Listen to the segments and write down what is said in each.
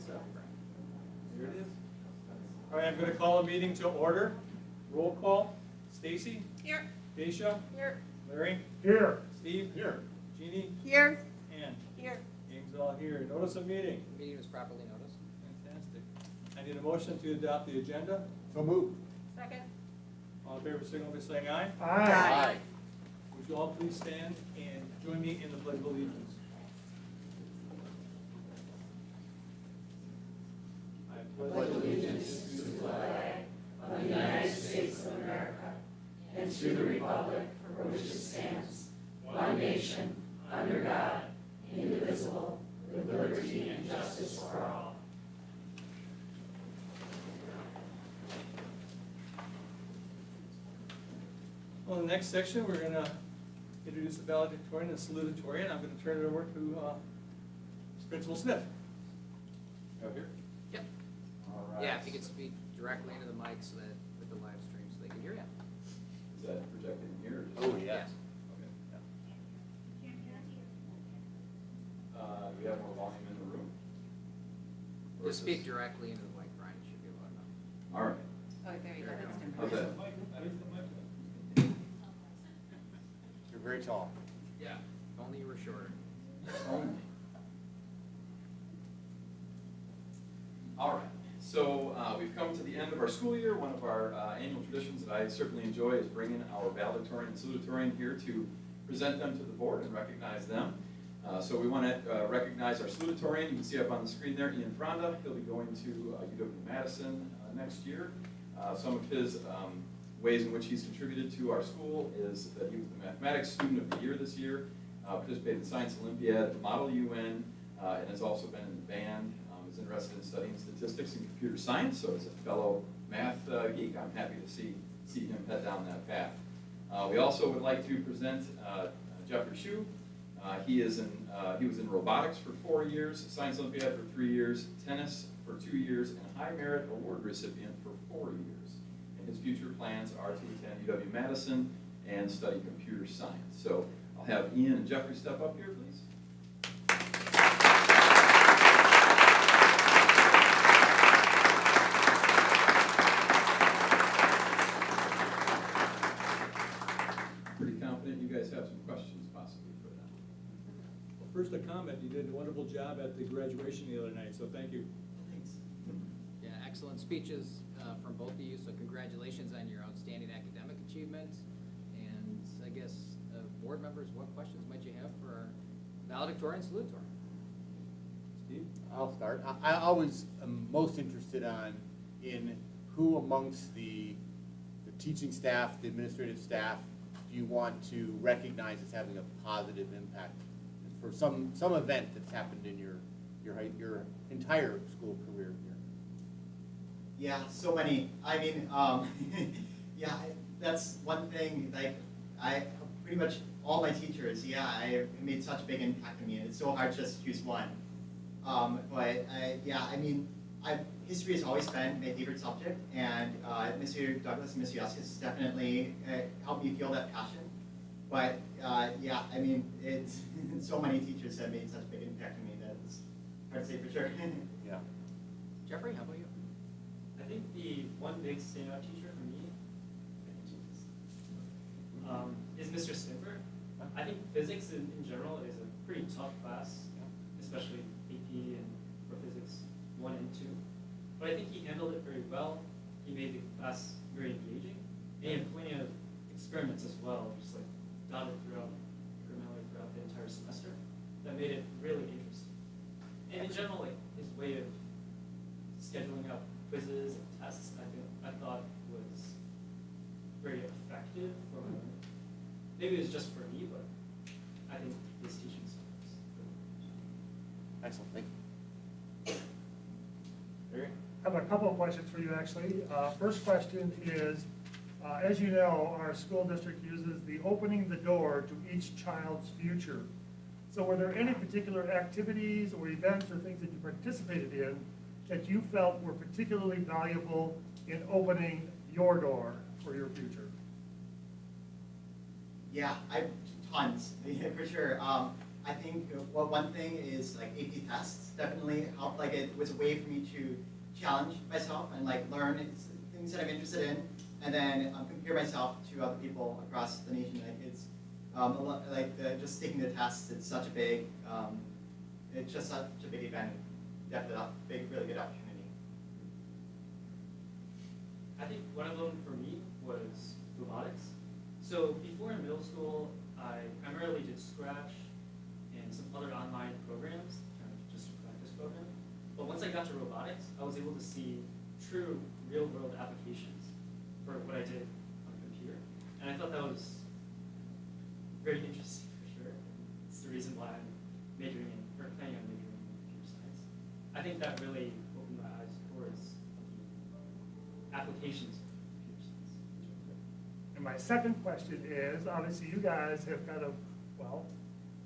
Here it is. All right, I'm going to call a meeting to order. Roll call. Stacy? Here. Daisha? Here. Larry? Here. Steve? Here. Jeannie? Here. Ann? Here. Game's all here. Notice of meeting. The meeting was properly noticed. Fantastic. I need a motion to adopt the agenda. So moved. Second. All in favor, signal by saying aye. Aye. Would you all please stand and join me in the Pledge of Allegiance? I pledge allegiance to the flag of the United States of America and to the republic for which it stands, one nation, under God, indivisible, with liberty and justice for all. Well, in the next section, we're going to introduce the valedictorian and salutatorian. I'm going to turn it over to Principal Smith. Out here? Yep. All right. Yeah, if you could speak directly into the mic so that with the live stream so they can hear you. Is that projected in here? Oh, yes. Okay. Do we have more volume in the room? Or Just is speak this- directly into the mic, Brian. You should be loud enough. All right. Oh, there you go. That's different. How's that? You're very tall. Yeah. If only you were shorter. All right, so we've come to the end of our school year. One of our annual traditions that I certainly enjoy is bringing our valedictorian and salutatorian here to present them to the board and recognize them. So we want to recognize our salutatorian. You can see up on the screen there, Ian Fronda. He'll be going to UW-Madison next year. Some of his ways in which he's contributed to our school is that he was the mathematics student of the year this year, participated in the Science Olympiad, Model UN, and has also been in the band. Is interested in studying statistics and computer science, so as a fellow math geek, I'm happy to see him head down that path. We also would like to present Jeffrey Hsu. He was in robotics for 4 years, Science Olympiad for 3 years, tennis for 2 years, and High Merit Award recipient for 4 years. And his future plans are to attend UW-Madison and study computer science. So I'll have Ian and Jeffrey step up here, please. Pretty confident you guys have some questions possibly for them. Well, first a comment. You did a wonderful job at the graduation the other night, so thank you. Thanks. Yeah, excellent speeches from both of you, so congratulations on your outstanding academic achievements. And I guess, board members, what questions might you have for our valedictorian and salutatorian? Steve? I'll start. I always am most interested in who amongst the teaching staff, the administrative staff, do you want to recognize as having a positive impact for some event that's happened in your entire school career here? Yeah, so many. I mean, yeah, that's one thing. Like, I pretty much all my teachers. Yeah, I made such a big impact on me, and it's so hard just to choose one. But yeah, I mean, history has always been my favorite subject, and Mr. Douglas and Mr. Yuskis definitely helped me feel that passion. But yeah, I mean, it's so many teachers have made such a big impact on me that it's hard to say for sure. Yeah. Jeffrey, how about you? I think the one big standout teacher for me is Mr. Snipper. I think physics in general is a pretty tough class, especially AP and for physics 1 and 2. But I think he handled it very well. He made the class very engaging. And he had plenty of experiments as well, just like dotted throughout the entire semester, that made it really interesting. And in general, like his way of scheduling out quizzes and tests, I thought was very effective for my learning. Maybe it was just for me, but I think his teaching style was good. Excellent. Thank you. Larry? I have a couple of questions for you, actually. First question is, as you know, our school district uses the opening the door to each child's future. So were there any particular activities or events or things that you participated in that you felt were particularly valuable in opening your door for your future? Yeah, tons, for sure. I think one thing is like AP tests definitely helped. Like it was a way for me to challenge myself and like learn things that I'm interested in, and then compare myself to other people across the nation. Like it's a lot, like just taking the tests. It's such a big, it's just such a big event. Definitely a big, really good opportunity. I think one of them for me was robotics. So before in middle school, I primarily did Scratch and some other online programs, kind of just a practice program. But once I got to robotics, I was able to see true real-world applications for what I did on a computer. And I thought that was very interesting for sure. It's the reason why I'm majoring in, or planning on majoring in computer science. I think that really opened my eyes towards the applications of computer science. And my second question is, obviously you guys have kind of, well,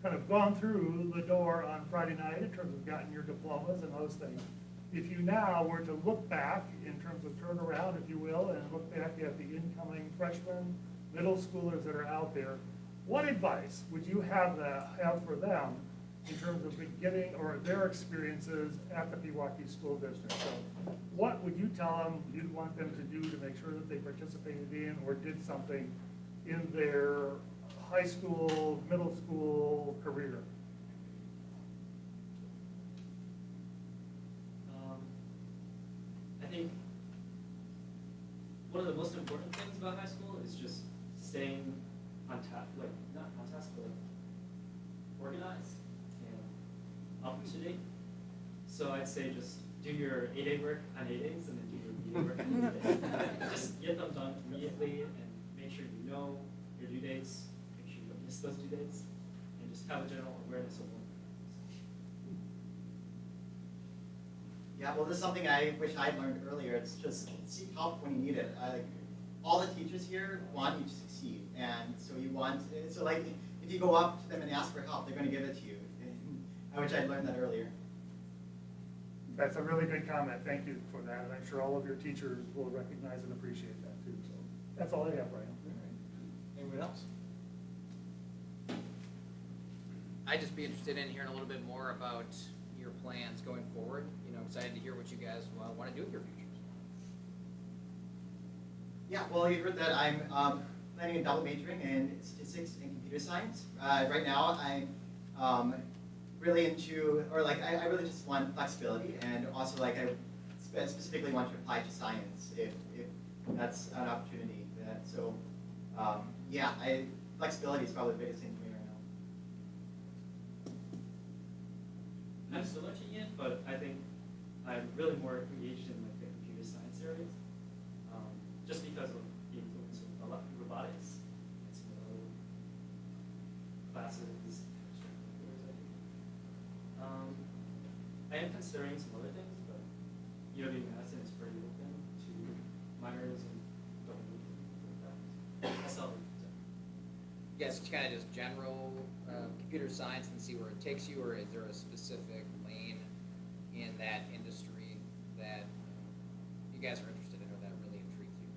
kind of gone through the door on Friday night in terms of getting your diplomas and those things. If you now were to look back in terms of turnaround, if you will, and look back at the incoming freshmen, middle schoolers that are out there, what advice would you have for them in terms of beginning or their experiences at the Pewaukee School District? So what would you tell them you'd want them to do to make sure that they participated in or did something in their high school, middle school career? I think one of the most important things about high school is just staying on task, like not on task, but like organized and up to date. So I'd say just do your 8A work on 8As and then do your B work on B-Days. Just get them done immediately and make sure you know your due dates, make sure you don't miss those due dates, and just have a general awareness of what. Yeah, well, this is something I wish I'd learned earlier. It's just seek help when you need it. All the teachers here want you to succeed, and so you want. So like, if you go up to them and ask for help, they're going to give it to you. And I wish I'd learned that earlier. That's a really good comment. Thank you for that, and I'm sure all of your teachers will recognize and appreciate that too. So that's all I have, Brian. Anyone else? I'd just be interested in hearing a little bit more about your plans going forward. You know, excited to hear what you guys want to do with your futures. Yeah, well, you heard that I'm planning on double majoring in statistics and computer science. Right now, I'm really into, or like, I really just want flexibility, and also like I specifically want to apply to science if that's an opportunity. So, yeah, flexibility is probably the biggest thing for me right now. I'm still looking in, but I think I'm really more engaged in like the computer science areas, just because of the influence of robotics and some of the other classes. I am considering some other things, but UW Madison is pretty open to minors and don't need that. I saw it. Yes, it's kind of just general computer science and see where it takes you, or is there a specific lane in that industry that you guys are interested in or that really intrigues you?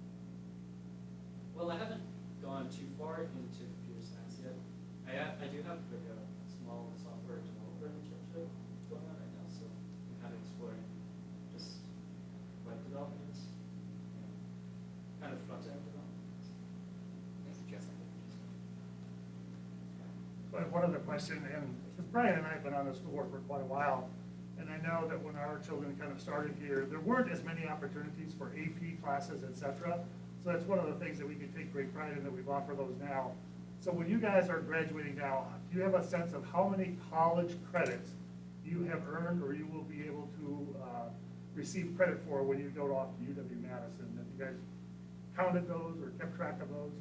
Well, I haven't gone too far into computer science yet. I do have like a small software developer internship going on right now, so I'm kind of exploring just web development, kind of front-end development. Thanks, Jeff. But one other question, and because Brian and I have been on the school board for quite a while, and I know that when our children kind of started here, there weren't as many opportunities for AP classes, et cetera. So that's one of the things that we can take great pride in, that we've offered those now. So when you guys are graduating now, do you have a sense of how many college credits you have earned or you will be able to receive credit for when you go off to UW-Madison? Have you guys counted those or kept track of those?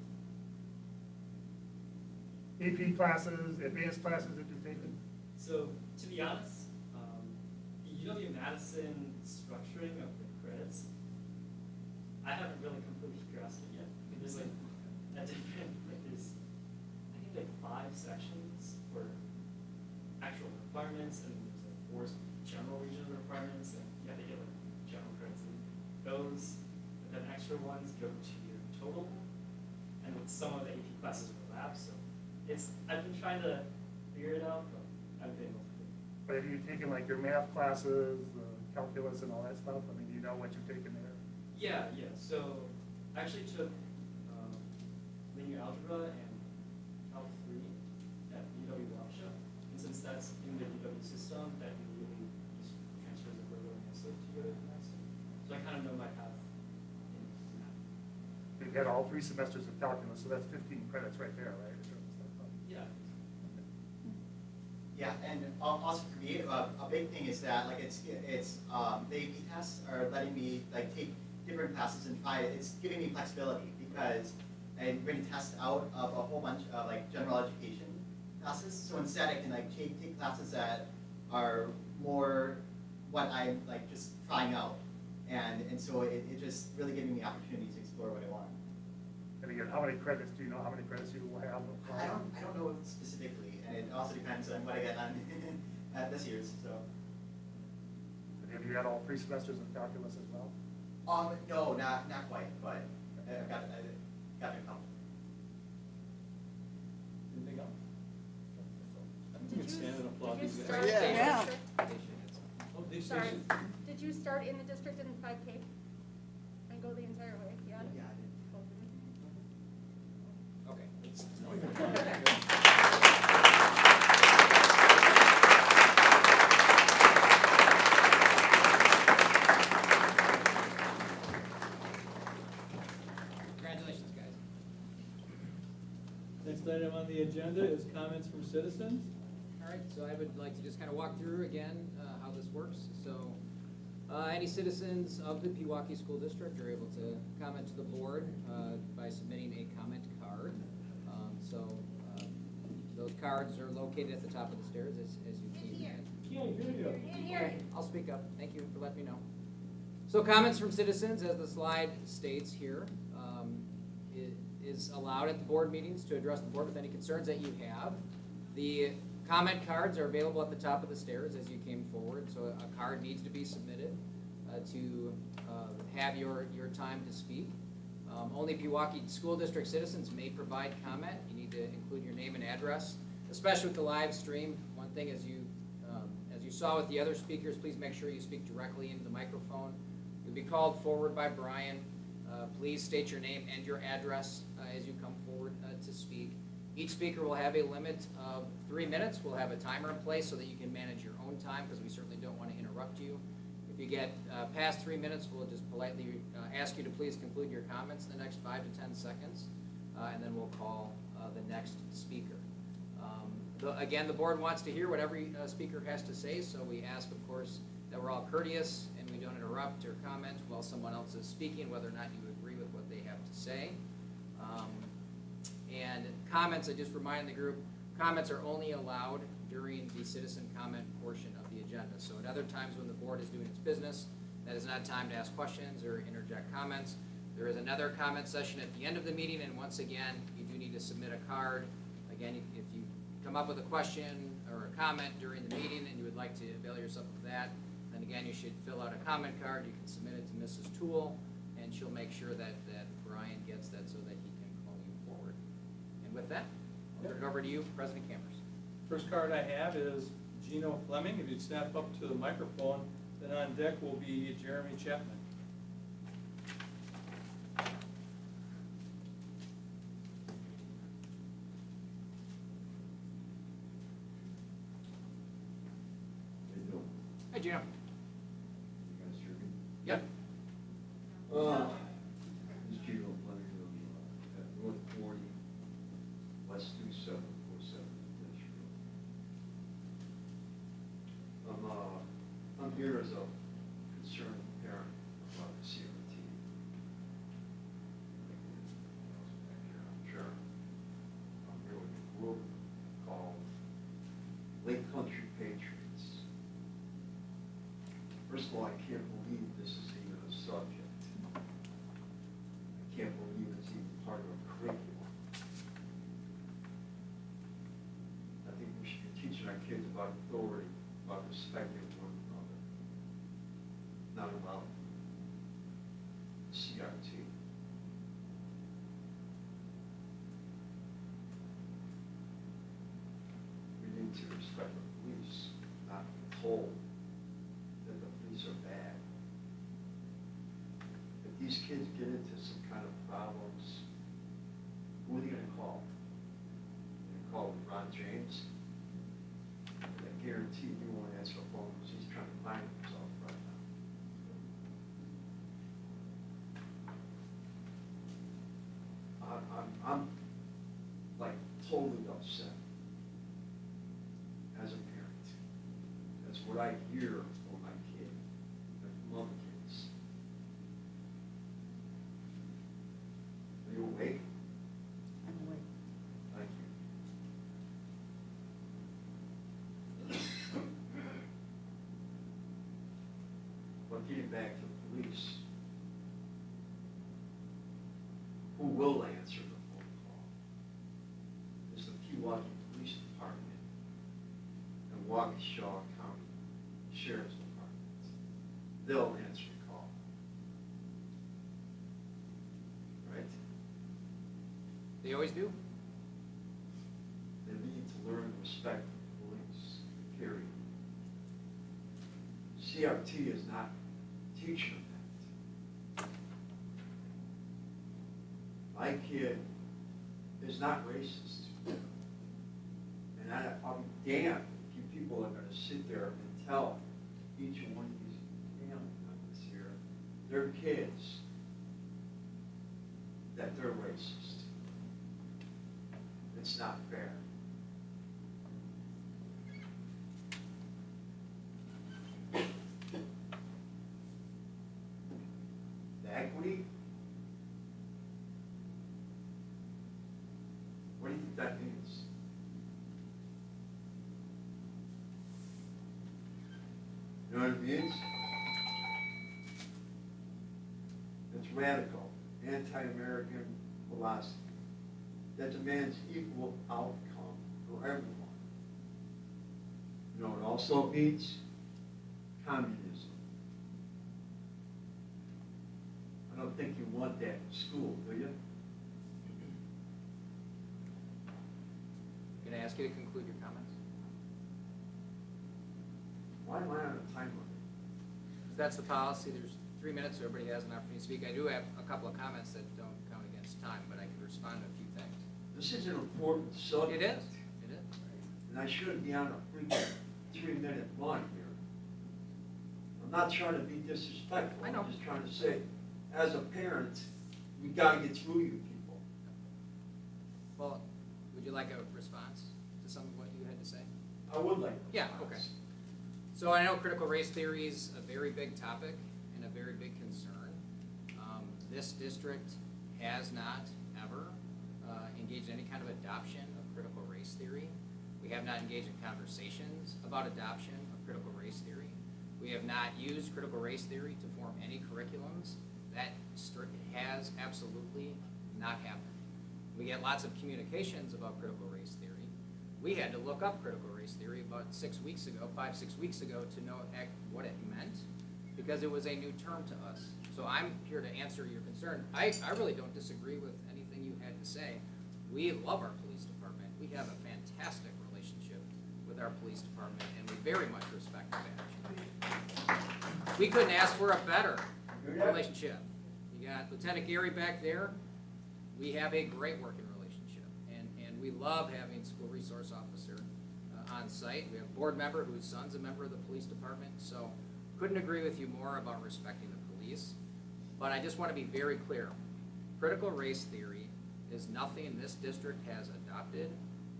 AP classes, advanced classes that you've taken? So, to be honest, the UW-Madison structuring of the credits, I haven't really completely grasped it yet. There's like a different, like there's, I think like 5 sections for actual requirements, and there's like 4 general regional requirements, and you have to get like general credits in those, but then extra ones go to your total, and with some of the AP classes overlap, so I've been trying to figure it out, but I've been able to. But have you taken like your math classes, calculus and all that stuff? I mean, do you know what you're taking there? Yeah. So I actually took linear algebra and Calc 3 at UW Waukesha. And since that's in the UW system, that immediately just transfers it really nicely to go to medicine. So I kind of know my path in math. You've had all 3 semesters of calculus, so that's 15 credits right there, right? Yeah. Yeah, and also for me, a big thing is that like it's the AP tests are letting me like take different classes and try it. It's giving me flexibility because I'm going to test out of a whole bunch of like general education classes. So instead, I can like take classes that are more what I'm like just trying out, and so it just really giving me opportunities to explore what I want. And again, how many credits, do you know how many credits you will have? I don't know specifically, and it also depends on what I get on at this year's. So. Have you had all 3 semesters of calculus as well? No, not quite, but I've got a couple. Anything else? I'm Did gonna stand and applaud you these guys. start Yeah. in the Yeah. district? Oh, these Sorry, stations. did you start in the district in 5K and go the entire way? Yeah? Yeah, I did. Okay. Congratulations, guys. Next item on the agenda is comments from citizens. All right, so I would like to just kind of walk through again how this works. So any citizens of the Pewaukee School District are able to comment to the board by submitting a comment card. Those cards are located at the top of the stairs as you came in. Yeah, here you go. Okay, I'll speak up. Thank you for letting me know. So comments from citizens, as the slide states here, is allowed at the board meetings to address the board with any concerns that you have. The comment cards are available at the top of the stairs as you came forward, so a card needs to be submitted to have your time to speak. Only Pewaukee School District citizens may provide comment. You need to include your name and address, especially with the live stream. One thing, as you saw with the other speakers, please make sure you speak directly into the microphone. You'll be called forward by Brian. Please state your name and your address as you come forward to speak. Each speaker will have a limit of 3 minutes. We'll have a timer in place so that you can manage your own time, because we certainly don't want to interrupt you. If you get past 3 minutes, we'll just politely ask you to please conclude your comments in the next 5 to 10 seconds, and then we'll call the next speaker. Again, the board wants to hear what every speaker has to say, so we ask, of course, that we're all courteous and we don't interrupt or comment while someone else is speaking, whether or not you agree with what they have to say. And comments, I just remind the group, comments are only allowed during the citizen comment portion of the agenda. So at other times when the board is doing its business, that is not time to ask questions or interject comments. There is another comment session at the end of the meeting, and once again, you do need to submit a card. Again, if you come up with a question or a comment during the meeting and you would like to avail yourself of that, then again, you should fill out a comment card. You can submit it to Mrs. Toole, and she'll make sure that Brian gets that so that he can call you forward. And with that, I'll turn it over to you, President Campers. First card I have is Gino Fleming. If you'd step up to the microphone, then on deck will be Jeremy Chapman. Hi, Gino. You guys hear me? Yep. This is Gino Fleming at North 40, West 2747 Nashville. I'm here as a concerned parent about the CRT. I'm sure. I'm here with a group called Lake Country Patriots. First of all, I can't believe this is even a subject. I can't believe it's even part of a curriculum. I think we should be teaching our kids about authority, about respecting one another, not about CRT. We need to respect our beliefs. told that the police are bad. If these kids get into some kind of problems, who are they gonna call? They're gonna call Ron James? I guarantee you won't answer the phone because he's trying to find himself right now. I'm like totally upset as a parent. That's what I hear from my kid, and from other kids. Are you awake? I'm awake. Thank you. But getting back to the police, who will answer the phone call is the Pewaukee Police Department and Waukesha County Sheriff's Department. They'll answer the call. Right? They always do. They need to learn to respect the police, period. CRT is not teaching them that. My kid is not racist. And I'm damned if you people are gonna sit there and tell each one of these family members here, their kids, that they're racist. It's not fair. The equity? What do you think that means? You know what it means? It's radical, anti-American philosophy that demands equal outcome for everyone. You know what also means? Communism. I don't think you want that in school, do you? Can I ask you to conclude your comments? Why am I on a time limit? That's the policy. There's 3 minutes, so everybody has an opportunity to speak. I do have a couple of comments that don't count against time, but I can respond to a few things. This is an important subject. It is. It is. And I shouldn't be on a freaking 3-minute run here. I'm not trying to be disrespectful. I know. I'm just trying to say, as a parent, we gotta get through you people. Well, would you like a response to some of what you had to say? I would like. a Yeah, response. okay. So I know critical race theory is a very big topic and a very big concern. This district has not ever engaged in any kind of adoption of critical race theory. We have not engaged in conversations about adoption of critical race theory. We have not used critical race theory to form any curriculums. That has absolutely not happened. We get lots of communications about critical race theory. We had to look up critical race theory about 6 weeks ago, 5-6 weeks ago, to know what it meant, because it was a new term to us. So I'm here to answer your concern. I really don't disagree with anything you had to say. We love our police department. We have a fantastic relationship with our police department, and we very much respect that. We couldn't ask for a better relationship. You got Lieutenant Gary back there. We have a great working relationship, and we love having school resource officer on site. We have a board member whose son's a member of the police department, so couldn't agree with you more about respecting the police. But I just want to be very clear. Critical race theory is nothing this district has adopted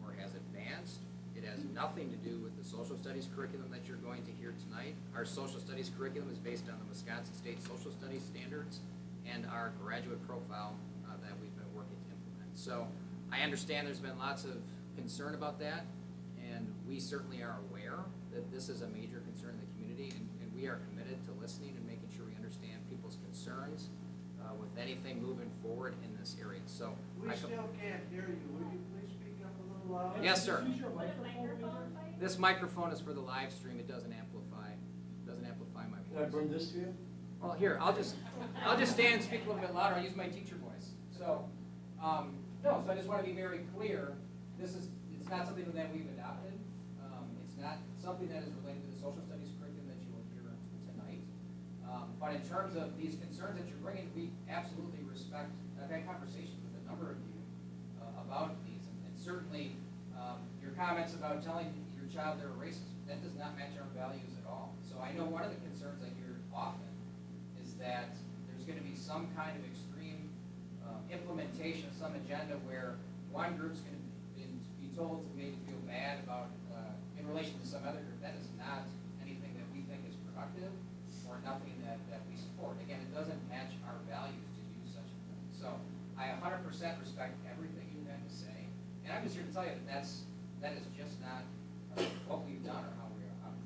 or has advanced. It has nothing to do with the social studies curriculum that you're going to hear tonight. Our social studies curriculum is based on the Wisconsin State Social Studies standards and our graduate profile that we've been working to implement. So I understand there's been lots of concern about that, and we certainly are aware that this is a major concern in the community, and we are committed to listening and making sure we understand people's concerns with anything moving forward in this area. So We still can't hear you. Would you please speak up a little louder? Yes, sir. Put a microphone by you? This microphone is for the live stream. It doesn't amplify my Can I voice. bring this to you? Well, here, I'll just stand and speak a little bit louder. I'll use my teacher voice. So, no, so I just want to be very clear. It's not something that we've adopted. It's not something that is related to the social studies But in terms of these concerns that you're bringing, we absolutely respect. I've had conversations with a number of you about these, and certainly your comments about telling your child they're a racist, that does not match our values at all. So I know one of the concerns I hear often is that there's going to be some kind of extreme implementation of some agenda where one group's going to be told to maybe feel bad about in relation to some other group. That is not anything that we think is productive or nothing that we support. Again, it doesn't match our values to do such a thing. So I 100% respect everything you had to say, and I'm just here to tell you that that is just not what we've done or how we are operating.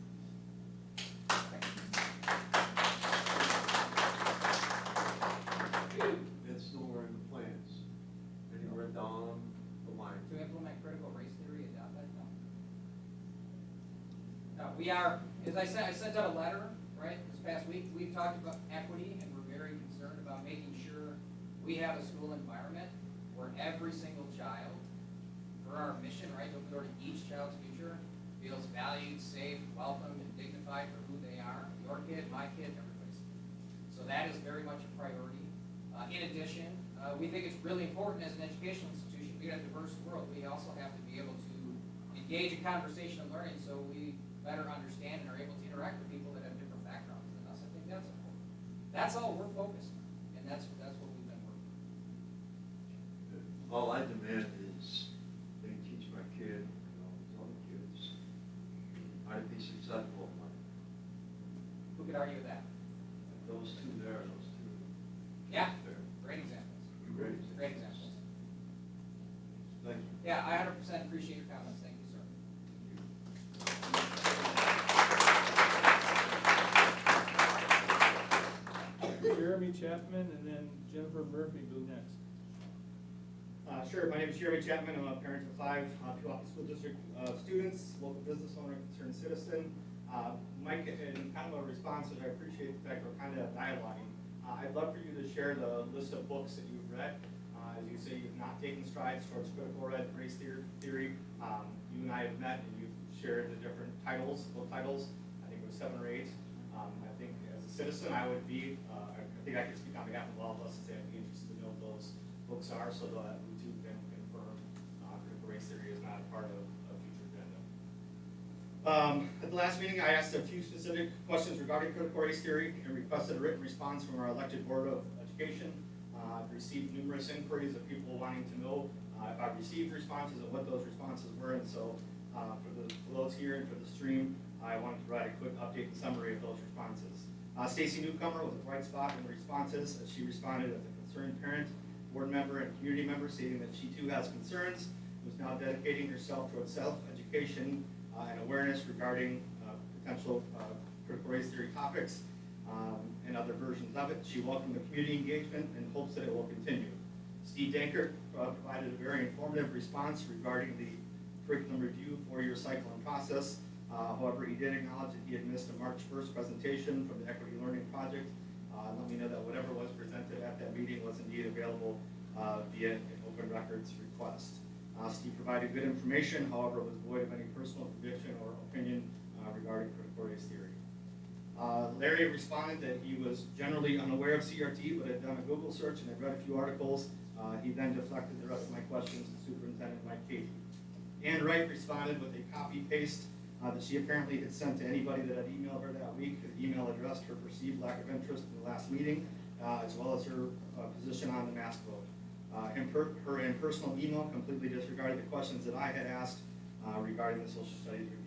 It's nowhere in the plans, anywhere down the line. To implement critical race theory, adopt that? No. No, we are, as I said, I sent out a letter, right, this past week. We've talked about equity, and we're very concerned about making sure we have a school environment where every single child, for our mission, right, to open the door to each child's future, feels valued, safe, welcome, and dignified for who they are. Your kid, my kid, everybody's kid. So that is very much a priority. In addition, we think it's really important as an educational institution, being a diverse world, we also have to be able to engage in conversation and learning so we better understand and are able to interact with people that have different backgrounds than us. I think that's important. That's all we're focused on, and that's what we've been working on. All I demand is they teach my kid, these other kids, how to be successful in life. Who could argue with that? Those two there, those two. Yeah, There. great examples. Great. Great examples. Thank you. Yeah, I 100% appreciate your comments. Thank you, sir. Jeremy Chapman and then Jennifer Murphy go next. Sure, my name is Jeremy Chapman. I'm a parent of 5 Pewaukee School District students, local business owner, concerned citizen. Mike, in kind of a response, which I appreciate the fact we're kind of dialoguing, I'd love for you to share the list of books that you've read. As you say, you've not taken strides towards critical race theory. You and I have met and you've shared the different titles, book titles. I think it was 7 or 8. I think as a citizen, I would be, I think I could speak on behalf of all of us and say I'd be interested to know what those books are so that we too can confirm critical race theory is not a part of a future agenda. At the last meeting, I asked a few specific questions regarding critical race theory and requested a written response from our elected Board of Education. I've received numerous inquiries of people wanting to know if I received responses and what those responses were, and so for those here and for the stream, I wanted to provide a quick update and summary of those responses. Stacy Newcomer was a bright spot in the responses as she responded as a concerned parent, board member, and community member, stating that she too has concerns, was now dedicating herself towards self-education and awareness regarding potential critical race theory topics and other versions of it. She welcomed the community engagement and hopes that it will continue. Steve Dankert provided a very informative response regarding the curriculum review 4-year cycle and process. However, he did acknowledge that he had missed a March 1st presentation from the Equity Learning Project. Let me know that whatever was presented at that meeting was indeed available via an open records request. Steve provided good information, however, was void of any personal conviction or opinion regarding critical race theory. Larry responded that he was generally unaware of CRT, but had done a Google search and had read a few articles. He then deflected the rest of my questions to Superintendent Mike Katie. Ann Wright responded with a copy-paste that she apparently had sent to anybody that had emailed her that week. The email addressed her perceived lack of interest in the last meeting, as well as her position on the mask vote. Her impersonal email completely disregarded the questions that I had asked regarding the social studies review.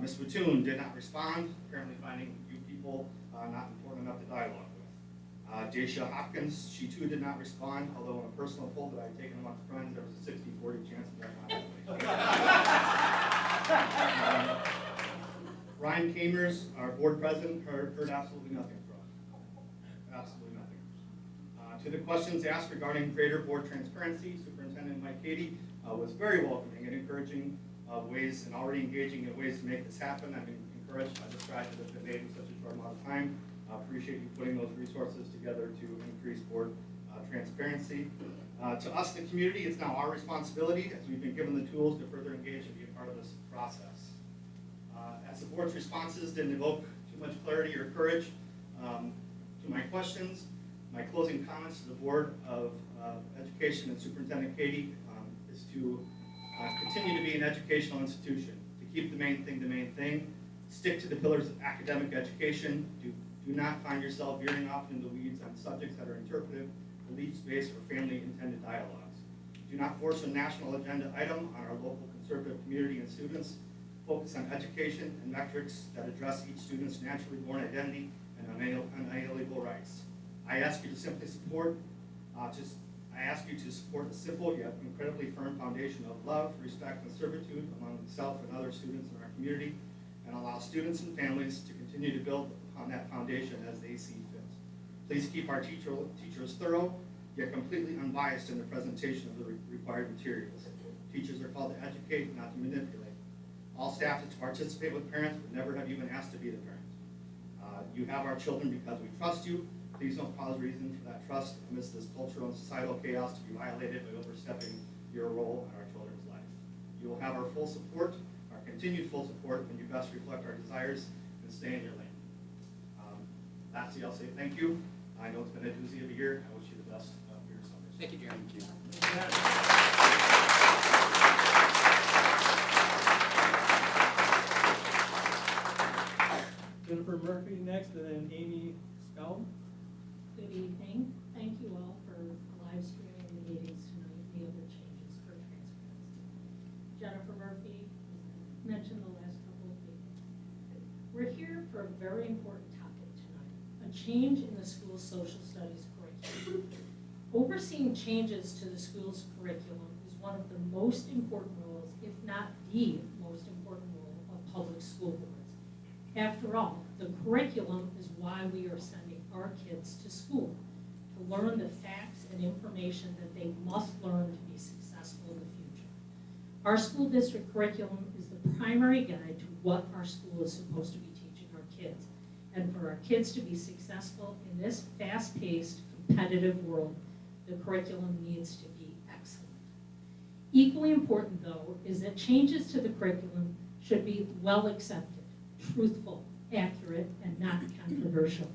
Ms. Batoon did not respond, apparently finding you people not important enough to dialogue with. Dacia Hopkins, she too did not respond, although in a personal poll that I had taken amongst friends, there was a 60-40 chance of that not happening. Ryan Kamers, our board president, heard absolutely nothing from. Absolutely nothing. To the questions asked regarding greater board transparency, Superintendent Mike Katie was very welcoming and encouraging ways and already engaging in ways to make this happen. I'm encouraged by the strides that have been made in such a short amount of time. I appreciate you putting those resources together to increase board transparency. To us, the community, it's now our responsibility as we've been given the tools to further engage and be a part of this process. As the board's responses didn't evoke too much clarity or courage, my questions. My closing comments to the Board of Education and Superintendent Katie is to continue to be an educational institution, to keep the main thing, stick to the pillars of academic education, do not find yourself veering off into the weeds on subjects that are interpretive, beliefs-based, or family-intended dialogues. Do not force a national agenda item on our local conservative community and students. Focus on education and metrics that address each student's naturally born identity and unalienable rights. I ask you to simply support, I ask you to support a simple yet incredibly firm foundation of love, respect, and servitude among myself and other students in our community, and allow students and families to continue to build upon that foundation as they see fit. Please keep our teachers thorough, yet completely unbiased in the presentation of the required materials. Teachers are called to educate, not to manipulate. All staff is to participate with parents, but never have you been asked to be the parent. You have our children because we trust you. Please don't cause reason for that trust amidst this cultural and societal chaos to be violated by overstepping your role in our children's life. You will have our full support, our continued full support, when you best reflect our desires and stay in your lane. Lastly, I'll say thank you. I know it's been a doozy of a year. I wish you the best for your summers. Thank you, Jeremy. Jennifer Murphy next, and then Amy Scout. Good evening. Thank you all for live streaming the meetings tonight and the other changes for transparency. Jennifer Murphy, as I mentioned the last couple of meetings. We're here for a very important topic tonight, a change in the school's social studies curriculum. Overseeing changes to the school's curriculum is one of the most important roles, if not the most important role, of public school boards. After all, the curriculum is why we are sending our kids to school, to learn the facts and information that they must learn to be successful in the future. Our school district curriculum is the primary guide to what our school is supposed to be teaching our kids. And for our kids to be successful in this fast-paced, competitive world, the curriculum needs to be excellent. Equally important, though, is that changes to the curriculum should be well accepted, truthful, accurate, and not controversial.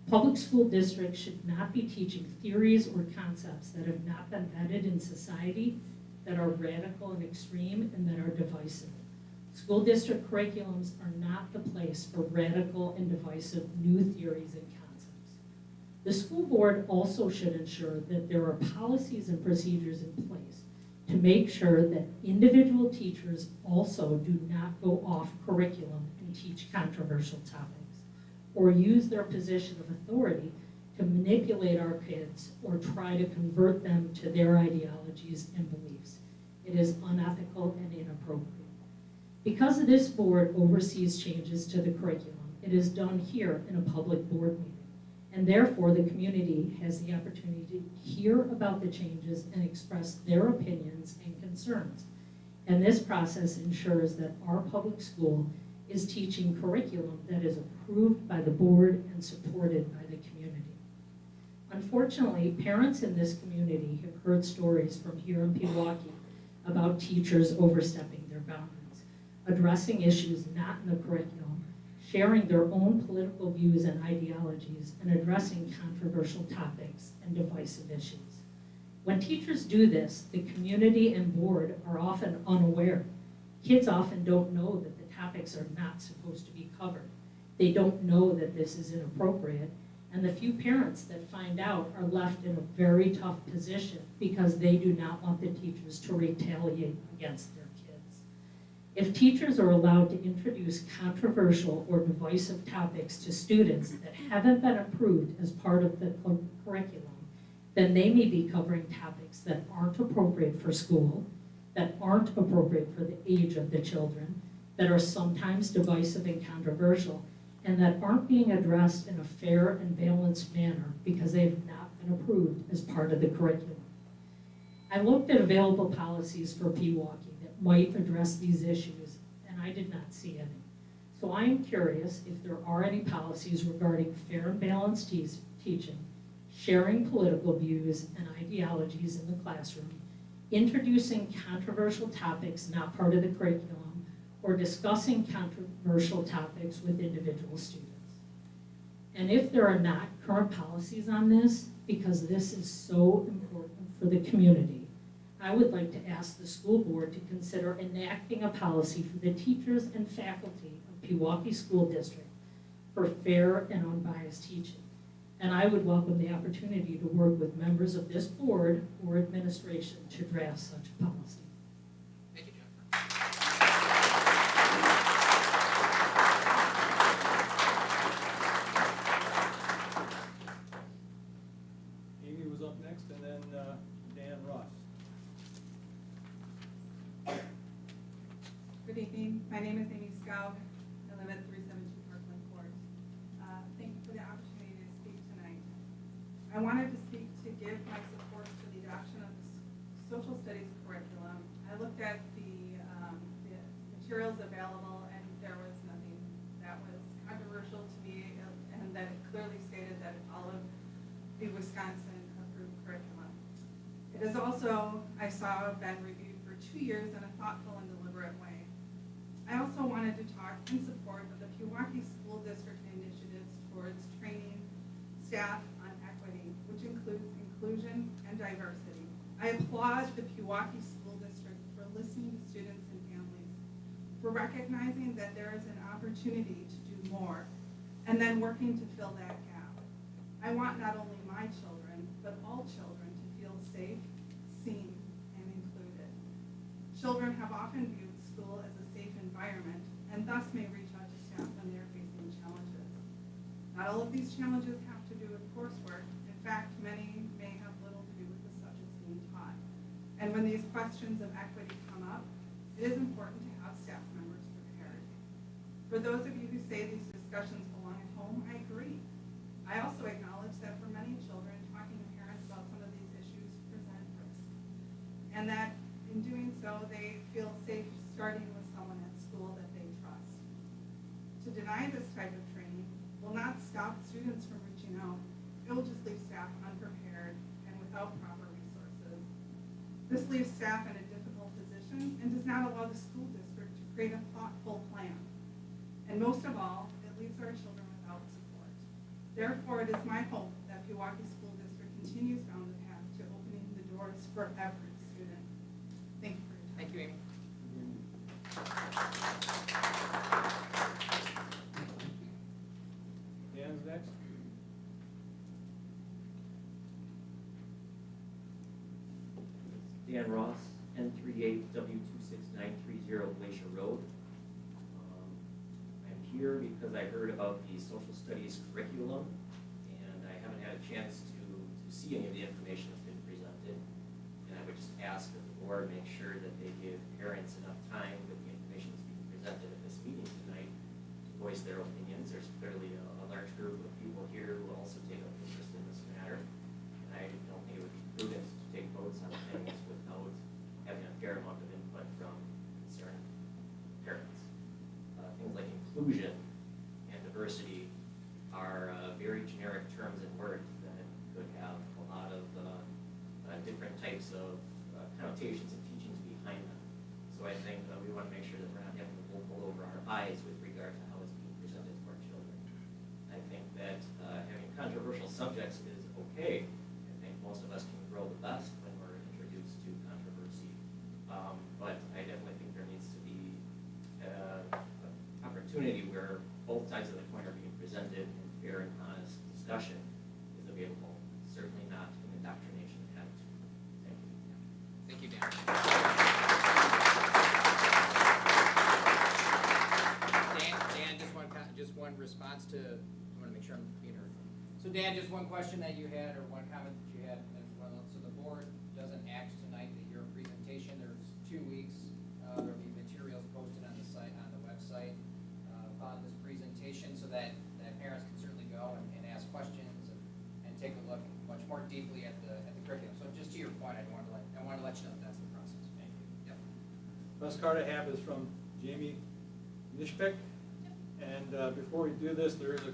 Public school districts should not be teaching theories or concepts that have not been vetted in society, that are radical and extreme, and that are divisive. School district curriculums are not the place for radical and divisive new theories and concepts. The school board also should ensure that there are policies and procedures in place to make sure that individual teachers also do not go off curriculum and teach controversial topics, or use their position of authority to manipulate our kids or try to convert them to their ideologies and beliefs. It is unethical and inappropriate. Because this board oversees changes to the curriculum, it is done here in a public board meeting, and therefore the community has the opportunity to hear about the changes and express their opinions and concerns. And this process ensures that our public school is teaching curriculum that is approved by the board and supported by the community. Unfortunately, parents in this community have heard stories from here in Pewaukee about teachers overstepping their boundaries, addressing issues not in the curriculum, sharing their own political views and ideologies, and addressing controversial topics and divisive issues. When teachers do this, the community and board are often unaware. Kids often don't know that the topics are not supposed to be covered. They don't know that this is inappropriate, and the few parents that find out are left in a very tough position because they do not want the teachers to retaliate against their kids. If teachers are allowed to introduce controversial or divisive topics to students that haven't been approved as part of the curriculum, then they may be covering topics that aren't appropriate for school, that aren't appropriate for the age of the children, that are sometimes divisive and controversial, and that aren't being addressed in a fair and balanced manner because they have not been approved as part of the curriculum. I looked at available policies for Pewaukee that might address these issues, and I did not see any. So I am curious if there are any policies regarding fair and balanced teaching, sharing political views and ideologies in the classroom, introducing controversial topics not part of the curriculum, or discussing controversial topics with individual students. And if there are not current policies on this, because this is so important for the community, I would like to ask the school board to consider enacting a policy for the teachers and faculty of Pewaukee School District for fair and unbiased teaching. And I would welcome the opportunity to work with members of this board or administration to draft such a policy. Thank you, Jennifer. Amy was up next, and then Dan Ross. Good evening. My name is Amy Scout. I live at 372 Parkland Court. Thank you for the opportunity to speak tonight. I wanted to speak to give my support to the adoption of the social studies curriculum. I looked at the materials available, and there was nothing that was controversial to me, and that it clearly stated that all of the Wisconsin approved curriculum. It is also, I saw, been reviewed for 2 years in a thoughtful and deliberate way. I also wanted to talk in support of the Pewaukee School District initiatives towards training staff on equity, which includes inclusion and diversity. I applaud the Pewaukee School District for listening to students and families, for recognizing that there is an opportunity to do more, and then working to fill that gap. I want not only my children, but all children to feel safe, seen, and included. Children have often viewed school as a safe environment, and thus may reach out to staff when they are facing challenges. Not all of these challenges have to do with coursework. In fact, many may have little to do with the subjects being taught. And when these questions of equity come up, it is important to have staff members prepared. For those of you who say these discussions belong at home, I agree. I also acknowledge that for many children, talking to parents about some of these issues present risk. And that in doing so, they feel safe starting with someone at school that they trust. To deny this type of training will not stop students from reaching out. It will just leave staff unprepared and without proper resources. This leaves staff in a difficult position and does not allow the school district to create a thoughtful plan. And most of all, it leaves our children without support. Therefore, it is my hope that Pewaukee School District continues down the path to opening the doors for every student. Thank you for your time. Thank you, Amy. Dan's next. Dan Ross, N38W26930 Glacier Road. I'm here because I heard about the social studies curriculum, and I haven't had a chance to see any of the information that's been presented. And I would just ask that the board make sure that they give parents enough time with the information that's being presented at this meeting tonight to voice their opinions. There's clearly a large group of people here who also take an interest in this matter. And I don't think it would be prudent to take votes on things without having a fair amount of input from concerned parents. Things like inclusion and diversity are very generic terms and words that could have a lot of different types of connotations and teachings behind them. So I think we want to make sure that we're not having to pull over our eyes with regard to how it's being presented to our children. I think that having controversial subjects is okay. I think most of us can grow the best when we're introduced to controversy. But I definitely think there needs to be an opportunity where both sides of the coin are being presented and fair and honest discussion is available, certainly not an indoctrination attitude. Thank you. Thank you, Dan. Dan, just one response to, I want to make sure I'm being heard. So Dan, just one question that you had, or one comment that you had, as well. So the board doesn't act tonight to hear a presentation. There's 2 weeks. There'll be materials posted on the site, on the website, on this presentation, so that parents can certainly go and ask questions and take a look much more deeply at the curriculum. So just to your point, I want to let you know that's the process. Thank you. Yep. First card I have is from Jamie Nishbeck. And before we do this, there is a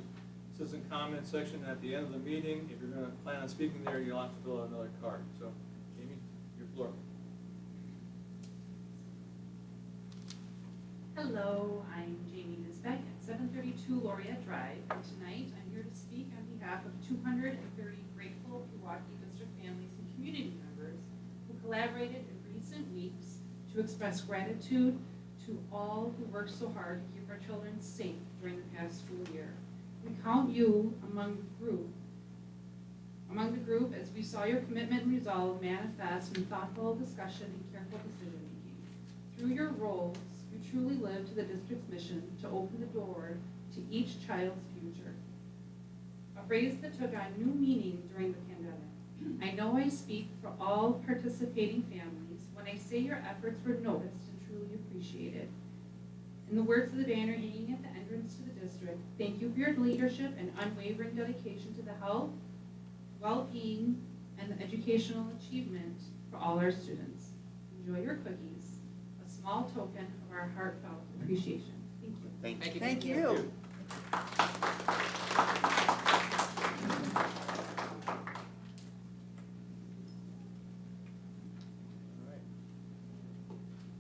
citizen comment section at the end of the meeting. If you're going to plan on speaking there, you'll have to fill out another card. So, Jamie, your floor. Hello, I'm Jamie Nisbeck at 732 Laureate Drive, and tonight I'm here to speak behalf of 230 grateful Pewaukee District families and community members who collaborated in recent weeks to express gratitude to all who worked so hard to keep our children safe during the past school year. We count you among the group as we saw your commitment and resolve manifest in thoughtful discussion and careful decision making. Through your roles, you truly live to the district's mission to open the door to each child's future. A phrase that took on new meaning during the pandemic. I know I speak for all participating families when I say your efforts were noticed and truly appreciated. In the words of the banner hanging at the entrance to the district, thank you for your leadership and unwavering dedication to the health, well-being, and the educational achievement for all our students. Enjoy your cookies, a small token of our heartfelt appreciation. Thank you. Thank you.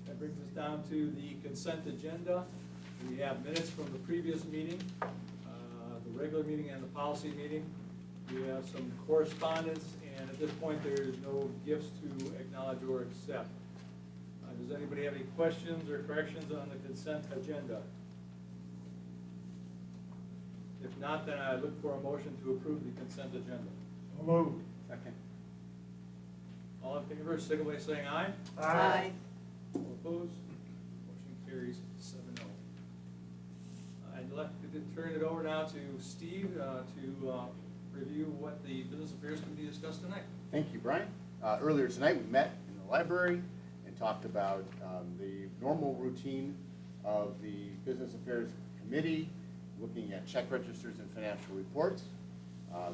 That brings us down to the consent agenda. We have minutes from the previous meeting, the regular meeting and the policy meeting. We have some correspondence, and at this point, there is no gifts to acknowledge or accept. Does anybody have any questions or corrections on the consent agenda? If not, then I look for a motion to approve the consent agenda. So moved. Second. All in favor, signal by saying aye. Aye. All opposed? Motion carries 7-0. I'd like to turn it over now to Steve to review what the Business Affairs Committee discussed tonight. Thank you, Brian. Earlier tonight, we met in the library and talked about the normal routine of the Business Affairs Committee, looking at check registers and financial reports.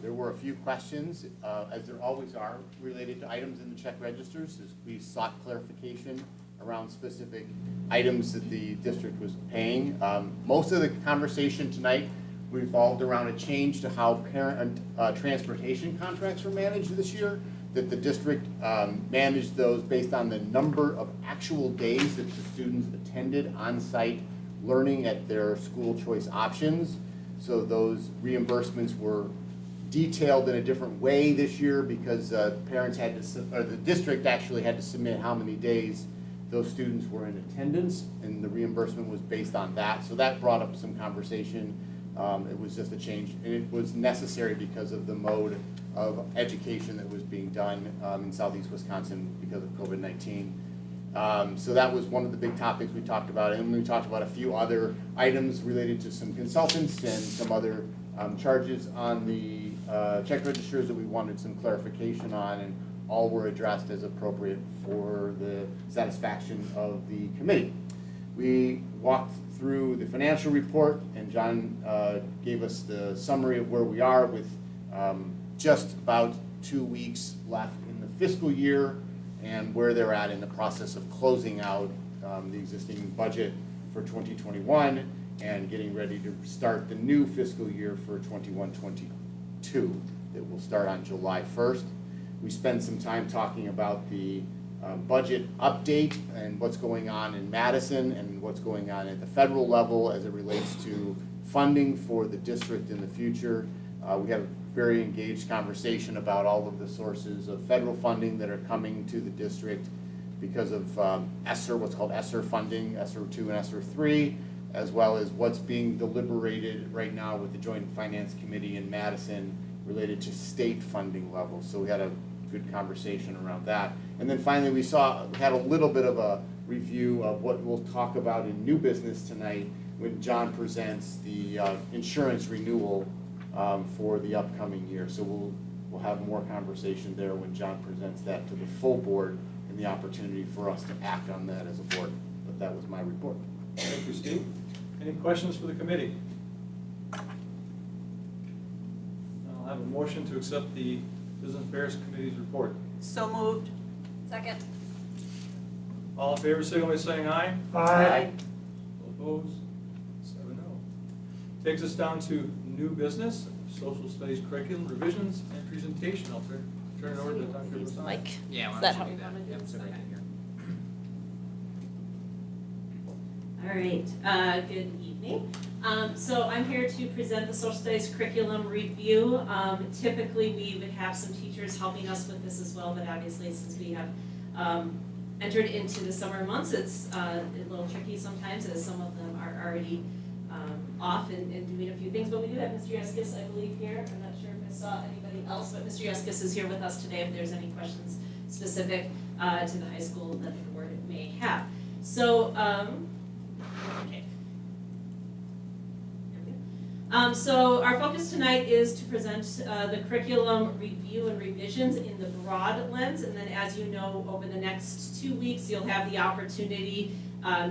There were a few questions, as there always are, related to items in the check registers, as we sought clarification around specific items that the district was paying. Most of the conversation tonight revolved around a change to how parent transportation contracts were managed this year, that the district managed those based on the number of actual days that the students attended on-site learning at their school choice options. So those reimbursements were detailed in a different way this year because parents had to, or the district actually had to submit how many days those students were in attendance, and the reimbursement was based on that. So that brought up some conversation. It was just a change, and it was necessary because of the mode of education that was being done in Southeast Wisconsin because of COVID-19. So that was one of the big topics we talked about, and we talked about a few other items related to some consultants and some other charges on the check registers that we wanted some clarification on, and all were addressed as appropriate for the satisfaction of the committee. We walked through the financial report, and John gave us the summary of where we are with just about 2 weeks left in the fiscal year and where they're at in the process of closing out the existing budget for 2021 and getting ready to start the new fiscal year for 21-22 that will start on July 1st. We spent some time talking about the budget update and what's going on in Madison and what's going on at the federal level as it relates to funding for the district in the future. We had a very engaged conversation about all of the sources of federal funding that are coming to the district because of ESSER, what's called ESSER funding, ESSER 2 and ESSER 3, as well as what's being deliberated right now with the Joint Finance Committee in Madison related to state funding levels. So we had a good conversation around that. And then finally we had a little bit of a review of what we'll talk about in new business tonight when John presents the insurance renewal for the upcoming year. So we'll have more conversation there when John presents that to the full board and the opportunity for us to act on that as a board. But that was my report. Thank you, Steve. Any questions for the committee? I'll have a motion to accept the Business Affairs Committee's report. So moved. Second. All in favor, signal by saying aye. Aye. All opposed? 7-0. Takes us down to new business, social studies curriculum revisions and presentation. I'll turn it over to Dr. Bassam. Mike. Yeah, why Is don't that you how do we that? wanna do Yep, this? sit right Okay. in here. All right, good evening. So I'm here to present the social studies curriculum review. Typically, we would have some teachers helping us with this as well, but obviously since we have entered into the summer months, it's a little tricky sometimes as some of them are already off and doing a few things. But we do have Mr. Yeskis, I believe, here. I'm not sure if I saw anybody else, but Mr. Yeskis is here with us today if there's any questions specific to the high school that the board may have. So, okay. So our focus tonight is to present the curriculum review and revisions in the broad lens, and then as you know, over the next 2 weeks, you'll have the opportunity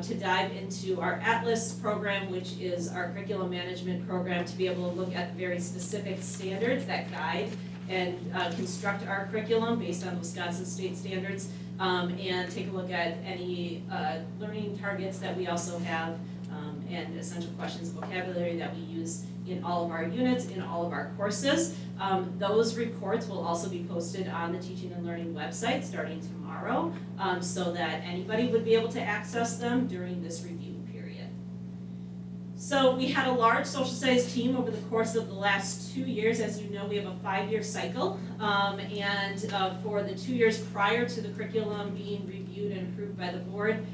to dive into our Atlas program, which is our curriculum management program, to be able to look at very specific standards that guide and construct our curriculum based on Wisconsin state standards, and take a look at any learning targets that we also have, and essential questions vocabulary that we use in all of our units, in all of our courses. Those reports will also be posted on the Teaching and Learning website starting tomorrow, so that anybody would be able to access them during this review period. So we had a large social studies team over the course of the last 2 years. As you know, we have a 5-year cycle, and for the 2 years prior to the curriculum being reviewed and approved by the board,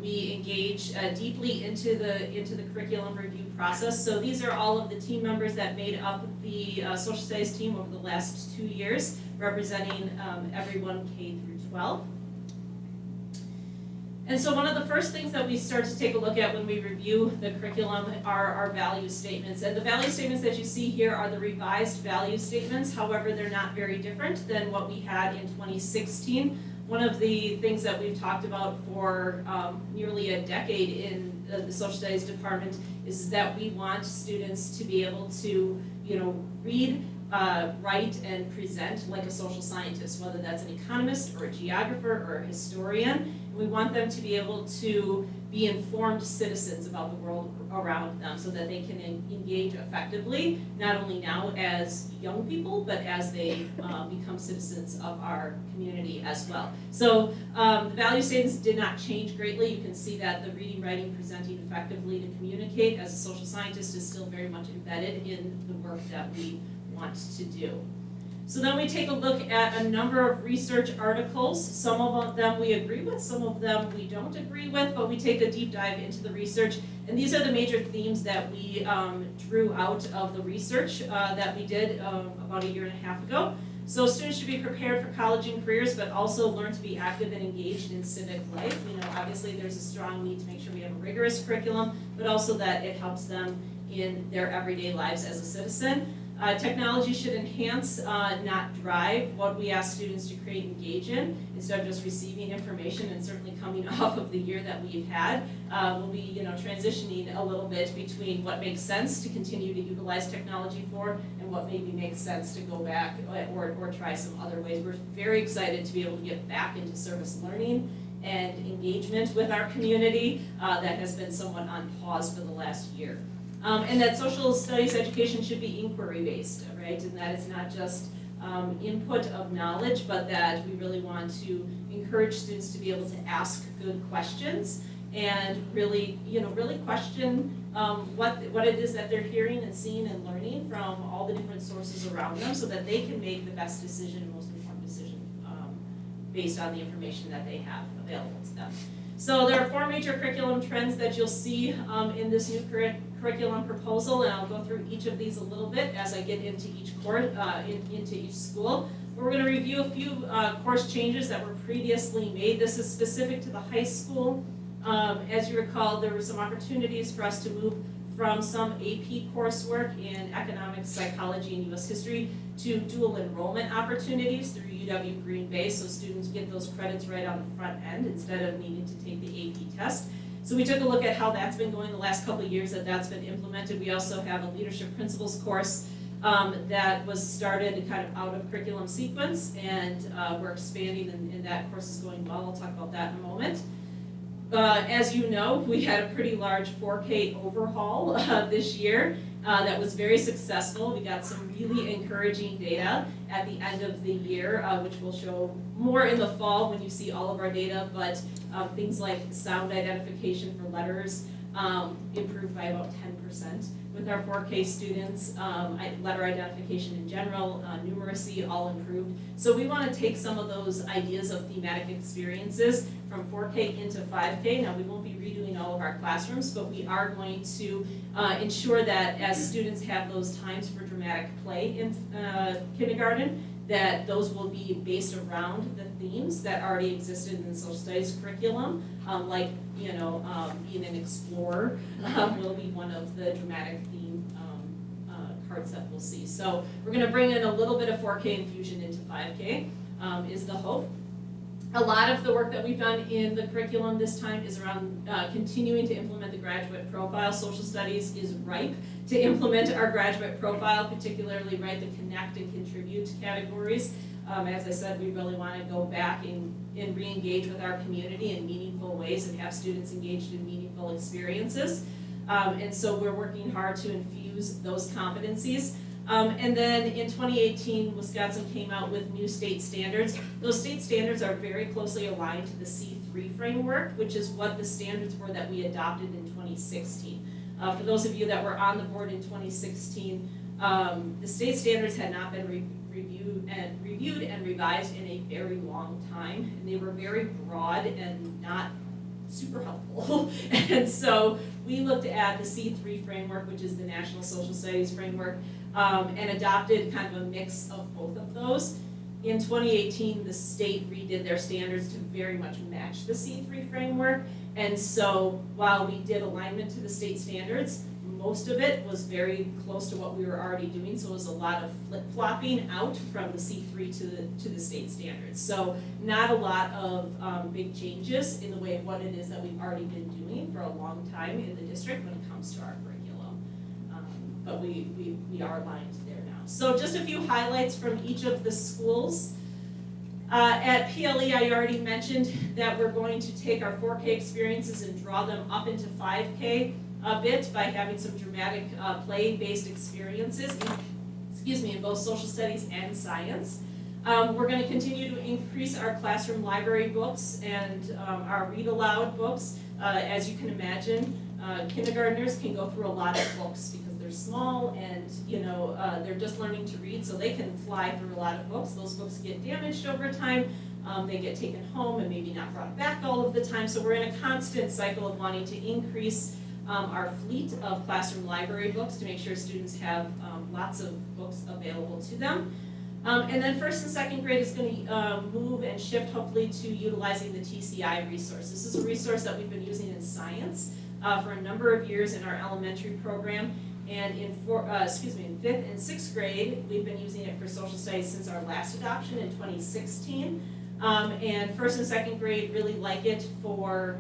we engage deeply into the curriculum review process. So these are all of the team members that made up the social studies team over the last 2 years, representing everyone K through 12. And so one of the first things that we start to take a look at when we review the curriculum are our value statements. And the value statements that you see here are the revised value statements. However, they're not very different than what we had in 2016. One of the things that we've talked about for nearly a decade in the social studies department is that we want students to be able to, read, write, and present like a social scientist, whether that's an economist or a geographer or a historian. And we want them to be able to be informed citizens about the world around them so that they can engage effectively, not only now as young people, but as they become citizens of our community as well. So the value statements did not change greatly. You can see that the reading, writing, presenting effectively to communicate as a social scientist is still very much embedded in the work that we want to do. So then we take a look at a number of research articles. Some of them we agree with, some of them we don't agree with, but we take a deep dive into the research. And these are the major themes that we drew out of the research that we did about 1.5 years ago. So students should be prepared for college and careers, but also learn to be active and engaged in civic life. Obviously there's a strong need to make sure we have a rigorous curriculum, but also that it helps them in their everyday lives as a citizen. Technology should enhance, not drive, what we ask students to create and engage in, instead of just receiving information. And certainly coming off of the year that we've had, we'll be transitioning a little bit between what makes sense to continue to utilize technology for and what maybe makes sense to go back or try some other ways. We're very excited to be able to get back into service learning and engagement with our community that has been somewhat on pause for the last year. And that social studies education should be inquiry-based, right? And that it's not just input of knowledge, but that we really want to encourage students to be able to ask good questions and really question what it is that they're hearing and seeing and learning from all the different sources around them so that they can make the best decision and most informed decision based on the information that they have available to them. So there are 4 major curriculum trends that you'll see in this new curriculum proposal, and I'll go through each of these a little bit as I get into each course, into each school. We're going to review a few course changes that were previously made. This is specific to the high school. As you recall, there were some opportunities for us to move from some AP coursework in economics, psychology, and U.S. history to dual enrollment opportunities through UW Green Bay, so students get those credits right on the front end instead of needing to take the AP test. So we took a look at how that's been going the last couple of years that's been implemented. We also have a leadership principles course that was started kind of out of curriculum sequence, and we're expanding, and that course is going well. I'll talk about that in a moment. As you know, we had a pretty large 4K overhaul this year, that was very successful. We got some really encouraging data at the end of the year, which we'll show more in the fall when you see all of our data, but things like sound identification for letters improved by about 10%. With our 4K students, letter identification in general, numeracy all improved. So we want to take some of those ideas of thematic experiences from 4K into 5K. Now we won't be redoing all of our classrooms, but we are going to ensure that as students have those times for dramatic play in kindergarten, that those will be based around the themes that already existed in the social studies curriculum, like being an explorer will be one of the dramatic theme cards that we'll see. So we're going to bring in a little bit of 4K infusion into 5K is the hope. A lot of the work that we've done in the curriculum this time is around continuing to implement the graduate profile. Social studies is ripe to implement our graduate profile, particularly the connect and contribute categories. As I said, we really want to go back and re-engage with our community in meaningful ways and have students engaged in meaningful experiences. And so we're working hard to infuse those competencies. And then in 2018, Wisconsin came out with new state standards. Those state standards are very closely aligned to the C3 framework, which is what the standards were that we adopted in 2016. For those of you that were on the board in 2016, the state standards had not been reviewed and revised in a very long time. And they were very broad and not super helpful. And so we looked at the C3 framework, which is the National Social Studies framework, and adopted kind of a mix of both of those. In 2018, the state redid their standards to very much match the C3 framework. And so while we did alignment to the state standards, most of it was very close to what we were already doing. So it was a lot of flip-flopping out from the C3 to the state standards. So not a lot of big changes in the way of what it is that we've already been doing for a long time in the district when it comes to our curriculum. But we are aligned there now. So just a few highlights from each of the schools. At PLE, I already mentioned that we're going to take our 4K experiences and draw them up into 5K a bit by having some dramatic play-based experiences, in both social studies and science. We're going to continue to increase our classroom library books and our read aloud books. As you can imagine, kindergartners can go through a lot of books because they're small and they're just learning to read, so they can fly through a lot of books. Those books get damaged over time. They get taken home and maybe not brought back all of the time. So we're in a constant cycle of wanting to increase our fleet of classroom library books to make sure students have lots of books available to them. And then first and second grade is going to move and shift hopefully to utilizing the TCI resource. This is a resource that we've been using in science for a number of years in our elementary program. And in fifth and sixth grade, we've been using it for social studies since our last adoption in 2016. And first and second grade really like it for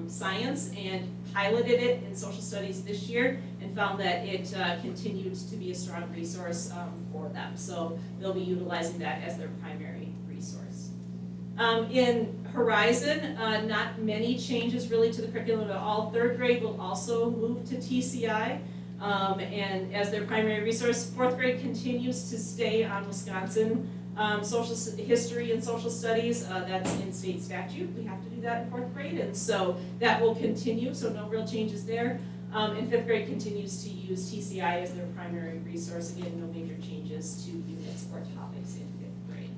science and piloted it in social studies this year and found that it continued to be a strong resource for them. So they'll be utilizing that as their primary resource. In Horizon, not many changes really to the curriculum at all. Third grade will also move to TCI and as their primary resource. Fourth grade continues to stay on Wisconsin social history and social studies. That's in state statute. We have to do that in fourth grade, and so that will continue, so no real changes there. And fifth grade continues to use TCI as their primary resource. Again, no major changes to units or topics in fifth grade.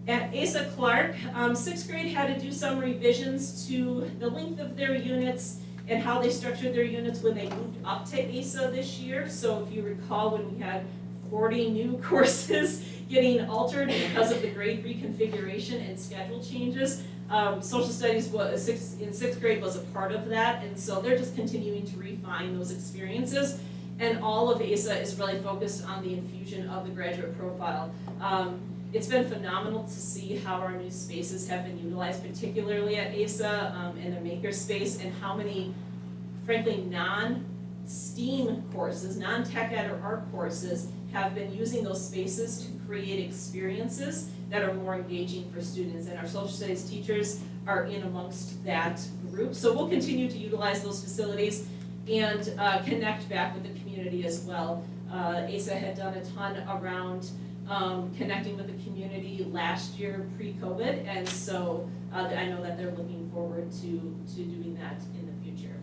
At Asa Clark, sixth grade had to do some revisions to the length of their units and how they structured their units when they moved up to Asa this year. So if you recall, when we had 40 new courses getting altered because of the grade reconfiguration and schedule changes. Social studies in sixth grade was a part of that, and so they're just continuing to refine those experiences. And all of ASA is really focused on the infusion of the graduate profile. It's been phenomenal to see how our new spaces have been utilized, particularly at ASA and the makerspace, and how many, frankly, non-STEAM courses, non-tech ed or art courses have been using those spaces to create experiences that are more engaging for students, and our social studies teachers are in amongst that group. So we'll continue to utilize those facilities and connect back with the community community as well. ASA had done a ton around connecting with the community last year pre-COVID, and so I know that they're looking forward to doing that in the future.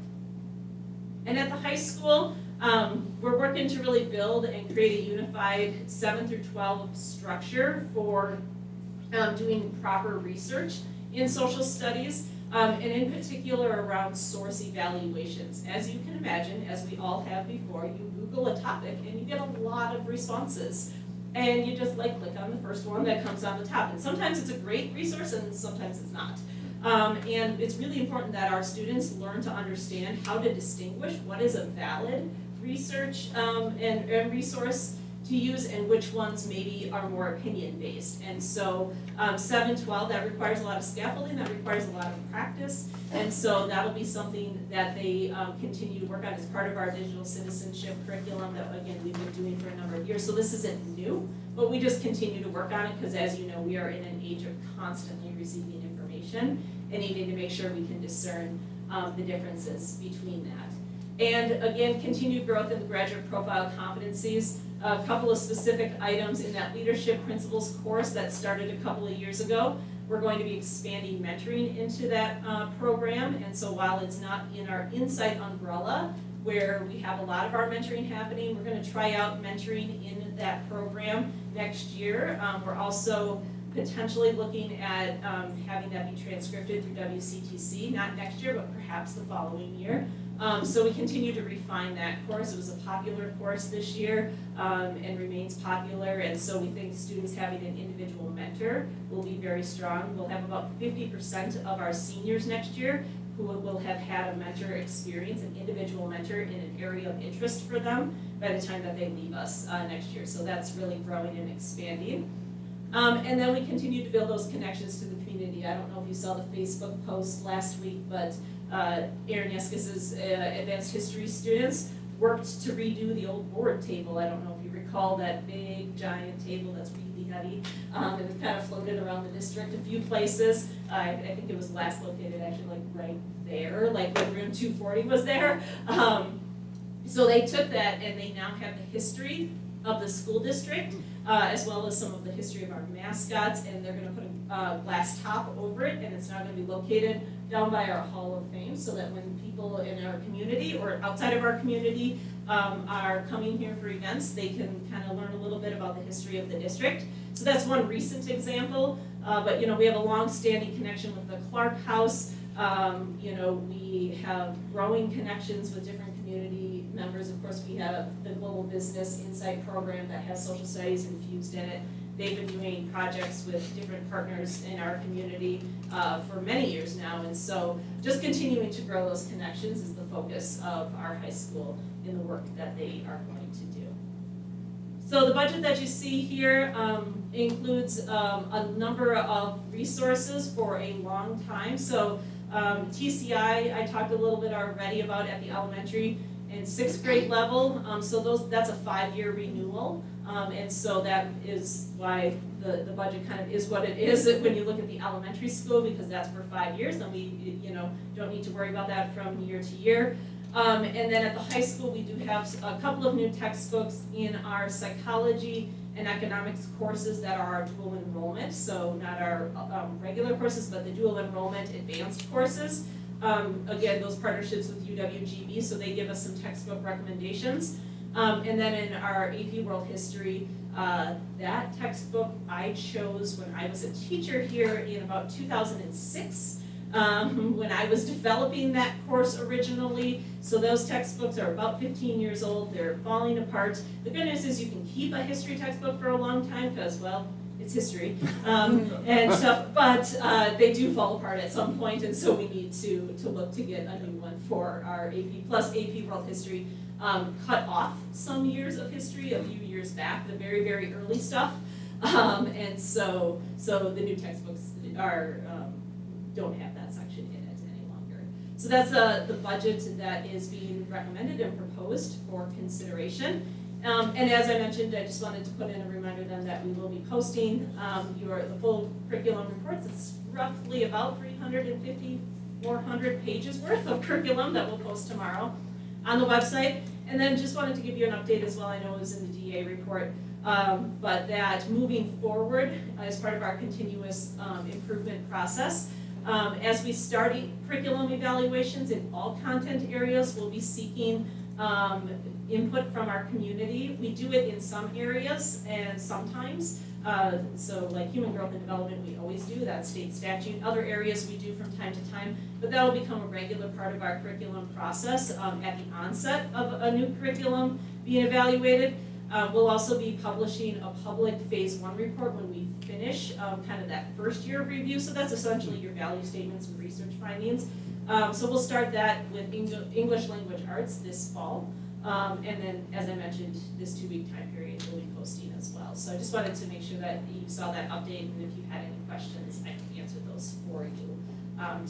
And at the high school, we're working to really build and create a unified 7 through 12 structure for doing proper research in social studies, and in particular around source evaluations. As you can imagine, as we all have before, you Google a topic and you get a lot of responses. And you just click on the first one that comes on the top. And sometimes it's a great resource and sometimes it's not. And it's really important that our students learn to understand how to distinguish what is a valid research and resource to use and which ones maybe are more opinion-based. And so 7-12, that requires a lot of scaffolding, that requires a lot of practice, and so that'll be something that they continue to work on as part of our digital citizenship curriculum that, again, we've been doing for a number of years. So this isn't new, but we just continue to work on it because, as you know, we are in an age of constantly receiving information and needing to make sure we can discern the differences between that. And again, continued growth in the graduate profile competencies. A couple of specific items in that leadership principles course that started a couple of years ago. We're going to be expanding mentoring into that program, and so while it's not in our Insight umbrella, where we have a lot of our mentoring happening, we're going to try out mentoring in that program next year. We're also potentially looking at having that be transcribed through WCTC, not next year, but perhaps the following year. So we continue to refine that course. It was a popular course this year and remains popular, and so we think students having an individual mentor will be very strong. We'll have about 50% of our seniors next year who will have had a mentor experience, an individual mentor in an area of interest for them by the time that they leave us next year. So that's really growing and expanding. And then we continue to build those connections to the community. I don't know if you saw the Facebook post last week, but Aaron Yeskis's advanced history students worked to redo the old board table. I don't know if you recall that big, giant table that's really heavy. It was kind of floated around the district a few places. I think it was last located actually like right there, like when room 240 was there. So they took that and they now have the history of the school district, as well as some of the history of our mascots, and they're going to put a glass top over it, and it's now going to be located down by our Hall of Fame, so that when people in our community or outside of our community are coming here for events, they can kind of learn a little bit about the history of the district. So that's one recent example, but you know, we have a long-standing connection with the Clark House. You know, we have growing connections with different community members. Of course, we have the Global Business Insight program that has social studies infused in it. They've been doing projects with different partners in our community for many years now, and so just continuing to grow those connections is the focus of our high school in the work that they are going to do. So the budget that you see here includes a number of resources for a long time. So TCI, I talked a little bit already about at the elementary and 6th grade level. So that's a 5-year renewal. And so that is why the budget kind of is what it is when you look at the elementary school, because that's for 5 years, and we don't need to worry about that from year to year. And then at the high school, we do have a couple of new textbooks in our psychology and economics courses that are our dual enrollment, so not our regular courses, but the dual enrollment advanced courses. Again, those partnerships with UWGB, so they give us some textbook recommendations. And then in our AP World History, that textbook I chose when I was a teacher here in about 2006, when I was developing that course originally. So those textbooks are about 15 years old. They're falling apart. The good news is you can keep a history textbook for a long time because, well, it's history and stuff, but they do fall apart at some point, and so we need to look to get a new one for our AP plus AP World History. Cut off some years of history a few years back, the very, very early stuff, and so the new textbooks don't have that section in it any longer. So that's the budget that is being recommended and proposed for consideration. And as I mentioned, I just wanted to put in a reminder then that we will be posting the full curriculum reports. It's roughly about 350, 400 pages worth of curriculum that we'll post tomorrow on the website. And then just wanted to give you an update as well, I know it was in the DA report, but that moving forward as part of our continuous improvement process, as we start curriculum evaluations in all content areas, we'll be seeking input from our community. We do it in some areas and sometimes. So like human growth and development, we always do, that's state statute. Other areas we do from time to time, but that'll become a regular part of our curriculum process at the onset of a new curriculum being evaluated. We'll also be publishing a public phase 1 report when we finish kind of that first year of review. So that's essentially your value statements and research findings. So we'll start that with English language arts this fall. And then, as I mentioned, this 2-week time period we'll be posting as well. So I just wanted to make sure that you saw that update, and if you had any questions, I can answer those for you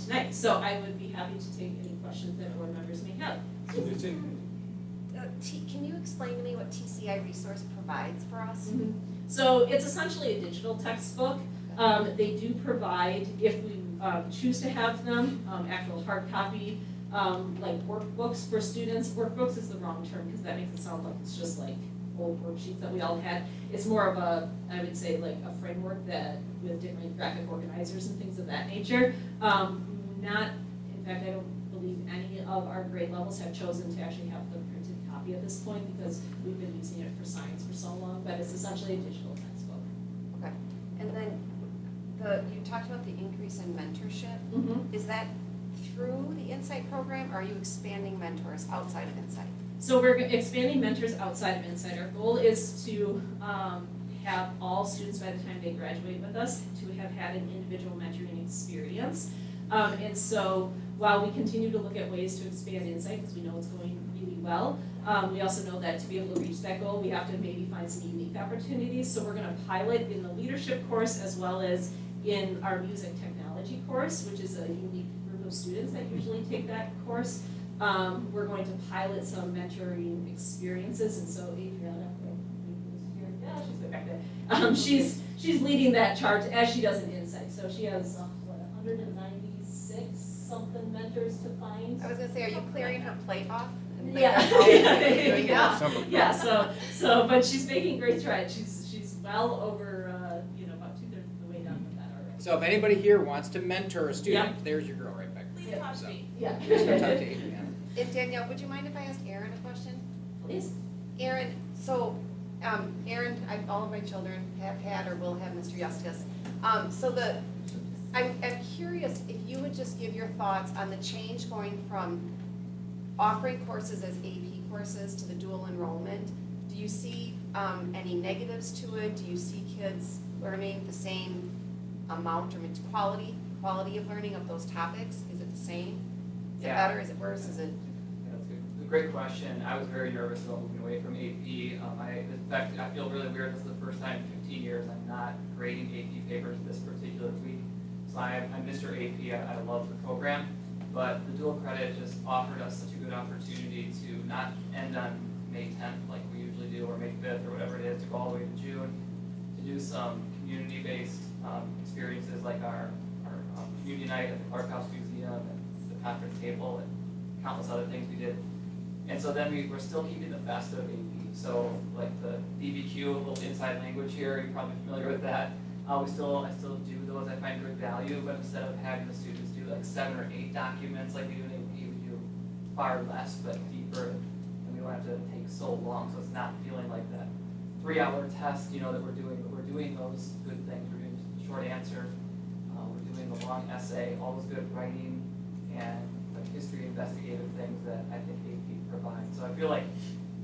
tonight. So I would be happy to take any questions that board members may have. Can you explain to me what TCI Resource provides for us? Mm-hmm. So it's essentially a digital textbook. They do provide, if we choose to have them, actual hard copy, like workbooks for students. Workbooks is the wrong term because that makes it sound like it's just like old worksheets that we all had. It's more of a, I would say, like a framework that with different graphic organizers and things of that nature. Not, in fact, I don't believe any of our grade levels have chosen to actually have the printed copy at this point because we've been using it for science for so long, but it's essentially a digital textbook. Okay. And then you talked about the increase in mentorship. Mm-hmm. Is that through the Insight program, or are you expanding mentors outside of Insight? So we're expanding mentors outside of Insight. Our goal is to have all students by the time they graduate with us to have had an individual mentoring experience. And so while we continue to look at ways to expand Insight, because we know it's going really well, we also know that to be able to reach that goal, we have to maybe find some unique opportunities. So we're going to pilot in the leadership course as well as in our music technology course, which is a unique group of students that usually take that course. We're going to pilot some mentoring experiences, and so Adriana, yeah, she's back there. She's leading that charge as she does in Insight. So she has 196 something mentors to find. I was gonna say, are you clearing her plate off? Yeah. So, but she's making great strides. She's well over, about 2/3 of the way done with that already. So if anybody here wants to mentor a student, there's your girl right back there. Please talk to me. Yeah. Just go talk to Adriana. And Danielle, would you mind if I asked Erin a question? Please. Erin, so, Erin, all of my children have had or will have Mr. Justice. I'm curious if you would just give your thoughts on the change going from offering courses as AP courses to the dual enrollment. Do you see any negatives to it? Do you see kids learning the same amount or quality of learning of those topics? Is it the same? Is it better? Is it worse? Is it? That's a great question. I was very nervous about moving away from AP. In fact, I feel really weird. This is the first time in 15 years I'm not grading AP papers this particular week. So I'm Mr. AP. I love the program, but the dual credit just offered us such a good opportunity to not end on May 10th like we usually do, or May 5th, or whatever it is, to go all the way to June, to do some community-based experiences like our community night at the Clark House Museum and the conference table and countless other things we did. And so then we're still keeping the best of AP. So like the DBQ, a little inside language here, you're probably familiar with that. I still do those. I find good value, but instead of having the students do like 7 or 8 documents like we do in AP, we do far less but deeper, and we don't have to take so long. So it's not feeling like that 3-hour test, that we're doing. But we're doing those good things. We're doing short answers. We're doing the long essay, all those good writing and like history investigative things that I think AP provides. So I feel like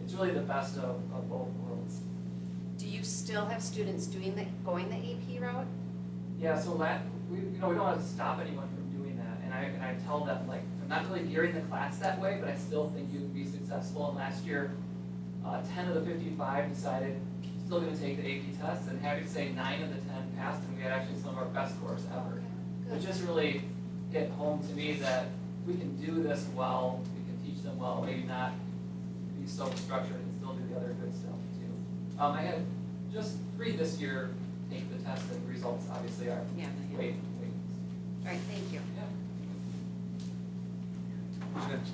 it's really the best of both worlds. Do you still have students going the AP route? Yeah, so we don't want to stop anyone from doing that, and I tell them, like, I'm not really gearing the class that way, but I still think you would be successful. And last year, 10 of the 55 decided still going to take the AP test, and happy to say 9 of the 10 passed, and we had actually some of our best scores ever. It just really hit home to me that we can do this well, we can teach them well, maybe not be so structured and still do the other good stuff too. I had just 3 this year take the test, and the results obviously are wait. All right, thank you. Who's next?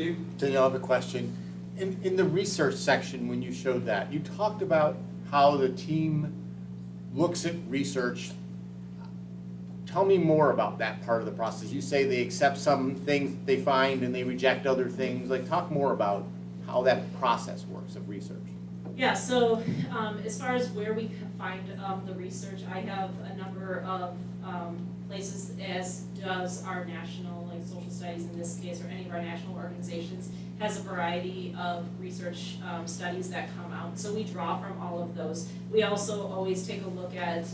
Steve? Danielle, I have a question. In the research section, when you showed that, you talked about how the team looks at research. Tell me more about that part of the process. You say they accept some things they find and they reject other things. Like, talk more about how that process works of research. Yeah, so as far as where we can find the research, I have a number of places, as does our national, like social studies in this case, or any of our national organizations, has a variety of research studies that come out. So we draw from all of those. We also always take a look at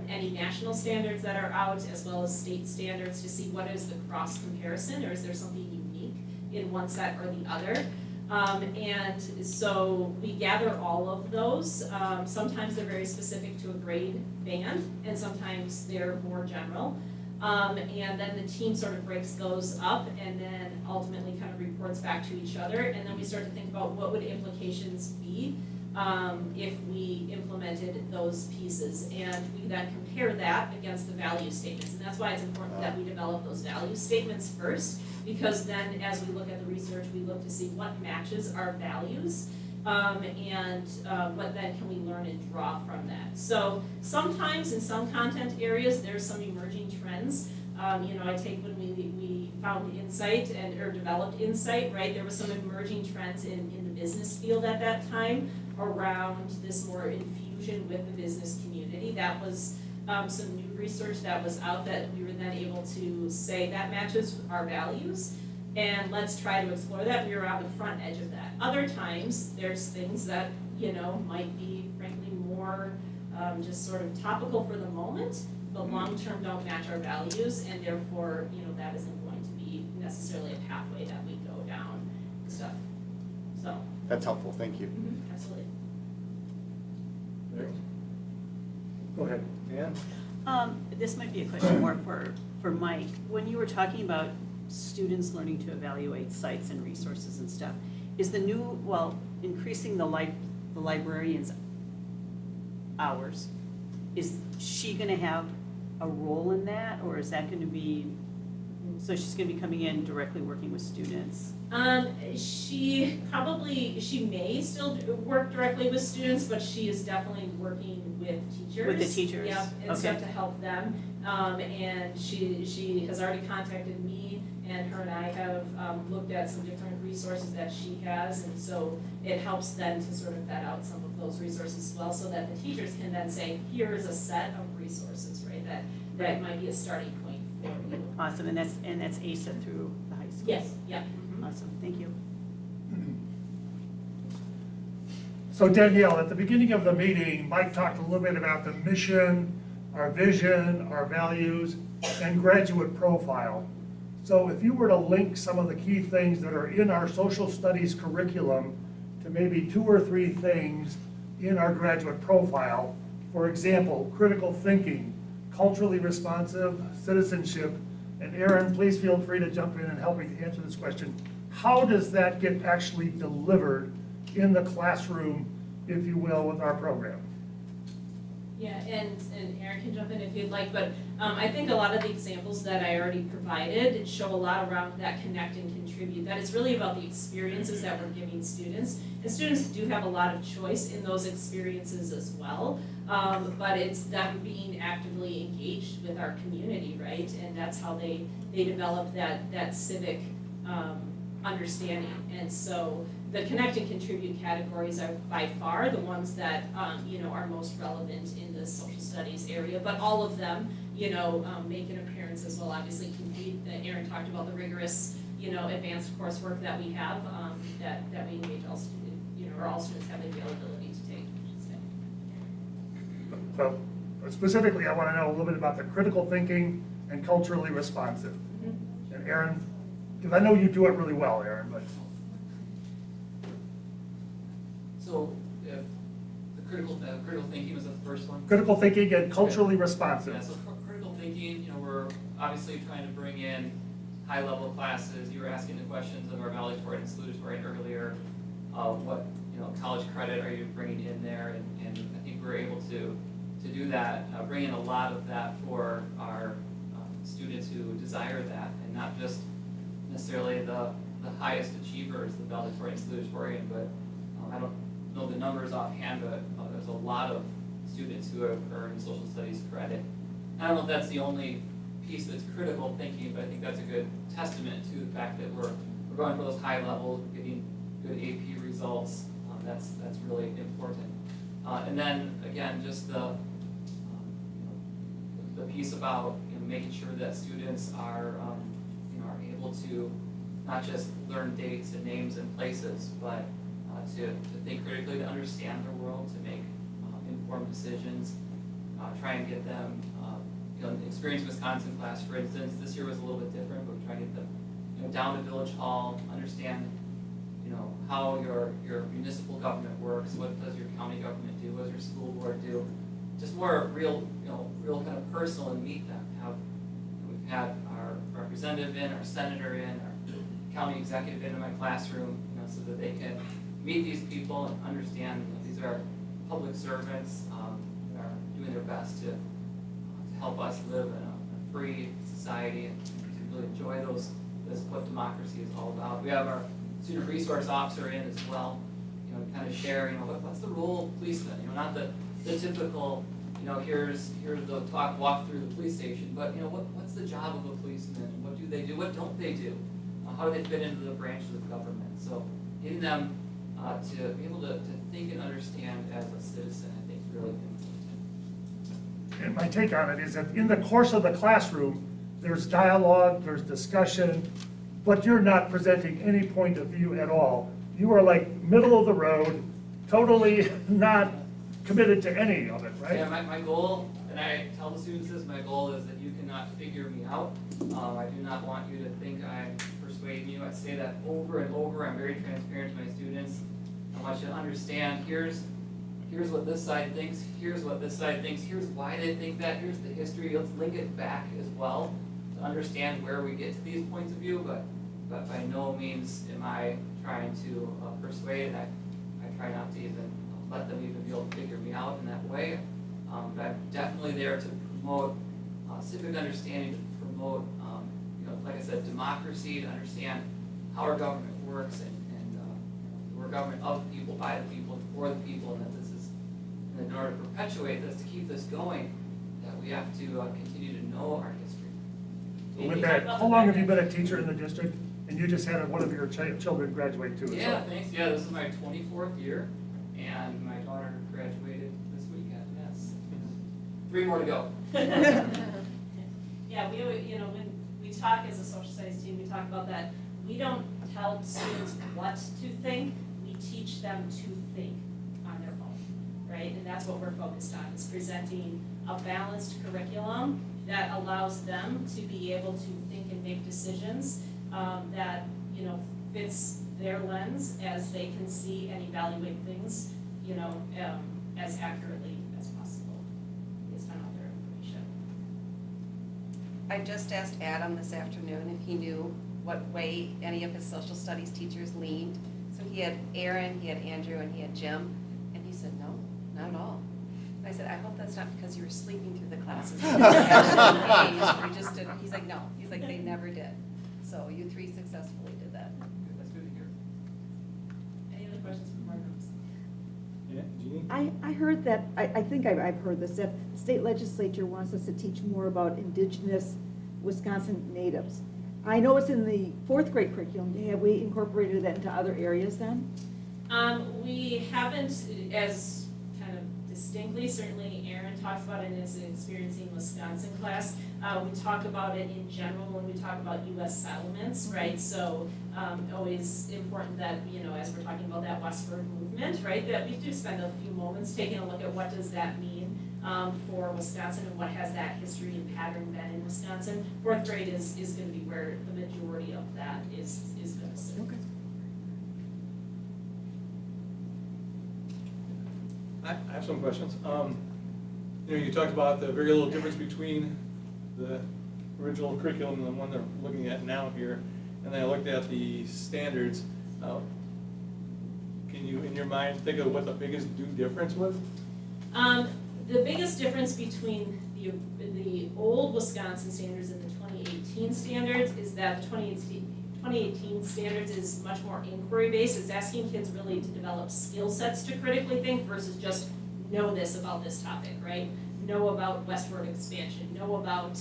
any national standards that are out, as well as state standards, to see what is the cross comparison, or is there something unique in one set or the other. And so we gather all of those. Sometimes they're very specific to a grade band, and sometimes they're more general. And then the team sort of breaks those up and then ultimately kind of reports back to each other. And then we start to think about what would implications be if we implemented those pieces. And we then compare that against the value statements. And that's why it's important that we develop those value statements first, because then as we look at the research, we look to see what matches our values, and what then can we learn and draw from that. So sometimes in some content areas, there's some emerging trends. I take when we found Insight or developed Insight, right? There was some emerging trends in the business field at that time around this more infusion with the business community. That was some new research that was out that we were then able to say that matches our values, and let's try to explore that. We were on the front edge of that. Other times, there's things that, might be frankly more just sort of topical for the moment, but long-term don't match our values, and therefore, that isn't going to be necessarily a pathway that we go down and stuff. So. That's helpful, thank you. Absolutely. Go ahead. Ann? This might be a question more for Mike. When you were talking about students learning to evaluate sites and resources and stuff, is increasing the librarian's hours, is she gonna have a role in that, or is that gonna be, so she's gonna be coming in directly working with students? She may still work directly with students, but she is definitely working with teachers. With the teachers? Yep, and Okay. stuff to help them. And she has already contacted me, and her and I have looked at some different resources that she has, and so it helps then to sort of vet out some of those resources as well, so that the teachers can then say, here is a set of resources, right, that might be a starting point for you. Awesome, and that's ASA through the high school? Yes, yeah. Awesome, thank you. So Danielle, at the beginning of the meeting, Mike talked a little bit about the mission, our vision, our values, and graduate profile. So if you were to link some of the key things that are in our social studies curriculum to maybe 2 or 3 things in our graduate profile, for example, critical thinking, culturally responsive, citizenship, and Aaron, please feel free to jump in and help me to answer this question. How does that get actually delivered in the classroom, if you will, with our program? Yeah, and Aaron can jump in if you'd like, but I think a lot of the examples that I already provided show a lot around that connect and contribute, that it's really about the experiences that we're giving students. And students do have a lot of choice in those experiences as well, but it's them being actively engaged with our community, right? And that's how they develop that civic understanding. And so the connect and contribute categories are by far the ones that are most relevant in the social studies area, but all of them make an appearance as well. Obviously, Aaron talked about the rigorous advanced coursework that we have, that we engage all students, or all students have the availability to take, I should say. So specifically, I want to know a little bit about the critical thinking and culturally responsive. And Aaron, because I know you do it really well, Aaron, but. So if the critical thinking was the first one? Critical thinking and culturally responsive. Yeah, so for critical thinking, we're obviously trying to bring in high-level classes. You were asking the questions of our valedictorian and salutatorian earlier. What college credit are you bringing in there? And I think we're able to do that, bring in a lot of that for our students who desire that, and not just necessarily the the highest achievers, the valedictorian and salutatorian, but I don't know the numbers offhand, but there's a lot of students who have earned social studies credit. I don't know if that's the only piece that's critical thinking, but I think that's a good testament to the fact that we're going for those high levels, we're getting good AP results. That's really important. And then again, just the piece about making sure that students are are able to not just learn dates and names and places, but to think critically, to understand their world, to make informed decisions, try and get them, experience Wisconsin class, for instance, this year was a little bit different, but we try and get them down to Village Hall, understand how your municipal government works, what does your county government do, what does your school board do, just more real, real kind of personal, and meet them. We've had our representative in, our senator in, our county executive in my classroom, so that they can meet these people and understand these are public servants that are doing their best to help us live in a free society and to really enjoy this what democracy is all about. We have our student resource officer in as well, kind of share, what's the role of policemen? Not the typical, here's the walk through the police station, but what's the job of a policeman? What do they do? What don't they do? How do they fit into the branches of government? So getting them to be able to think and understand as a citizen, I think, is really important. And my take on it is that in the course of the classroom, there's dialogue, there's discussion, but you're not presenting any point of view at all. You are like middle of the road, totally not committed to any of it, right? Yeah, my goal, and I tell the students this, my goal is that you cannot figure me out. I do not want you to think I'm persuading you. I say that over and over. I'm very transparent to my students. I want you to understand, here's what this side thinks, here's what this side thinks, here's why they think that, here's the history. Let's link it back as well to understand where we get to these points of view, but by no means am I trying to persuade. I try not to even let them even be able to figure me out in that way. But I'm definitely there to promote civic understanding, to promote, like I said, democracy, to understand how our government works, and we're a government of the people, by the people, and for the people, and that this is, in order to perpetuate this, to keep this going, that we have to continue to know our history. With that, how long have you been a teacher in the district? And you just had one of your children graduate too. Yeah, thanks. Yeah, this is my 24th year, and my daughter graduated this weekend. Yes, 3 more to go. Yeah, when we talk as a social studies team, we talk about that. We don't tell students what to think. We teach them to think on their own, right? And that's what we're focused on, is presenting a balanced curriculum that allows them to be able to think and make decisions that fits their lens, as they can see and evaluate things as accurately as possible based on all their information. I just asked Adam this afternoon if he knew what way any of his social studies teachers leaned. So he had Aaron, he had Andrew, and he had Jim, and he said, no, not at all. I said, I hope that's not because you were sleeping through the classes. He's like, no. He's like, they never did. So you 3 successfully did that. That's good to hear. Any other questions from board members? Yeah, Jeannie? I heard that, I think I've heard this, that the state legislature wants us to teach more about indigenous Wisconsin natives. I know it's in the 4th grade curriculum. Have we incorporated that into other areas then? We haven't as kind of distinctly. Certainly Aaron talks about it in his Experiencing Wisconsin class. We talk about it in general when we talk about U.S. settlements, right? So always important that, as we're talking about that westward movement, right, that we do spend a few moments taking a look at what does that mean for Wisconsin, and what has that history and pattern been in Wisconsin. 4th grade is going to be where the majority of that is going to sit. Okay. I have some questions. You talked about the very little difference between the original curriculum and the one they're looking at now here, and then I looked at the standards. Can you, in your mind, think of what the biggest new difference was? The biggest difference between the old Wisconsin standards and the 2018 standards is that the 2018 standards is much more inquiry-based. It's asking kids really to develop skill sets to critically think versus just know this about this topic, right? Know about westward expansion, know about,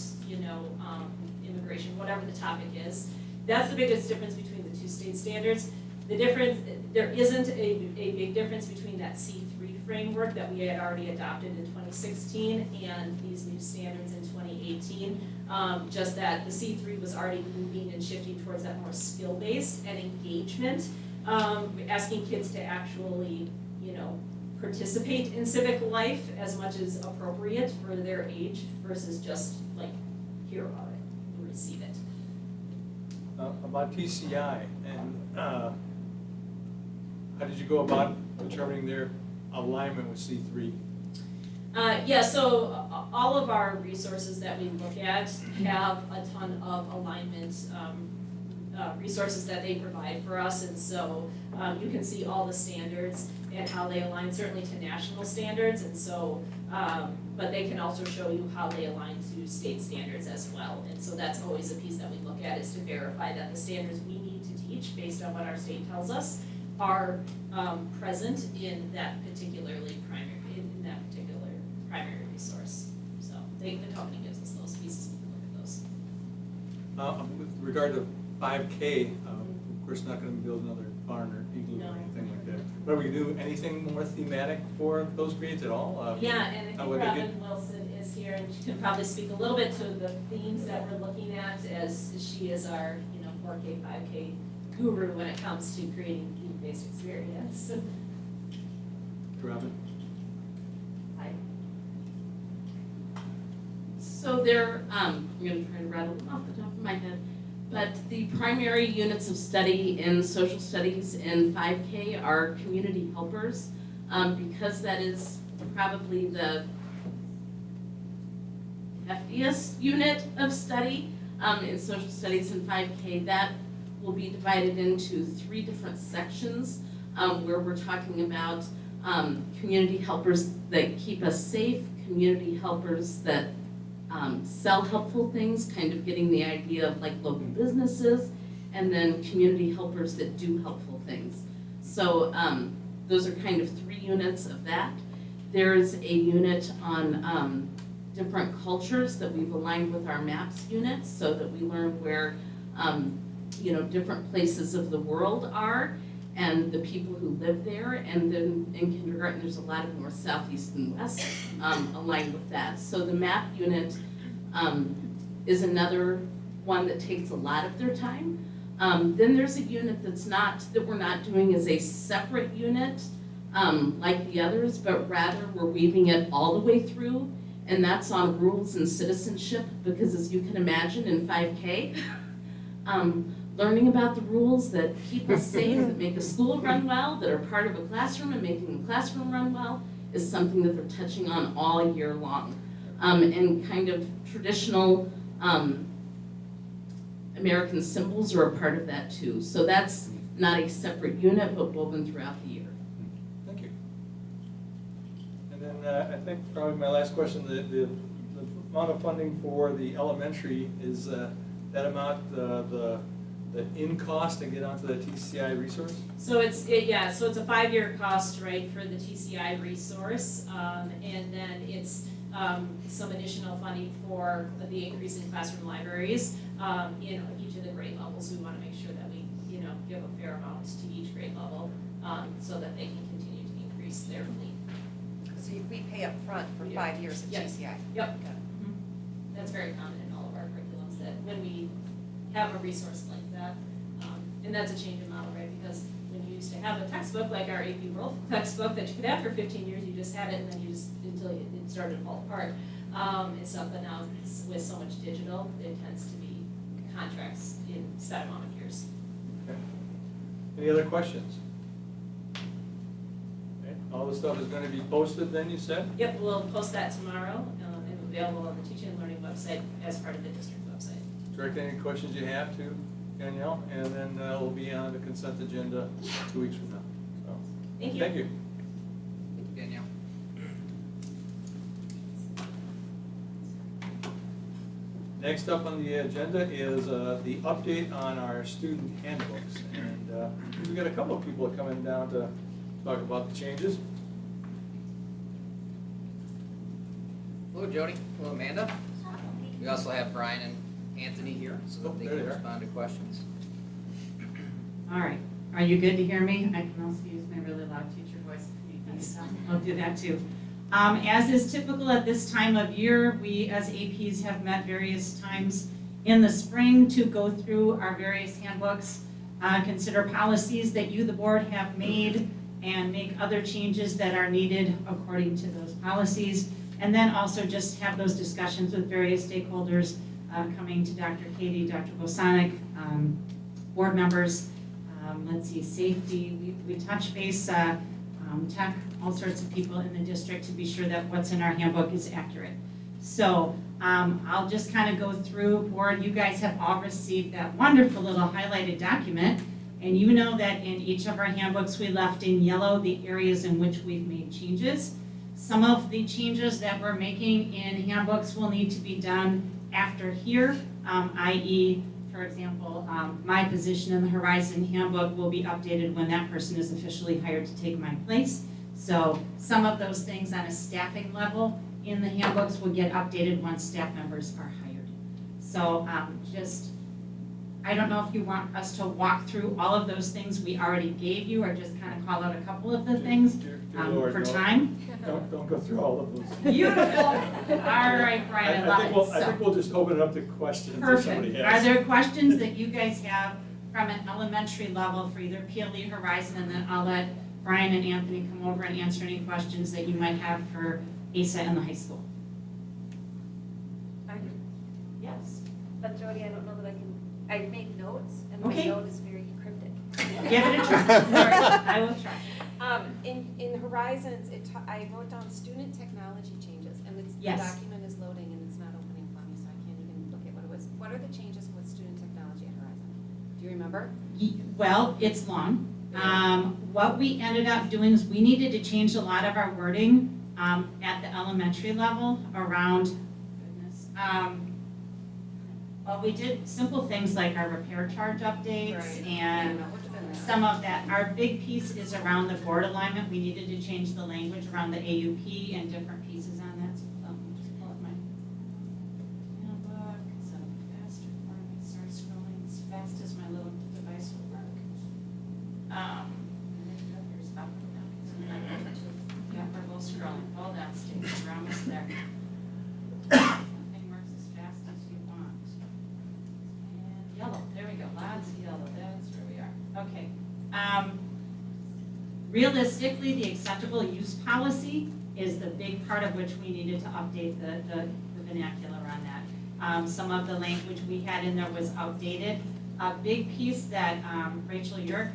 immigration, whatever the topic is. That's the biggest difference between the two state standards. The difference, there isn't a big difference between that C3 framework that we had already adopted in 2016 and these new standards in 2018. Just that the C3 was already moving and shifting towards that more skill-based and engagement, asking kids to actually, participate in civic life as much as appropriate for their age versus just like hear about it and receive it. About TCI, and how did you go about determining their alignment with C3? So all of our resources that we look at have a ton of alignment resources that they provide for us, and so you can see all the standards and how they align certainly to national standards, and so but they can also show you how they align to state standards as well, and so that's always a piece that we look at, is to verify that the standards we need to teach based on what our state tells us are present in that particular primary resource. So the company gives us those pieces, we can look at those. With regard to 5K, of course, not going to build another barn or igloo or anything like that. But we do anything more thematic for those grades at all? Yeah, and I think Robin Wilson is here, and she can probably speak a little bit to the themes that we're looking at, as she is our 4K, 5K guru when it comes to creating theme-based experience. Robin? Hi. So there, I'm going to try to rattle them off the top of my head, but the primary units of study in social studies in 5K are community helpers, because that is probably the heftiest unit of study in social studies in 5K. That will be divided into 3 different sections, where we're talking about community helpers that keep us safe, community helpers that sell helpful things, kind of getting the idea of like local businesses, and then community helpers that do helpful things. So those are kind of 3 units of that. There's a unit on different cultures that we've aligned with our MAPS unit, so that we learn where different places of the world are and the people who live there. And then in kindergarten, there's a lot of north, south, east, and west aligned with that. So the MAP unit is another one that takes a lot of their time. Then there's a unit that we're not doing as a separate unit like the others, but rather we're weaving it all the way through, and that's on rules and citizenship, because as you can imagine in 5K, learning about the rules that keep us safe, that make a school run well, that are part of a classroom and making the classroom run well, is something that they're touching on all year long. And kind of traditional American symbols are a part of that too. So that's not a separate unit, but woven throughout the year. Thank you. And then I think probably my last question, the amount of funding for the elementary, is that amount the in-cost to get onto the TCI resource? So it's a 5-year cost, right, for the TCI resource, and then it's some additional funding for the increase in classroom libraries in each of the grade levels. We want to make sure that we give a fair amount to each grade level so that they can continue to increase their fleet. So we pay up front for 5 years of TCI? Yep. Mm-hmm. That's very common in all of our curriculums, that when we have a resource like that, and that's a change in model, right? Because when you used to have a textbook like our AP World textbook that you could have for 15 years, you just had it, and then you just until it started to fall apart and stuff. But now with so much digital, it tends to be contracts in set amount of years. Okay. Any other questions? Okay. All the stuff is going to be posted then, you said? Yep, we'll post that tomorrow and available on the Teaching and Learning website as part of the district website. Direct any questions you have to Danielle, and then we'll be on the consent agenda 2 weeks from now. So, thank you. Thank you. Danielle. Next up on the agenda is the update on our student handbooks. And we've got a couple of people coming down to talk about the changes. Hello, Jody. Hello, Amanda. We also have Brian and Anthony here, so that they there can they are. respond to questions. All right, are you good to hear me? I can also use my really loud teacher voice if need be, so I'll do that too. As is typical at this time of year, we as APs have met various times in the spring to go through our various handbooks, consider policies that you, the board, have made, and make other changes that are needed according to those policies. And then also just have those discussions with various stakeholders coming to Dr. Katie, Dr. Bosanic, board members. Let's see, safety, we touch base, tech, all sorts of people in the district to be sure that what's in our handbook is accurate. So I'll just kind of go through, board, you guys have all received that wonderful little highlighted document. And you know that in each of our handbooks, we left in yellow the areas in which we've made changes. Some of the changes that we're making in handbooks will need to be done after here, i.e., for example, my position in the Horizon handbook will be updated when that person is officially hired to take my place. So some of those things on a staffing level in the handbooks will get updated once staff members are hired. So I don't know if you want us to walk through all of those things we already gave you, or just kind of call out a couple of the things Lord, for no. time. Don't go through all of those. Beautiful. All right, Brian, I love it. I think we'll just open it up to questions if somebody Perfect. has. Are there questions that you guys have from an elementary level for either PLE Horizon, and then I'll let Brian and Anthony come over and answer any questions that you might have for ASA and the high school. I do. Yes. But Jody, I don't know that I can, I made notes, and my Okay. note is very cryptic. Give it a try. All right, I will try. In Horizons, I wrote down student technology changes, and the Yes. document is loading and it's not opening for me, so I can't even look at what it was. What are the changes with student technology at Horizon? Do you remember? Well, it's long. What we ended up doing is we needed to change a lot of our wording at the elementary level around, well, we did simple things like our repair charge updates Right. and Yeah, we're doing that. some of that. Our big piece is around the board alignment. We needed to change the language around the AUP and different pieces on that. So let me just pull up my handbook. It's faster for me. Start scrolling as fast as my little device will work. Yeah, we're both scrolling. Hold on, Stacy, we're almost there. Nothing works as fast as you want. And yellow, there we go, lots of yellow, that's where we are. Okay. Realistically, the acceptable use policy is the big part of which we needed to update the vernacular on that. Some of the language we had in there was outdated. A big piece that Rachel York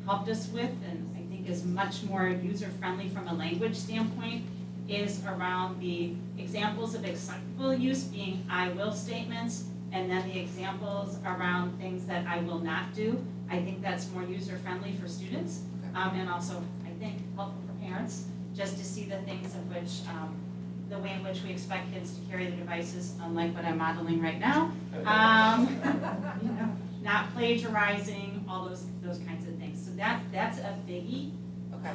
helped us with, and I think is much more user-friendly from a language standpoint, is around the examples of acceptable use being I will statements, and then the examples around things that I will not do. I think that's more user-friendly for students, and also, I think, helpful for parents, just to see the things of which, the way in which we expect kids to carry the devices, unlike what I'm modeling right now. You know, not plagiarizing, all those kinds of things. So that's a biggie. Okay.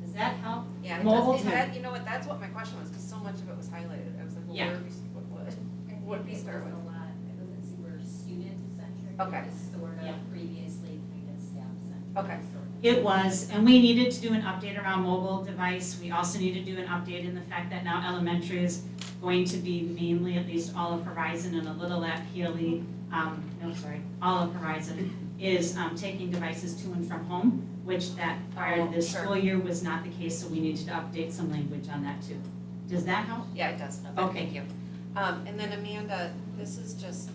Does that help? Yeah, Mobile it does. tech. You know what, that's what my question was, because so much of it was highlighted. I was like, well, Yeah. where do we, what do we start with? It wasn't super student-centric. Okay. It was sort of Yeah. previously kind of staff-centric. Okay. It was, and we needed to do an update around mobile device. We also need to do an update in the fact that now elementary is going to be mainly, at least all of Horizon and a little at PLE, all of Horizon is taking devices to and from home, which that prior to this Sure. school year was not the case, so we needed to update some language on that too. Does that help? Yeah, it does. Okay. Thank you. And then Amanda, this is just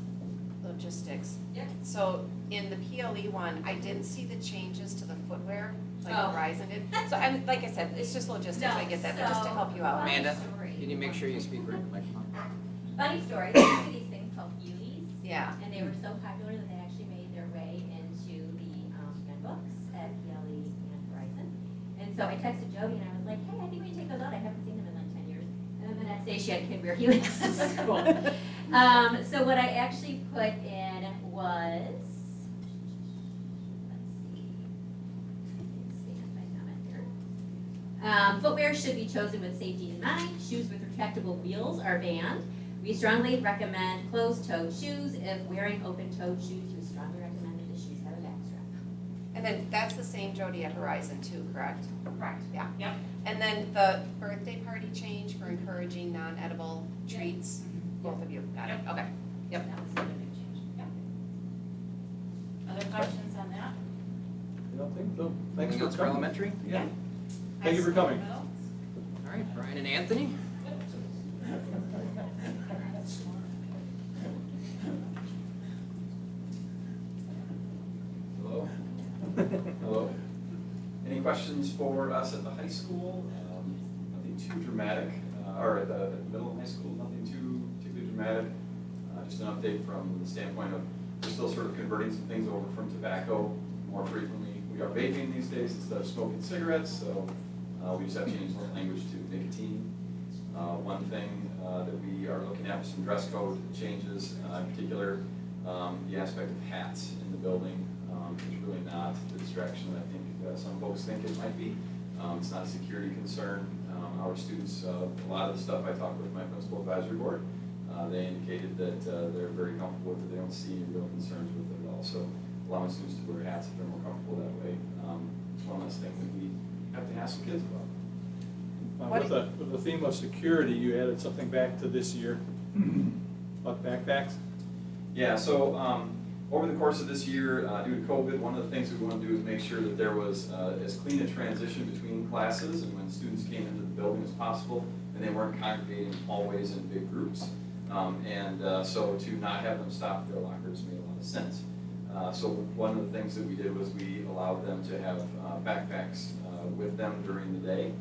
logistics. Yeah. So in the PLE one, I didn't see the changes to the footwear, like Oh. Horizon did. So I'm, like I said, it's just logistics, I get that, but just to help you out. Amanda, Story. can you make sure you speak right in the microphone? Funny story, there used to be these things called Beauties. Yeah. And they were so popular that they actually made their way into the handbooks at PLE and Horizon. And so I texted Jody and I was like, hey, I think we need to take those out. I haven't seen them in like 10 years. And then the next day she had kid wear Heelys to school. So what I actually put in was, let's see, expand my comment here. Footwear should be chosen with safety in mind. Shoes with retractable wheels are banned. We strongly recommend closed-toed shoes. If wearing open-toed shoes, we strongly recommend that the shoes have a back strap. And then that's the same, Jody, at Horizon too, correct? Correct. Yeah. Yep. And then the birthday party change for encouraging non-edible treats, both of you, got it, okay. Yep. That was another big change. Yep. Other questions on that? I don't think so. Thanks Anything for else for coming. elementary? Yeah. Thank you for coming. All right, Brian and Anthony? Hello. Hello. Any questions for us at the high school? Nothing too dramatic, or at the middle high school, nothing too particularly dramatic. Just an update from the standpoint of we're still sort of converting some things over from tobacco more frequently. We are vaping these days instead of smoking cigarettes, so we just have changed the language to nicotine. One thing that we are looking at with some dress code changes, in particular, the aspect of hats in the building is really not the distraction that I think some folks think it might be. It's not a security concern. Our students, a lot of the stuff I talked with my principal advisory board, they indicated that they're very comfortable with it. They don't see any real concerns with it at all. So allowing students to wear hats if they're more comfortable that way. It's one less thing that we have to ask some kids about. With the theme of security, you added something back to this year about backpacks? Yeah, so over the course of this year, due to COVID, one of the things we want to do is make sure that there was as clean a transition between classes and when students came into the building as possible, and they weren't congregating in hallways in big groups. So to not have them stop at their lockers made a lot of sense. So one of the things that we did was we allowed them to have backpacks with them during the day.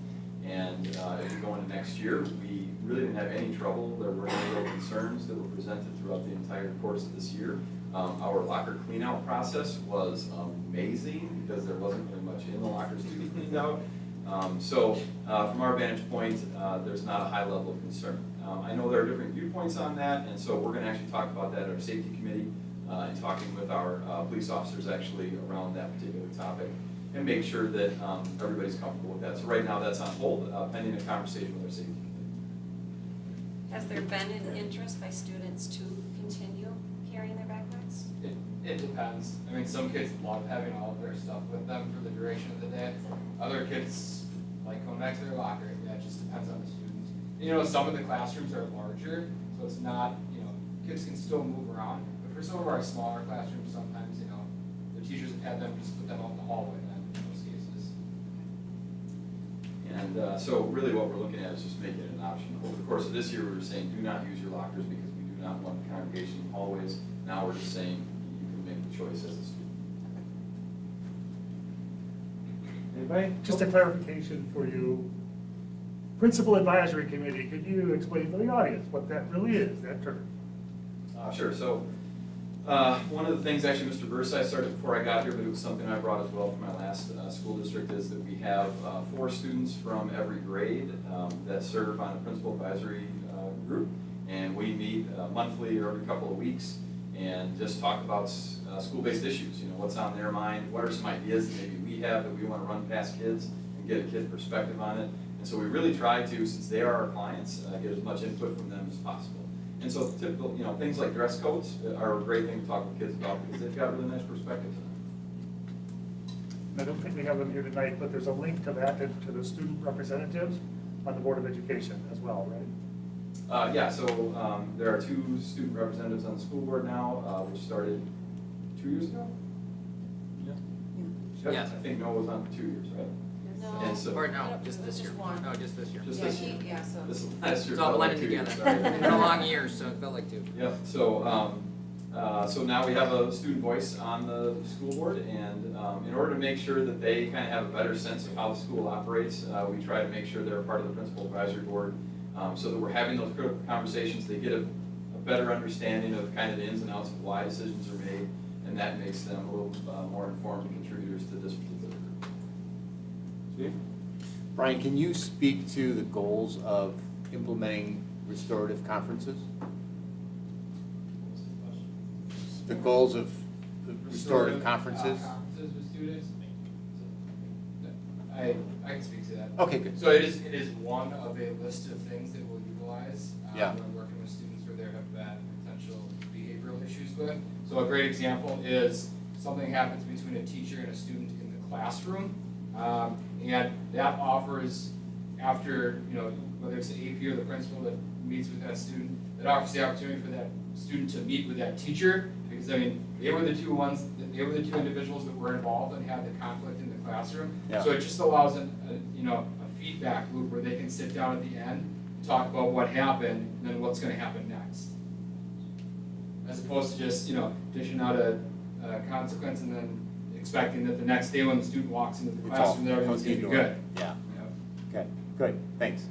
And as we go into next year, we really didn't have any trouble. There were no real concerns that were presented throughout the entire course of this year. Our locker cleanout process was amazing because there wasn't very much in the lockers to be cleaned out. From our vantage point, there's not a high level of concern. I know there are different viewpoints on that, and so we're going to actually talk about that at our safety committee and talking with our police officers actually around that particular topic and make sure that everybody's comfortable with that. So right now that's on hold, pending a conversation with our safety committee. Has there been an interest by students to continue carrying their backpacks? It depends. I mean, some kids love having all of their stuff with them for the duration of the day. Other kids like going back to their locker. Yeah, it just depends on the students. And, you know, some of the classrooms are larger, so it's not, you know, kids can still move around. But for some of our smaller classrooms, sometimes, you know, the teachers have had them just put them out in the hallway then in those cases. And so really what we're looking at is just making it an option. Over the course of this year, we were saying do not use your lockers because we do not want the congregation in hallways. Now we're just saying you can make the choice as a student. Anybody? Just a clarification for you. Principal Advisory Committee, could you explain to the audience what that really is, that term? Sure. So one of the things, actually, Mr. Versailles started before I got here, but it was something I brought as well from my last school district, is that we have 4 students from every grade that serve on a principal advisory group, and we meet monthly or every couple of weeks and just talk about school-based issues. You know, what's on their mind, what are some ideas that maybe we have that we want to run past kids and get a kid perspective on it. And so we really try to, since they are our clients, get as much input from them as possible. And so typical, you know, things like dress codes are a great thing to talk with kids about because they've got really nice perspectives on I don't think we have them here tonight, but there's a link to that and to the student representatives on the Board of Education as well, right? Yeah, so there are 2 student representatives on the school board now, which started 2 years ago? Yes. I think Noah was on for 2 years, right? No. And so, Or no, just this year. No, just this year. Just Yeah, this year. yeah, so. This last year It's all felt like blended 2 years, together. sorry. It's been a long year, so it felt like 2. Yep, so now we have a student voice on the school board, and in order to make sure that they kind of have a better sense of how the school operates, we try to make sure they're a part of the principal advisory board, so that we're having those critical conversations. They get a better understanding of kind of the ins and outs of why decisions are made, and that makes them a little more informed contributors to this particular group. Steve? Brian, can you speak to the goals of implementing restorative conferences? the goals of the restorative conferences? Conferences with students. I can speak to that. Okay, good. So it is one of a list of things that we'll utilize Yeah. when working with students where there have been potential behavioral issues with. So a great example is something happens between a teacher and a student in the classroom, and that offers, after, whether it's the AP or the principal that meets with that student, that offers the opportunity for that student to meet with that teacher, because they were the two individuals that were involved and had the conflict in the classroom. Yeah. So it just allows a feedback loop where they can sit down at the end, talk about what happened, and then what's going to happen next, as opposed to just dishing out a consequence and then expecting that the next day when the student walks into the classroom, that everything's going to be good. Yeah. Okay, good, thanks.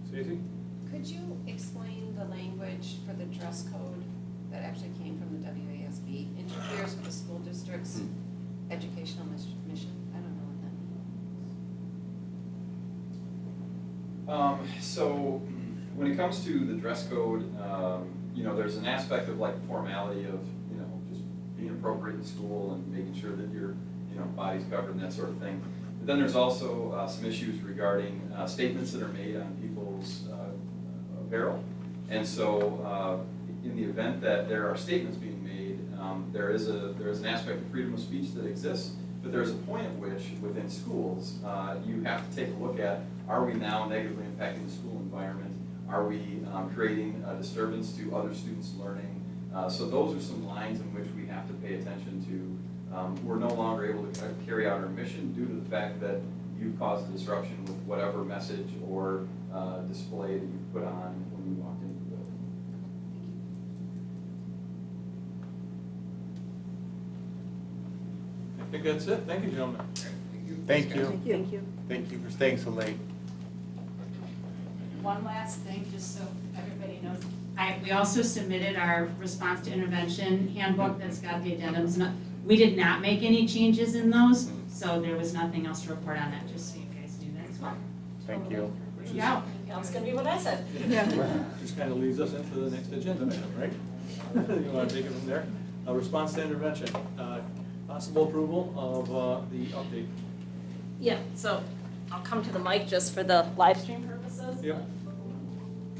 Stacy? Could you explain the language for the dress code that actually came from the WASB? Interferes with the school district's educational mission. I don't know what that means. So when it comes to the dress code, there's an aspect of like formality of, just being appropriate in school and making sure that your, body's covered and that sort of thing. But then there's also some issues regarding statements that are made on people's apparel. And so in the event that there are statements being made, there is an aspect of freedom of speech that exists, but there's a point at which within schools you have to take a look at, are we now negatively impacting the school environment? Are we creating a disturbance to other students' learning? So those are some lines in which we have to pay attention to. We're no longer able to carry out our mission due to the fact that you've caused a disruption with whatever message or display that you put on when you walked into the building. I think that's it. Thank you, gentlemen. Thank you. Thank you. Thank you for staying so late. One last thing, just so everybody knows. We also submitted our response to intervention handbook that's got the addendums. We did not make any changes in those, so there was nothing else to report on that, just so you guys knew that as well. Thank you. Yeah. That's gonna be what I said. Just kind of leads us into the next agenda item, right? You want to take it from there? Response to intervention. Possible approval of the update. Yeah, so I'll come to the mic just for the live stream purposes. Yep.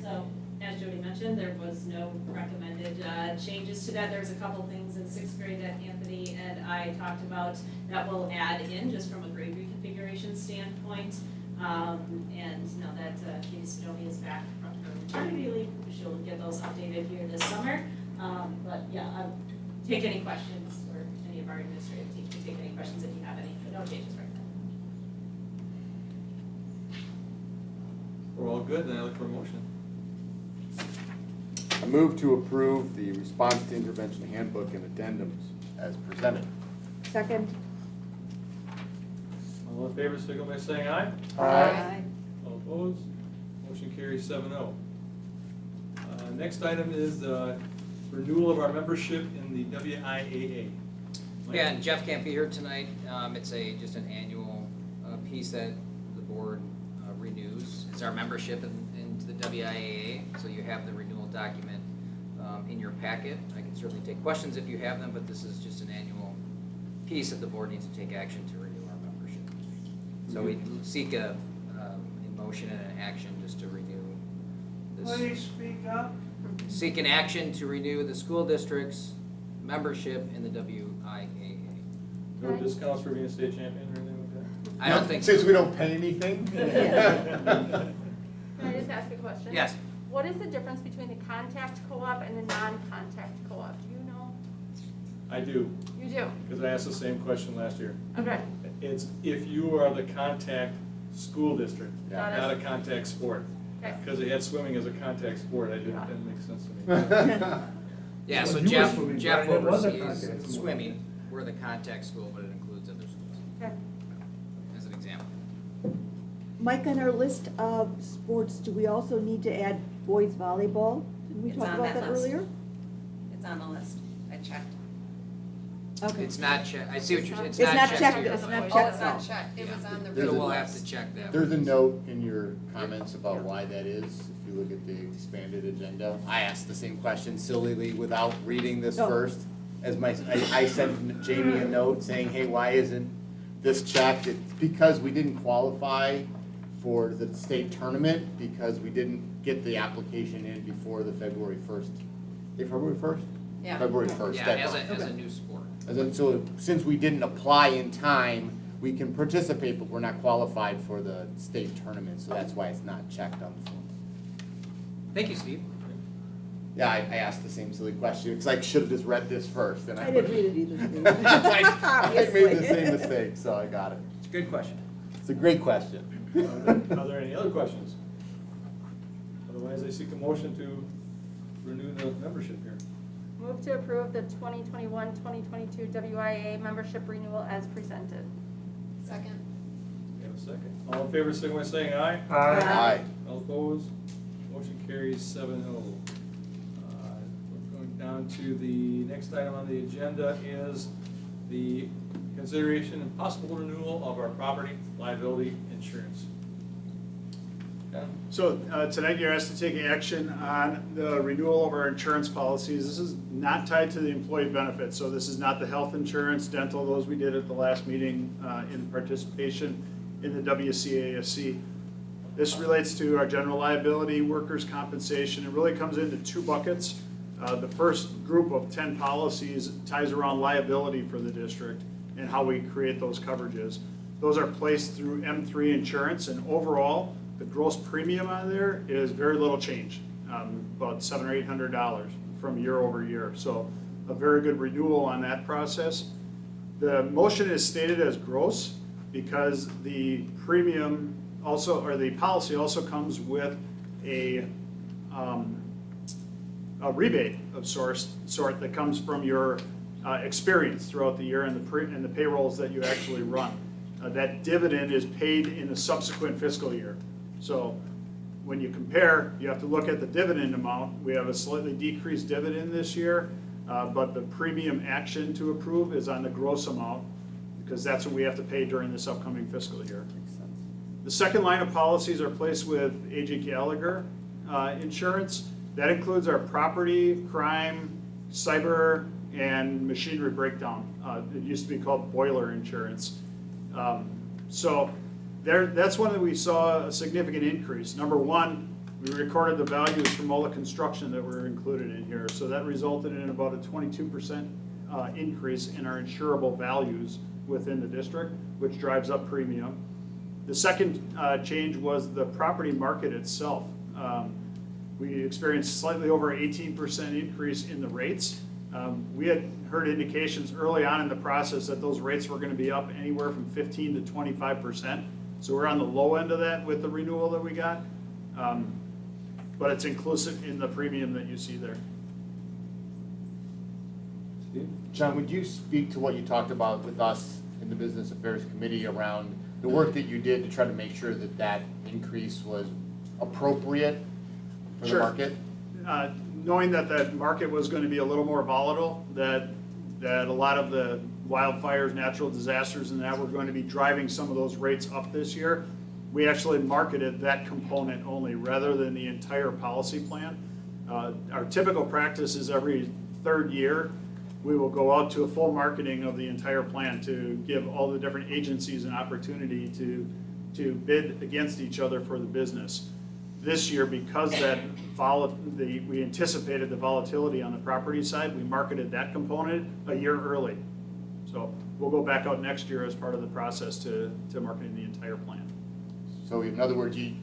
So, as Jody mentioned, there was no recommended changes to that. There's a couple things in sixth grade that Anthony and I talked about that we'll add in just from a grade reconfiguration standpoint. And now that Katie Spadoni is back from her maternity leave, she'll get those updated here this summer. But yeah, I'll take any questions, or any of our administrative team can take any questions if you have any, but no changes right now. We're all good, then I look for a motion. I move to approve the response to intervention handbook and addendums as presented. Second. All in favor, signal by saying aye. Aye. All opposed? Motion carries 7-0. Next item is renewal of our membership in the WIAA. Mike? Yeah, and Jeff can't be here tonight. It's just an annual piece that the board renews. It's our membership into the WIAA, so you have the renewal document in your packet. I can certainly take questions if you have them, but this is just an annual piece that the board needs to take action to renew our membership. So we seek a motion and an action just to renew this. Please speak up. Seek an action to renew the school district's membership in the WIAA. No discounts for being a state champion or anything like that? I don't think so. Since we don't pay anything? Can I just ask a question? Yes. What is the difference between the contact co-op and the non-contact co-op? Do you know? I do. You do? Because I asked the same question last year. Okay. It's if you are the contact school district, Got it. not a contact sport. Okay. Because they had swimming as a contact sport, it didn't make sense to me. Yeah, so Well, you were Jeff swimming, Brian. It was a contact oversees school. swimming. We're the contact school, but it includes other schools, Okay. as an example. Mike, on our list of sports, do we also need to add boys volleyball? Didn't we It's talk on about that that list. earlier? It's on the list. I checked. Okay. It's not checked, I see what you're saying, It's not checked, here. it's not Oh, checked. it's not checked, it was on the. There's So a- we'll have to check that. There's a note in your comments about why that is, if you look at the expanded agenda. I asked the same question sillily without reading this No. first. I sent Jamie a note saying, hey, why isn't this checked? It's because we didn't qualify for the state tournament because we didn't get the application in before the February 1st. February 1st? Yeah. February 1st. Yeah, deadline. as a new sport. And then, so since we didn't apply in time, we can participate, but we're not qualified for the state tournament, so that's why it's not checked on the form. Thank you, Steve. Yeah, I asked the same silly question, because I should have just read this first, and I didn't read it either. Steve. I made the Obviously. same mistake, so I got it. It's a good question. It's a great question. Are there any other questions? Otherwise, I seek a motion to renew the membership here. Move to approve the 2021-2022 WIA membership renewal as presented. Second. We have a second. All in favor, signify by saying aye. Aye. All opposed? Motion carries 7-0. We're going down to the next item on the agenda is the consideration and possible renewal of our property liability insurance. Okay. So tonight you're asked to take action on the renewal of our insurance policies. This is not tied to the employee benefits, so this is not the health insurance, dental, those we did at the last meeting in participation in the WCASC. This relates to our general liability, workers' compensation. It really comes into two buckets. The first group of 10 policies ties around liability for the district and how we create those coverages. Those are placed through M3 insurance, and overall, the gross premium on there is very little change, about $700 or $800 from year over year. So a very good renewal on that process. The motion is stated as gross because the premium also, or the policy also comes with a rebate of sort that comes from your experience throughout the year and the payrolls that you actually run. That dividend is paid in the subsequent fiscal year. So when you compare, you have to look at the dividend amount. We have a slightly decreased dividend this year, but the premium action to approve is on the gross amount because that's what we have to pay during this upcoming fiscal year. The second line of policies are placed with A.J. Gallagher Insurance. That includes our property, crime, cyber, and machinery breakdown. It used to be called boiler insurance. So that's one that we saw a significant increase. Number one, we recorded the values from all the construction that were included in here. So that resulted in about a 22% increase in our insurable values within the district, which drives up premium. The second change was the property market itself. We experienced slightly over 18% increase in the rates. We had heard indications early on in the process that those rates were going to be up anywhere from 15 to 25%. So we're on the low end of that with the renewal that we got. But it's inclusive in the premium that you see there. Steve? John, would you speak to what you talked about with us in the Business Affairs Committee around the work that you did to try to make sure that that increase was appropriate for the market? Knowing that that market was going to be a little more volatile, that a lot of the wildfires, natural disasters, and that were going to be driving some of those rates up this year, we actually marketed that component only rather than the entire policy plan. Our typical practice is every third year, we will go out to a full marketing of the entire plan to give all the different agencies an opportunity to bid against each other for the business. This year, because we anticipated the volatility on the property side, we marketed that component a year early. So we'll go back out next year as part of the process to marketing the entire plan. So in other words, you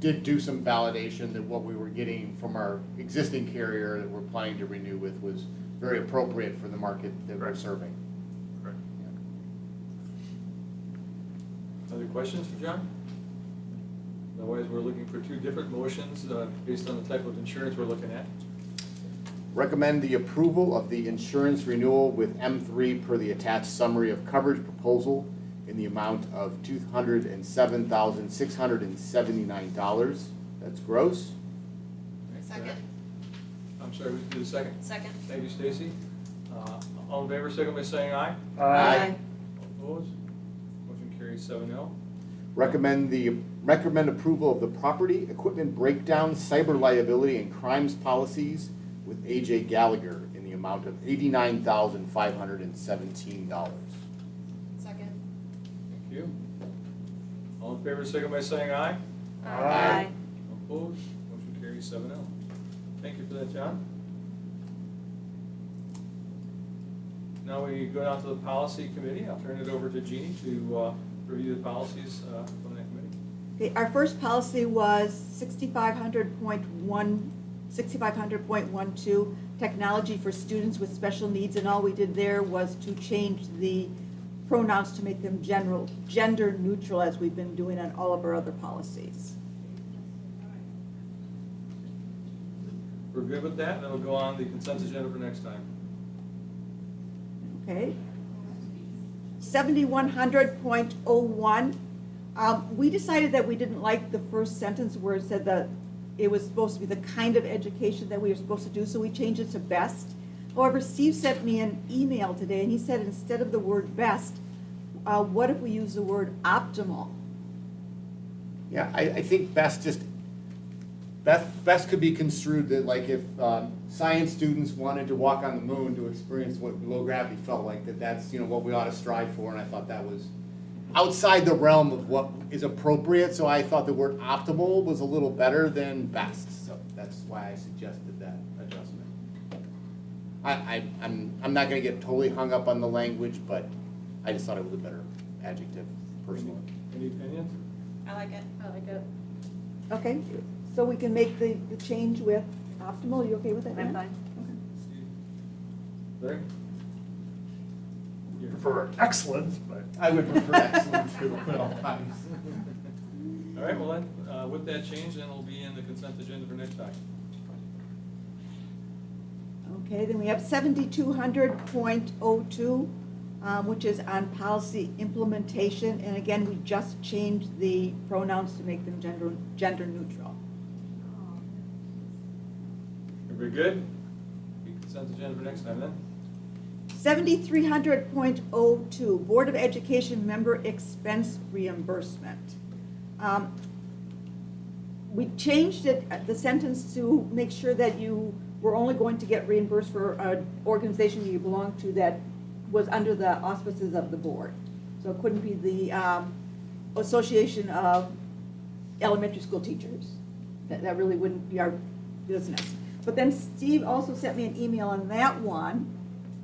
did do some validation that what we were getting from our existing carrier that we're planning to renew with was very appropriate for the market that we're serving. Correct. Other questions for John? Otherwise, we're looking for two different motions based on the type of insurance we're looking at. Recommend the approval of the insurance renewal with M3 per the attached summary of coverage proposal in the amount of $207,679. That's gross. Second. I'm sorry, who's the second? Second. Thank you, Stacy. All in favor, signal by saying aye. Aye. All opposed? Motion carries 7-0. Recommend approval of the property, equipment breakdown, cyber liability, and crimes policies with AJ Gallagher in the amount of $89,517. Second. Thank you. All in favor, signal by saying aye. Aye. All opposed? Motion carries 7-0. Thank you for that, John. Now we go down to the policy committee. I'll turn it over to Jeannie to review the policies from that committee. Okay, our first policy was 6500.12, technology for students with special needs, and all we did there was to change the pronouns to make them gender neutral, as we've been doing on all of our other policies. We're good with that, then we'll go on the consent agenda for next time. Okay. 7100.01. We decided that we didn't like the first sentence where it said that it was supposed to be the kind of education that we were supposed to do, so we changed it to best. However, Steve sent me an email today, and he said instead of the word best, what if we use the word optimal? Yeah, I think best could be construed that, like, if science students wanted to walk on the moon to experience what low gravity felt like, that's what we ought to strive for, and I thought that was outside the realm of what is appropriate, so I thought the word optimal was a little better than best, so that's why I suggested that adjustment. I'm not going to get totally hung up on the language, but I just thought it was a better adjective personally. Any opinions? I like it. I like it. Okay, so we can make the change with optimal. Are you okay with that? I'm Ann? fine. Larry? You prefer excellence, but. I would prefer excellence at all times. All right, well then, with that change, then it'll be in the consent agenda for next time. Okay, then we have 7200.02, which is on policy implementation, and again, we just changed the pronouns to make them gender neutral. Everybody good? Be consent agenda for next time then. 7300.02, Board of Education member expense reimbursement. We changed it, the sentence, to make sure that you were only going to get reimbursed for an organization you belong to that was under the auspices of the board. So it couldn't be the Association of Elementary School Teachers. That really wouldn't be our business. But then Steve also sent me an email on that one,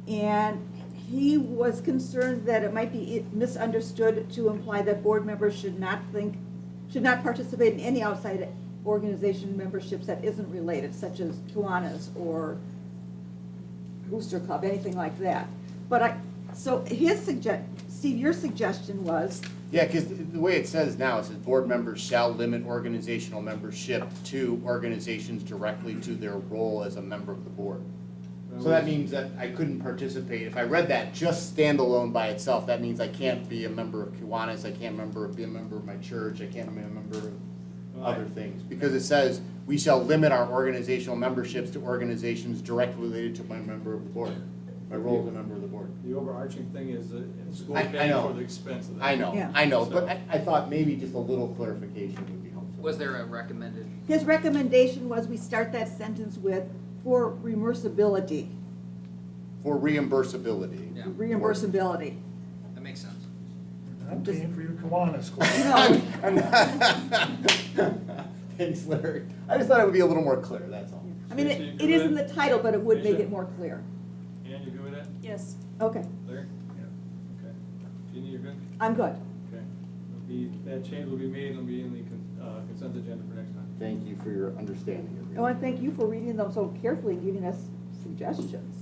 and he was concerned that it might be misunderstood to imply that board members should not participate in any outside organization memberships that isn't related, such as Kiwanis or Booster Club, anything like that. But so Steve, your suggestion was? Yeah, because the way it says now, it says board members shall limit organizational membership to organizations directly to their role as a member of the board. So that means that I couldn't participate. If I read that just standalone by itself, that means I can't be a member of Kiwanis, I can't be a member of my church, I can't be a member of other things. Because it says, we shall limit our organizational memberships to organizations directly related to my member of the board, my role as a member of the board. The overarching thing is that school I paying know. for the expense of that. I know, Yeah. I know, So- but I thought maybe just a little clarification would be helpful. Was there a recommended? His recommendation was we start that sentence with, for reimbursability. For reimbursability. Yeah, Reimbursability. that makes sense. I'm paying for your Kiwanis school. Thanks, Larry. I just thought it would be a little more clear, that's all. I mean, it is in the title, but it would make it more clear. Ann, you good with that? Yes. Okay, Larry? Okay. Jeannie, you're good? I'm good. Okay. That change will be made, it'll be in the consent agenda for next time. Thank you for your understanding. I want to thank you for reading them so carefully and giving us suggestions.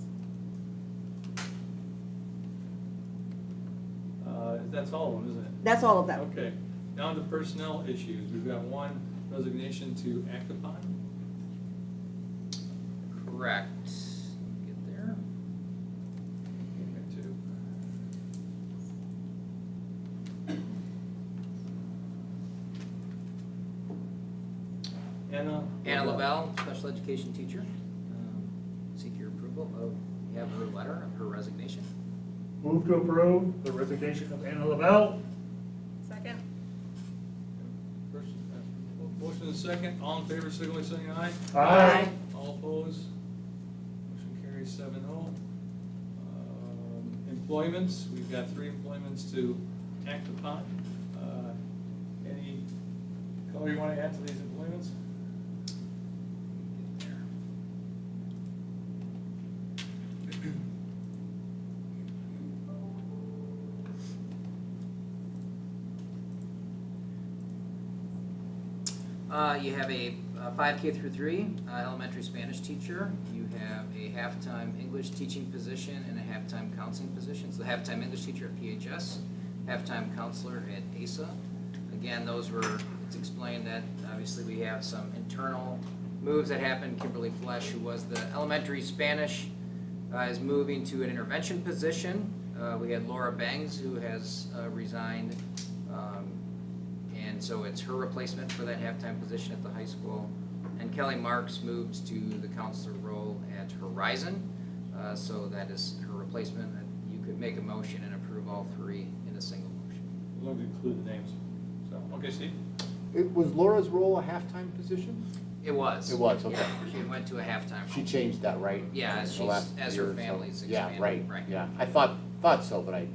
That's all of them, isn't it? That's all of them. Okay. Now to personnel issues. We've got one resignation to act upon. Correct. Get there. Anna Anna Lavelle, special education teacher. Seek your approval of we have her letter of her resignation. Move to approve the resignation of Anna Lavelle. Second. First, motion and second, all in favor, signal by saying aye. Aye. All opposed? Motion carries 7-0. Employments, we've got 3 employments to act upon. Any color you want to add to these employments? You have a 5K through 3 elementary Spanish teacher. You have a half-time English teaching position and a half-time counseling position. So the half-time English teacher at PHS, half-time counselor at ASA. Again, those were, it's explained that obviously we have some internal moves that happened. Kimberly Flesh, who was the elementary Spanish, is moving to an intervention position. We had Laura Bangs, who has resigned. And so it's her replacement for that halftime position at the high school. And Kelly Marks moved to the counselor role at Horizon. So that is her replacement. You could make a motion and approve all 3 in a single motion. We'll include the names. So, okay, Steve? Was Laura's role a halftime position? It was. It was, okay. Yeah, she went to a halftime. She changed that, right? Yeah, as The last as year her or so. family's Yeah, expanded. right, yeah. I thought so, but I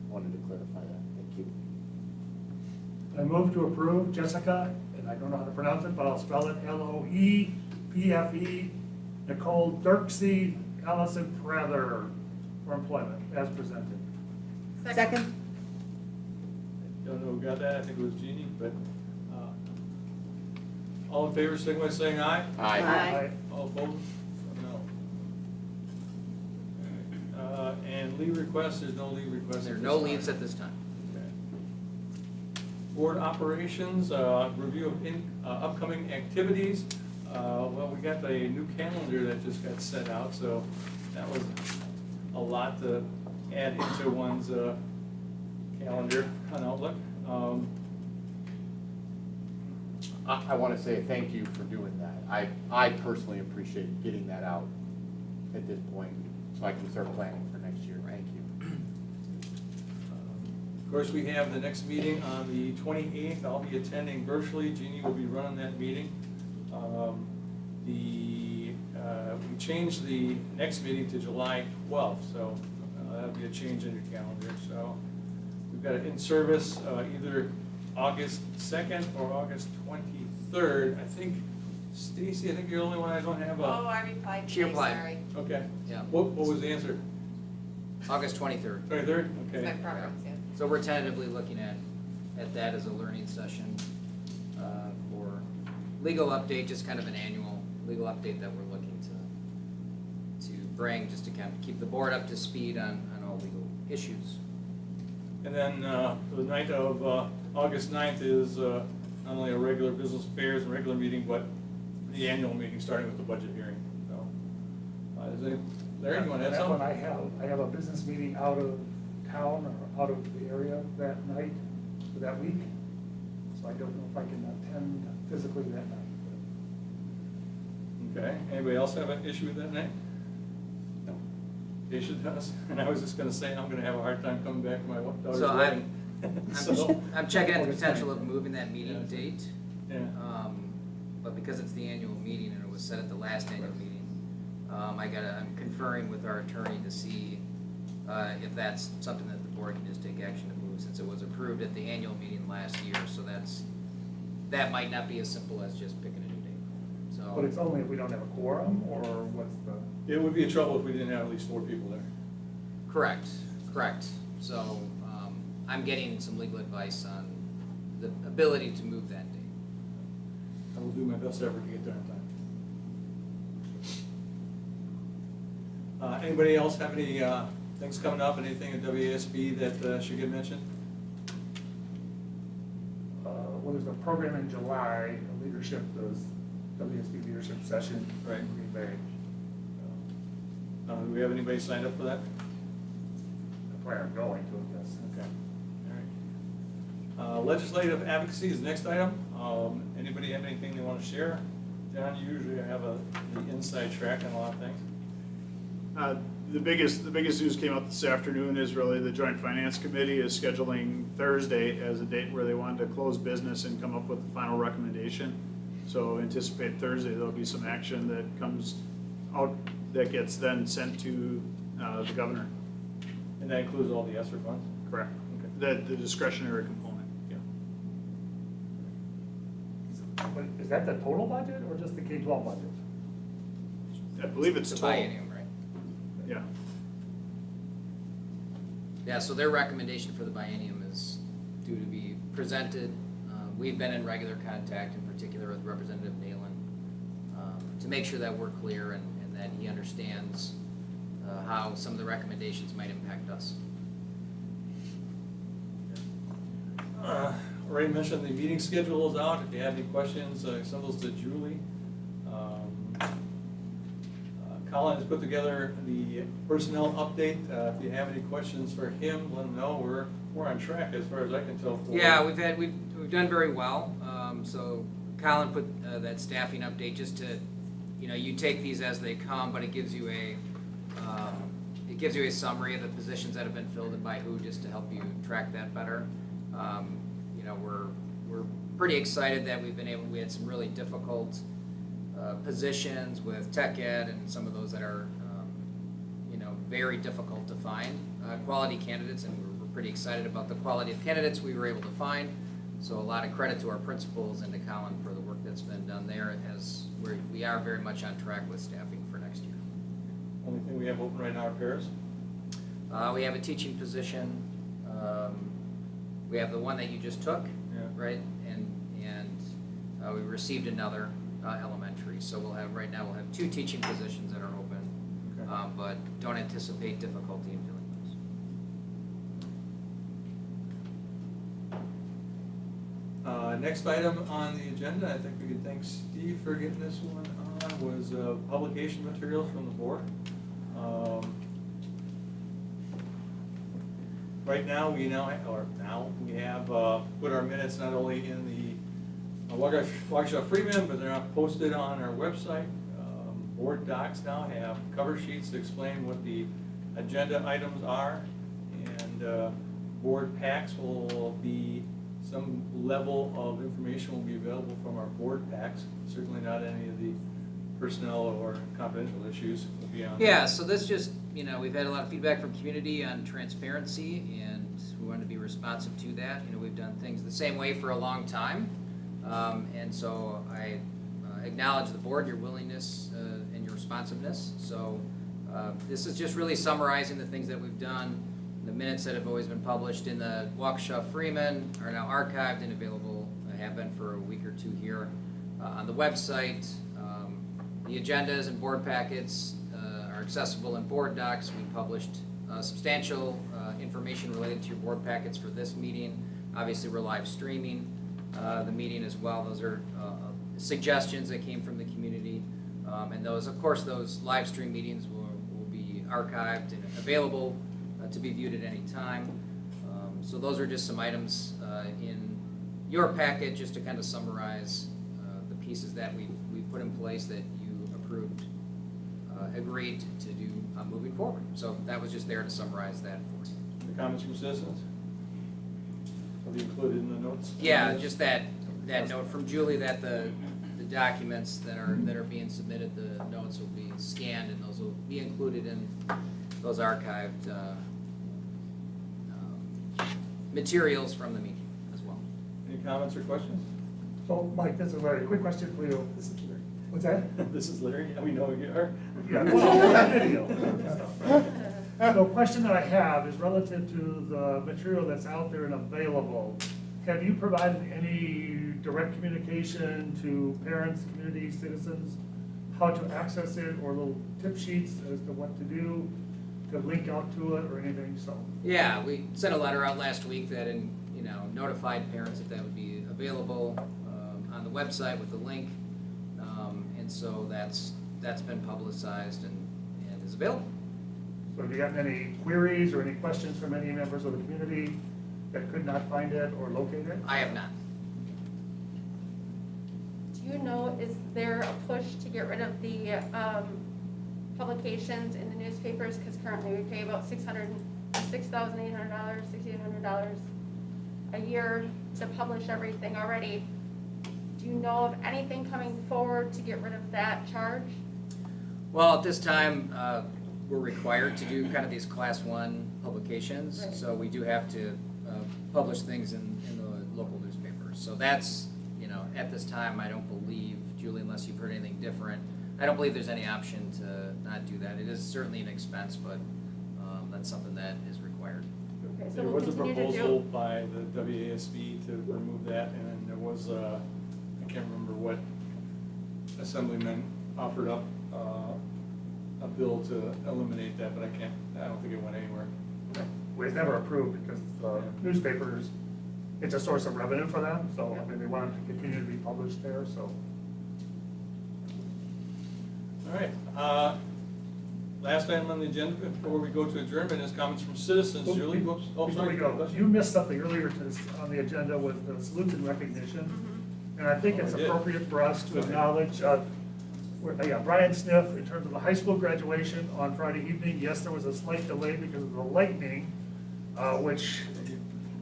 wanted to clarify that. Thank you. I move to approve Jessica, and I don't know how to pronounce it, but I'll spell it Loepfe, Nicole Dirksey, Allison Prather for employment as presented. Second. Don't know who got that, I think it was Jeannie, but, all in favor, signal by saying aye. Aye. Aye. All opposed? No. And leave requests, there's no leave requests. There are no leaves at this time. Okay. Board operations, review of upcoming activities. Well, we got a new calendar that just got set out, so that was a lot to add into one's calendar on Outlook. I want to say thank you for doing that. I personally appreciate getting that out at this point, so I can start planning for next year. Thank you. Of course, we have the next meeting on the 28th. I'll be attending virtually. Jeannie will be running that meeting. We changed the next meeting to July 12th, so that'll be a change in your calendar. So we've got it in service either August 2nd or August 23rd. I think, Stacy, I think you're the only one I don't have a. Oh, I replied She today, replied. sorry. Okay. Yeah. What was the answer? August 23rd. 23rd? Okay. My preference, yeah. So we're tentatively looking at that as a learning session for legal update, just kind of an annual legal update that we're looking to bring, just to kind of keep the board up to speed on all legal issues. And then the night of August 9th is not only a regular business affairs and regular meeting, but the annual meeting, starting with the budget hearing. So, Larry, you want to add That something? one I have a business meeting out of town or out of the area that night for that week. So I don't know if I can attend physically that night. Okay, anybody else have an issue with that night? No. Aisha does, and I was just gonna say, I'm gonna have a hard time coming back from my daughter's So wedding. I'm checking at the August potential 9th. of moving that meeting date. Yeah. But because it's the annual meeting and it was set at the last annual meeting, I'm conferring with our attorney to see if that's something that the board can just take action to move, since it was approved at the annual meeting last year. So that might not be as simple as just picking a new date. So. But it's only if we don't have a quorum, or what's the? It would be a trouble if we didn't have at least 4 people there. Correct. So I'm getting some legal advice on the ability to move that date. I will do my best effort to get there in time. Anybody else have any things coming up, anything at WASB that should get mentioned? Well, there's a program in July, a leadership, the WSB leadership session Right. in Green Bay. Do we have anybody signed up for that? I plan on going to it, yes. Okay. All right. Legislative advocacy is the next item. Anybody have anything they want to share? John, you usually have the inside track on a lot of things. The biggest news came out this afternoon is really the Joint Finance Committee is scheduling Thursday as a date where they wanted to close business and come up with the final recommendation. So anticipate Thursday there'll be some action that comes out that gets then sent to the governor. And that includes all the ESSER funds? Correct. Okay. The discretionary component. Yeah. But is that the total budget or just the K-12 budget? I believe it's The total. biennium, right? Yeah. Yeah, so their recommendation for the biennium is due to be presented. We've been in regular contact, in particular with Representative Nalen, to make sure that we're clear and that he understands how some of the recommendations might impact us. Already mentioned the meeting schedule is out. If you have any questions, send those to Julie. Colin has put together the personnel update. If you have any questions for him, let him know. We're on track as far as I can tell. Yeah, we've done very well. So Colin put that staffing update just to, you take these as they come, but it gives you a summary of the positions that have been filled and by who, just to help you track that better. We're pretty excited that we had some really difficult positions with tech ed and some of those that are, very difficult to find quality candidates, and we're pretty excited about the quality of candidates we were able to find. So a lot of credit to our principals and to Colin for the work that's been done there, as we are very much on track with staffing for next year. Only thing we have open right now are pairs? We have a teaching position. We have the one that you just took, right? And we received another elementary. So right now we'll have 2 teaching positions that are open, okay. But don't anticipate difficulty in filling those. Next item on the agenda, I think we could thank Steve for getting this one on, was publication materials from the board. Right now, we have put our minutes not only in the Waukesha Freeman, but they're not posted on our website. Board docs now have cover sheets to explain what the agenda items are, and board packs will be, some level of information will be available from our board packs. Certainly not any of the personnel or confidential issues will be on. Yeah, so this just, we've had a lot of feedback from community on transparency, and we wanted to be responsive to that. We've done things the same way for a long time, and so I acknowledge the board, your willingness and your responsiveness. So this is just really summarizing the things that we've done. The minutes that have always been published in the Waukesha Freeman are now archived and available, have been for a week or 2 here on the website. The agendas and board packets are accessible in board docs. We published substantial information related to your board packets for this meeting. Obviously, we're live streaming the meeting as well. Those are suggestions that came from the community. And those live stream meetings will be archived and available to be viewed at any time. So those are just some items in your packet, just to kind of summarize the pieces that we've put in place that you approved, agreed to do moving forward. So that was just there to summarize that for you. The comments from citizens? Will be included in the notes? Yeah, just that note from Julie that the documents that are being submitted, the notes will be scanned, and those will be included in those archived materials from the meeting as well. Any comments or questions? So, Mike, this is a very quick question for you. This is Larry. What's that? This is Larry. Yeah, we know who you are. Yeah, well, video. The question that I have is relative to the material that's out there and available. Have you provided any direct communication to parents, community, citizens, how to access it, or little tip sheets as to what to do, to link out to it or anything? So yeah, we sent a letter out last week that notified parents that would be available on the website with the link, and so that's been publicized and is available. So have you gotten any queries or any questions from any members of the community that could not find it or locate it? I have not. Do you know, is there a push to get rid of the publications in the newspapers, because currently we pay about $6,800 a year to publish everything already. Do you know of anything coming forward to get rid of that charge? Well, at this time, we're required to do kind of these class 1 publications, Right. so we do have to publish things in the local newspapers. So that's, at this time, I don't believe, Julie, unless you've heard anything different, I don't believe there's any option to not do that. It is certainly an expense, but that's something that is required. Okay, so There we'll was a continue to proposal by the WASB to remove that, and then there was I can't remember what assemblyman offered up a bill to eliminate that, but I don't think it went anywhere. We've never approved because newspapers, it's a source of revenue for them, so I mean, they want them to continue to be published there, so. All right, last item on the agenda before we go to adjournment is comments from citizens. Julie, whoops, oh, Before we sorry. go, you missed something earlier on the agenda with the salutes and recognition. And I think it's I did. appropriate for us to acknowledge, Brian Sniff, in terms of the high school graduation on Friday evening. Yes, there was a slight delay because of the lightning, which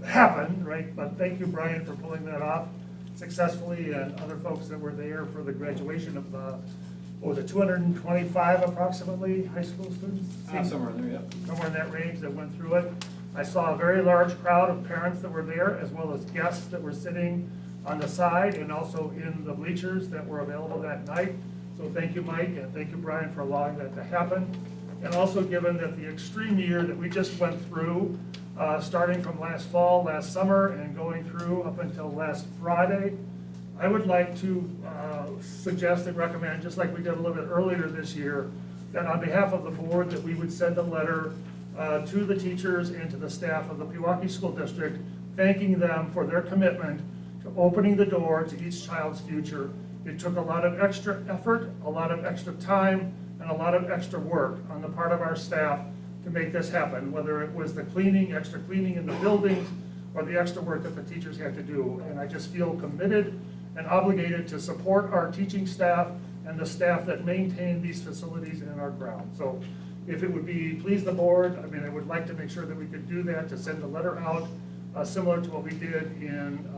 happened, right? But thank you, Brian, for pulling that off successfully, and other folks that were there for the graduation of the, 225 approximately high school students? Somewhere in there, yeah. Somewhere in that range that went through it. I saw a very large crowd of parents that were there, as well as guests that were sitting on the side and also in the bleachers that were available that night. So thank you, Mike, and thank you, Brian, for allowing that to happen. And also given that the extreme year that we just went through, starting from last fall, last summer, and going through up until last Friday, I would like to suggest and recommend, just like we did a little bit earlier this year, that on behalf of the board, that we would send a letter to the teachers and to the staff of the Pewaukee School District, thanking them for their commitment to opening the door to each child's future. It took a lot of extra effort, a lot of extra time, and a lot of extra work on the part of our staff to make this happen, whether it was the extra cleaning in the buildings, or the extra work that the teachers had to do. And I just feel committed and obligated to support our teaching staff and the staff that maintain these facilities and our grounds. So if it would please the board, I mean, I would like to make sure that we could do that, to send a letter out similar to what we did in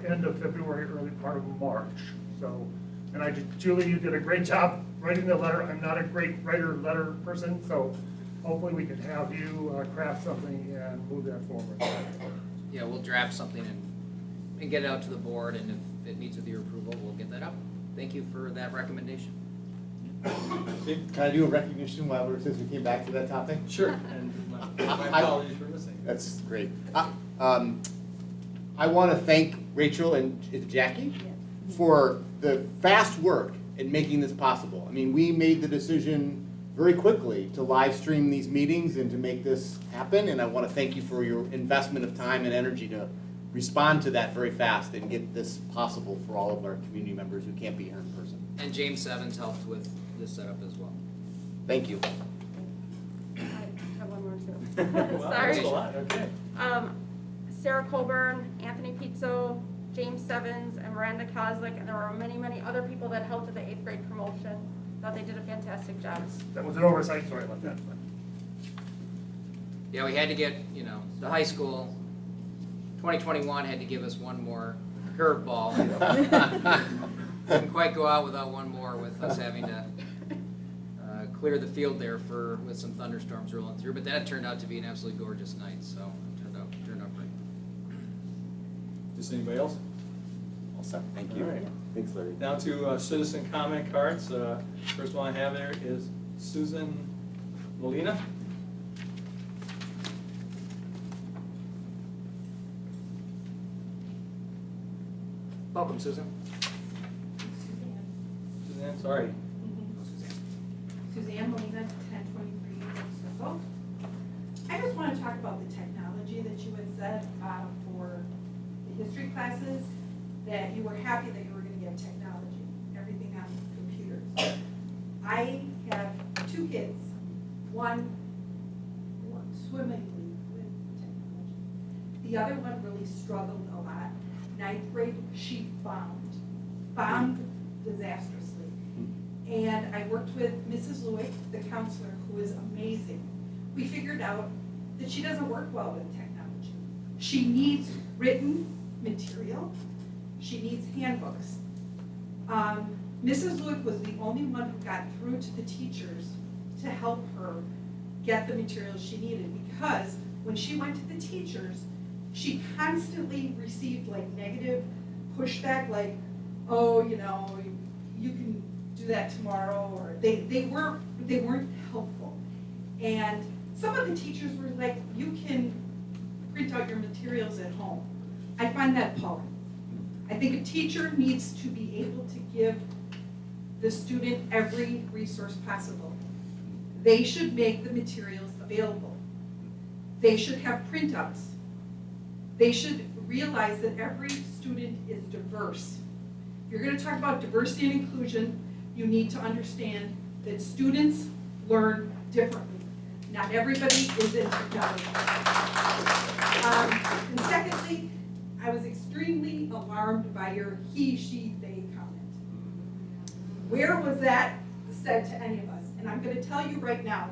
end of February, early part of March. So, and Julie, you did a great job writing the letter. I'm not a great letter person, so hopefully we can have you craft something and move that forward. Yeah, we'll draft something and get it out to the board, and if it meets with your approval, we'll get that up. Thank you for that recommendation. Can I do a recognition since we came back to that topic? Sure, and my apologies for missing. That's great. I want to thank Rachel and Jackie for the fast work in making this possible. I mean, we made the decision very quickly to live stream these meetings and to make this happen, and I want to thank you for your investment of time and energy to respond to that very fast and get this possible for all of our community members who can't be here in person. And James Evans helped with this setup as well. Thank you. I have one more too. Wow, Sorry. that's a lot, okay. Sarah Colburn, Anthony Pizzo, James Sevens, and Miranda Kozlik, and there were many, many other people that helped with the 8th grade promotion. Thought they did a fantastic job. That was an oversight, sorry about that. Yeah, we had to get, the high school, 2021 had to give us one more curveball. Couldn't quite go out without one more, with us having to clear the field there with some thunderstorms rolling through. But that turned out to be an absolutely gorgeous night, so it turned out great. Does anybody else? All set. Thank you. All right. Thanks, Larry. Now to citizen comment cards. First one I have there is Susan Molina. Welcome, Susan. Suzanne, sorry. Suzanne Molina, 1023 Circle. I just want to talk about the technology that you had said for the history classes, that you were happy that you were going to get technology, everything on computers. I have 2 kids. One worked swimmingly with technology. The other one really struggled a lot. 9th grade, she bombed disastrously. And and I worked with Mrs. Lewick, the counselor, who is amazing. We figured out that she doesn't work well with technology. She needs written material. She needs handbooks. Mrs. Lewick was the only one who got through to the teachers to help her get the materials she needed, because when she went to the teachers, she constantly received like negative pushback, like, oh, you know, you can do that tomorrow, or they weren't helpful. And some of the teachers were like, you can print out your materials at home. I find that appalling. I think a teacher needs to be able to give the student every resource possible. They should make the materials available. They should have printouts. They should realize that every student is diverse. If you're going to talk about diversity and inclusion, you need to understand that students learn differently. Not everybody is in technology. And secondly, I was extremely alarmed by your he, she, they comment. Where was that said to any of us? And I'm going to tell you right now,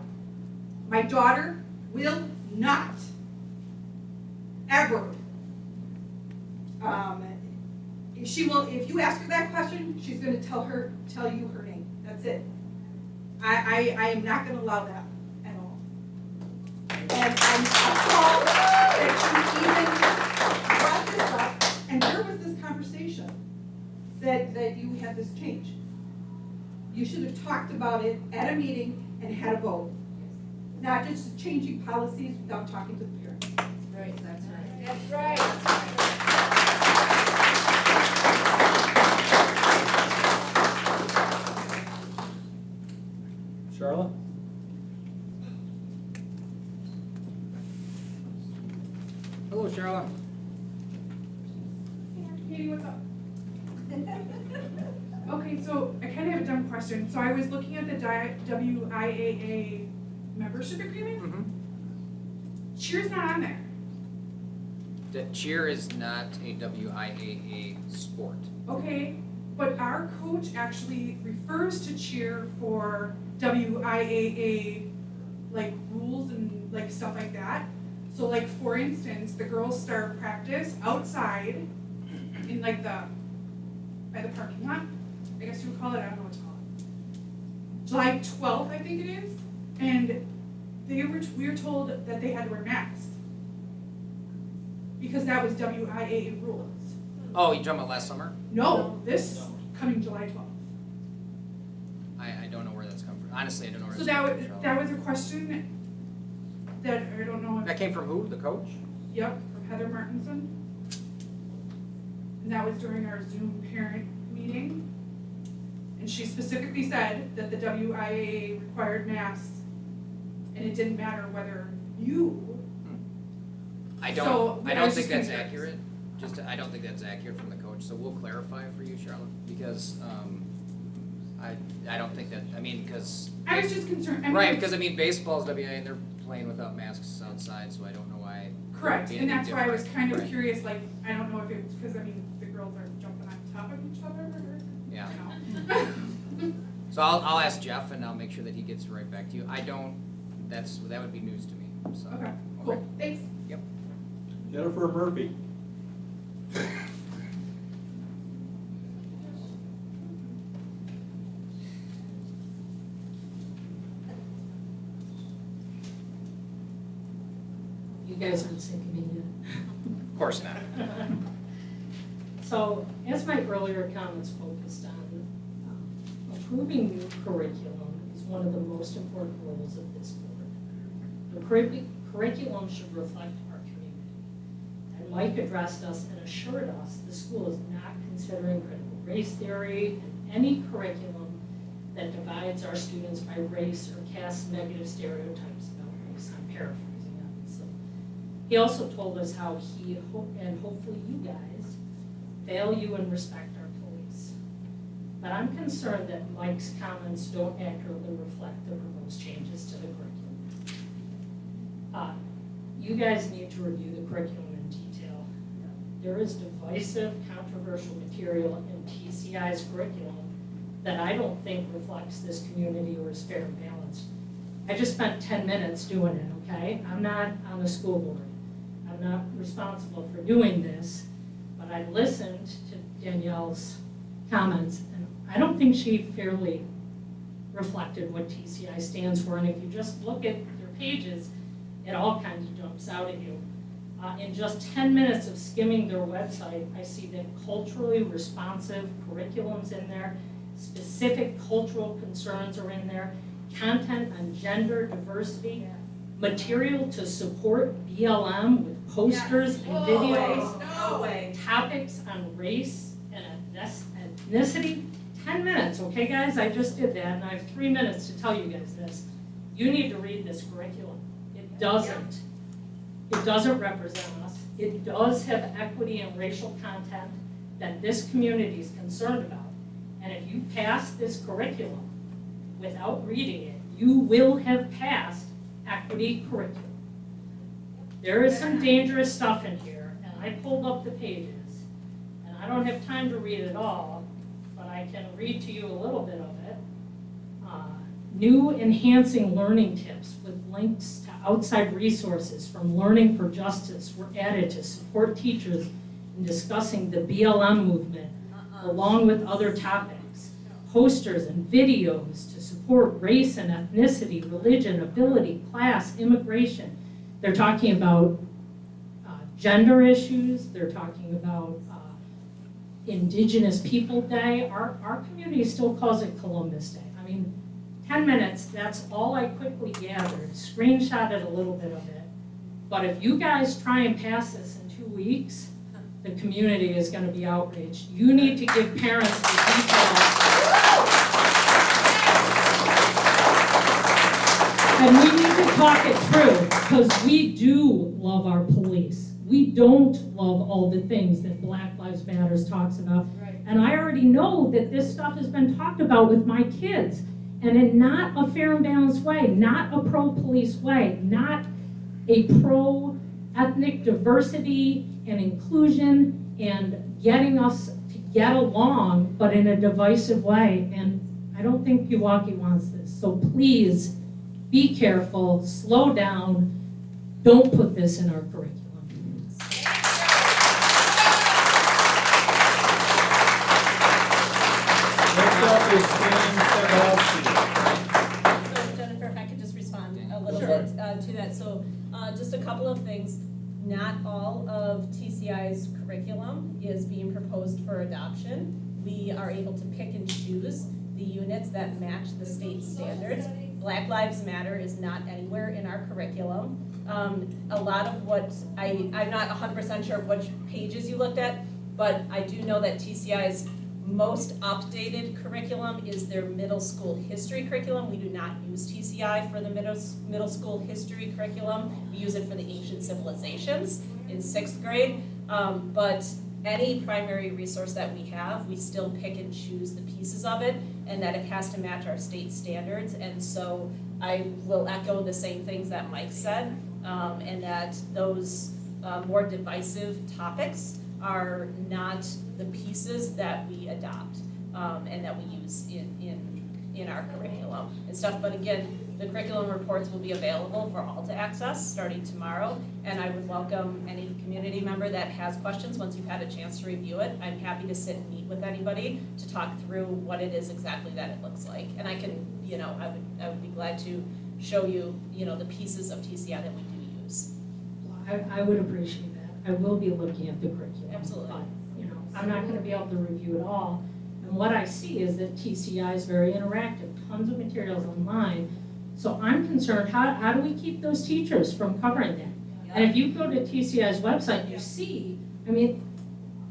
my daughter will not ever, she will, if you ask her that question, she's going to tell you her name. That's it. I am not going to allow that at all. And I'm appalled that you even brought this up, and where was this conversation that you had this change? You should have talked about it at a meeting and had a vote. Not just changing policies without talking to the parents. Right, that's right. That's right. That's right. Charlotte? Hello, Charlotte. Katie, what's up? Okay, so I kind of have a dumb question. So I was looking at the WIAA membership agreement. Cheer's not on there. The cheer is not a WIAA sport. Okay, but our coach actually refers to cheer for WIAA like rules and like stuff like that. So like for instance, the girls start practice outside in like by the parking lot. I guess you would call it, I don't know what to call it. July 12th, I think it is. And we were told that they had to wear masks. Because that was WIAA rules. Oh, you talking about last summer? No, this coming July 12th. I don't know where that's come from. Honestly, I don't know where So that's come from. that was a question that I don't know if. That came from who? The coach? Yep, from Heather Martinson. And that was during our Zoom parent meeting. And she specifically said that the WIAA required masks, and it didn't matter whether you. I don't think that's accurate. I don't think that's accurate from the coach. So we'll clarify for you, Charlotte, because I don't think that. I mean, because I was just concerned. Right, because I mean, baseball's WIAA and they're playing without masks outside, so I don't know why. Correct, and that's why I was kind of Right. curious. Like, I don't know if it's because I mean the girls are jumping on top of each other. Or, Yeah. You know. So I'll ask Jeff and I'll make sure that he gets right back to you. That would be news to me. So. Okay, cool. Thanks. Yep. Jennifer Murphy. You guys aren't sick of me yet. Of course not. So, as my earlier comments focused on, approving new curriculum is one of the most important roles of this board. The curriculum should reflect our community. And Mike addressed us and assured us the school is not considering critical race theory and any curriculum that divides our students by race or casts negative stereotypes about race. I'm paraphrasing, obviously. He also told us how he, and hopefully you guys, value and respect our police. But I'm concerned that Mike's comments don't accurately reflect the proposed changes to the curriculum. You guys need to review the curriculum in detail. There is divisive, controversial material in TCI's curriculum that I don't think reflects this community or is fair and balanced. I just spent 10 minutes doing it, okay? I'm not on the school board. I'm not responsible for doing this, but I listened to Danielle's comments, and I don't think she fairly reflected what TCI stands for. And if you just look at their pages, it all kind of jumps out at you. In just 10 minutes of skimming their website, I see that culturally responsive curriculum's in there, specific cultural concerns are in there, content on gender diversity, material to support BLM with posters and videos, No way. topics on race and ethnicity. 10 minutes, okay guys, I just did that, and I have 3 minutes to tell you guys this. You need to read this curriculum. It doesn't represent us. It does have equity and racial content that this community is concerned about. And if you pass this curriculum without reading it, you will have passed equity curriculum. There is some dangerous stuff in here, and I pulled up the pages, and I don't have time to read it all, but I can read to you a little bit of it. New enhancing learning tips with links to outside resources from Learning for Justice were added to support teachers in discussing the BLM movement along with other topics. Posters and videos to support race and ethnicity, religion, ability, class, immigration. They're talking about gender issues. They're talking about Indigenous People Day. Our community still calls it Columbus Day. I mean, 10 minutes, that's all I quickly gathered, screenshotted a little bit of it. But if you guys try and pass this in 2 weeks, the community is going to be outraged. You need to give parents the details. And we need to talk it through, because we do love our police. We don't love all the things that Black Lives Matter talks about. Right. And I already know that this stuff has been talked about with my kids, and in not a fair and balanced way, not a pro-police way, not a pro-ethnic diversity and inclusion and getting us to get along, but in a divisive way. And I don't think Pewaukee wants this. So please be careful, slow down, don't put this in our curriculum. Next up is Pewaukee. So Jennifer, if I could just respond a little bit to that. So just a couple of things. Not all of TCI's curriculum is being proposed for adoption. We are able to pick and choose the units that match the state standards. Black Lives Matter is not anywhere in our curriculum. A lot of what, I'm not 100% sure of which pages you looked at, but I do know that TCI's most updated curriculum is their middle school history curriculum. We do not use TCI for the middle school history curriculum. We use it for the ancient civilizations in 6th grade. But any primary resource that we have, we still pick and choose the pieces of it, and that it has to match our state standards. And so I will echo the same things that Mike said, and that those more divisive topics are not the pieces that we adopt and that we use in our curriculum and stuff. But again, the curriculum reports will be available for all to access starting tomorrow, and I would welcome any community member that has questions once you've had a chance to review it. I'm happy to sit and meet with anybody to talk through what it is exactly that it looks like. And I can, I would be glad to show you, the pieces of TCI that we do use. I would appreciate that. I will be looking at the curriculum. Absolutely. But, I'm not going to be able to review it all. And what I see is that TCI is very interactive, tons of materials online. So I'm concerned, how do we keep those teachers from covering that? And if you go to TCI's website, you see,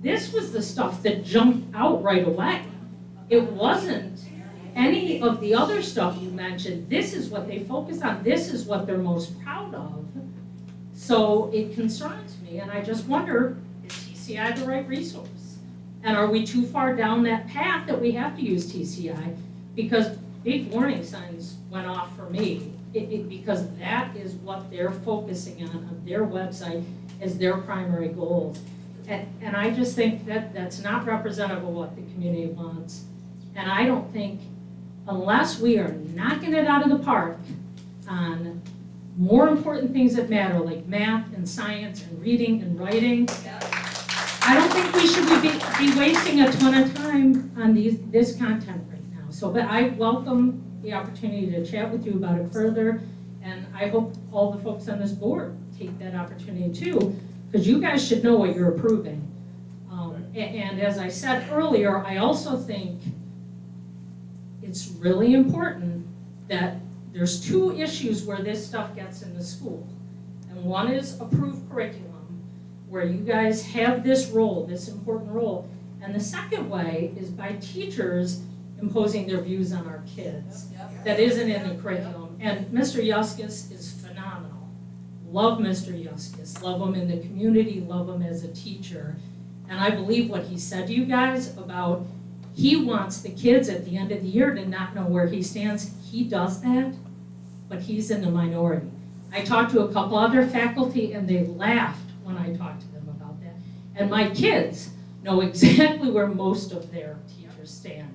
this was the stuff that jumped out right away. It wasn't any of the other stuff you mentioned. This is what they focus on. This is what they're most proud of. So it concerns me, and I just wonder, is TCI the right resource? And are we too far down that path that we have to use TCI? Because big warning signs went off for me, because that is what they're focusing on their website as their primary goals. And I just think that that's not representative of what the community wants. And I don't think, unless we are knocking it out of the park on more important things that matter, like math and science and reading and writing, I don't think we should be wasting a ton of time on this content right now. So, but I welcome the opportunity to chat with you about it further, and I hope all the folks on this board take that opportunity too, because you guys should know what you're approving. And as I said earlier, I also think it's really important that there's two issues where this stuff gets in the school. And one is approved curriculum, where you guys have this role, this important role. And the second way is by teachers imposing their views on our kids. That isn't in the curriculum. And Mr. Yuskis is phenomenal. Love Mr. Yuskis. Love him in the community, love him as a teacher. And I believe what he said to you guys about he wants the kids at the end of the year to not know where he stands. He does that, but he's in the minority. I talked to a couple other faculty and they laughed when I talked to them about that. And my kids know exactly where most of their teachers stand.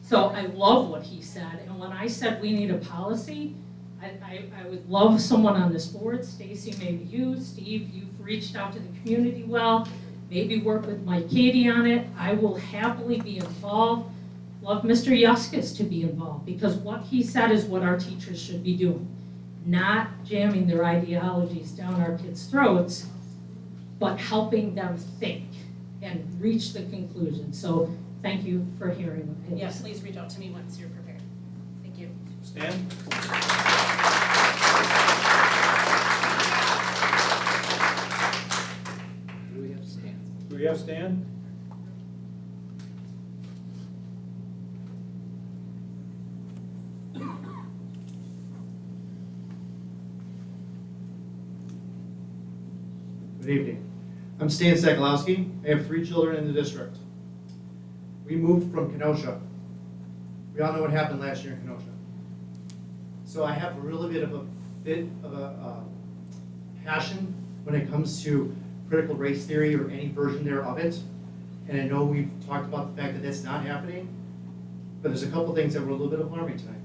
So I love what he said. And when I said we need a policy, I would love someone on this board, Stacy, maybe you, Steve, you've reached out to the community well, maybe work with Mike Katie on it. I will happily be involved. Love Mr. Yuskis to be involved, because what he said is what our teachers should be doing. Not jamming their ideologies down our kids' throats, but helping them think and reach the conclusion. So thank you for hearing what I Yes, said. please reach out to me once you're prepared. Thank you. Stan? Do we have Stan? Do we have Stan? Good evening. I'm Stan Sakolowski. I have 3 children in the district. We moved from Kenosha. We all know what happened last year in Kenosha. So I have a really bit of a passion when it comes to critical race theory or any version there of it. And I know we've talked about the fact that that's not happening, but there's a couple things that were a little bit alarming tonight.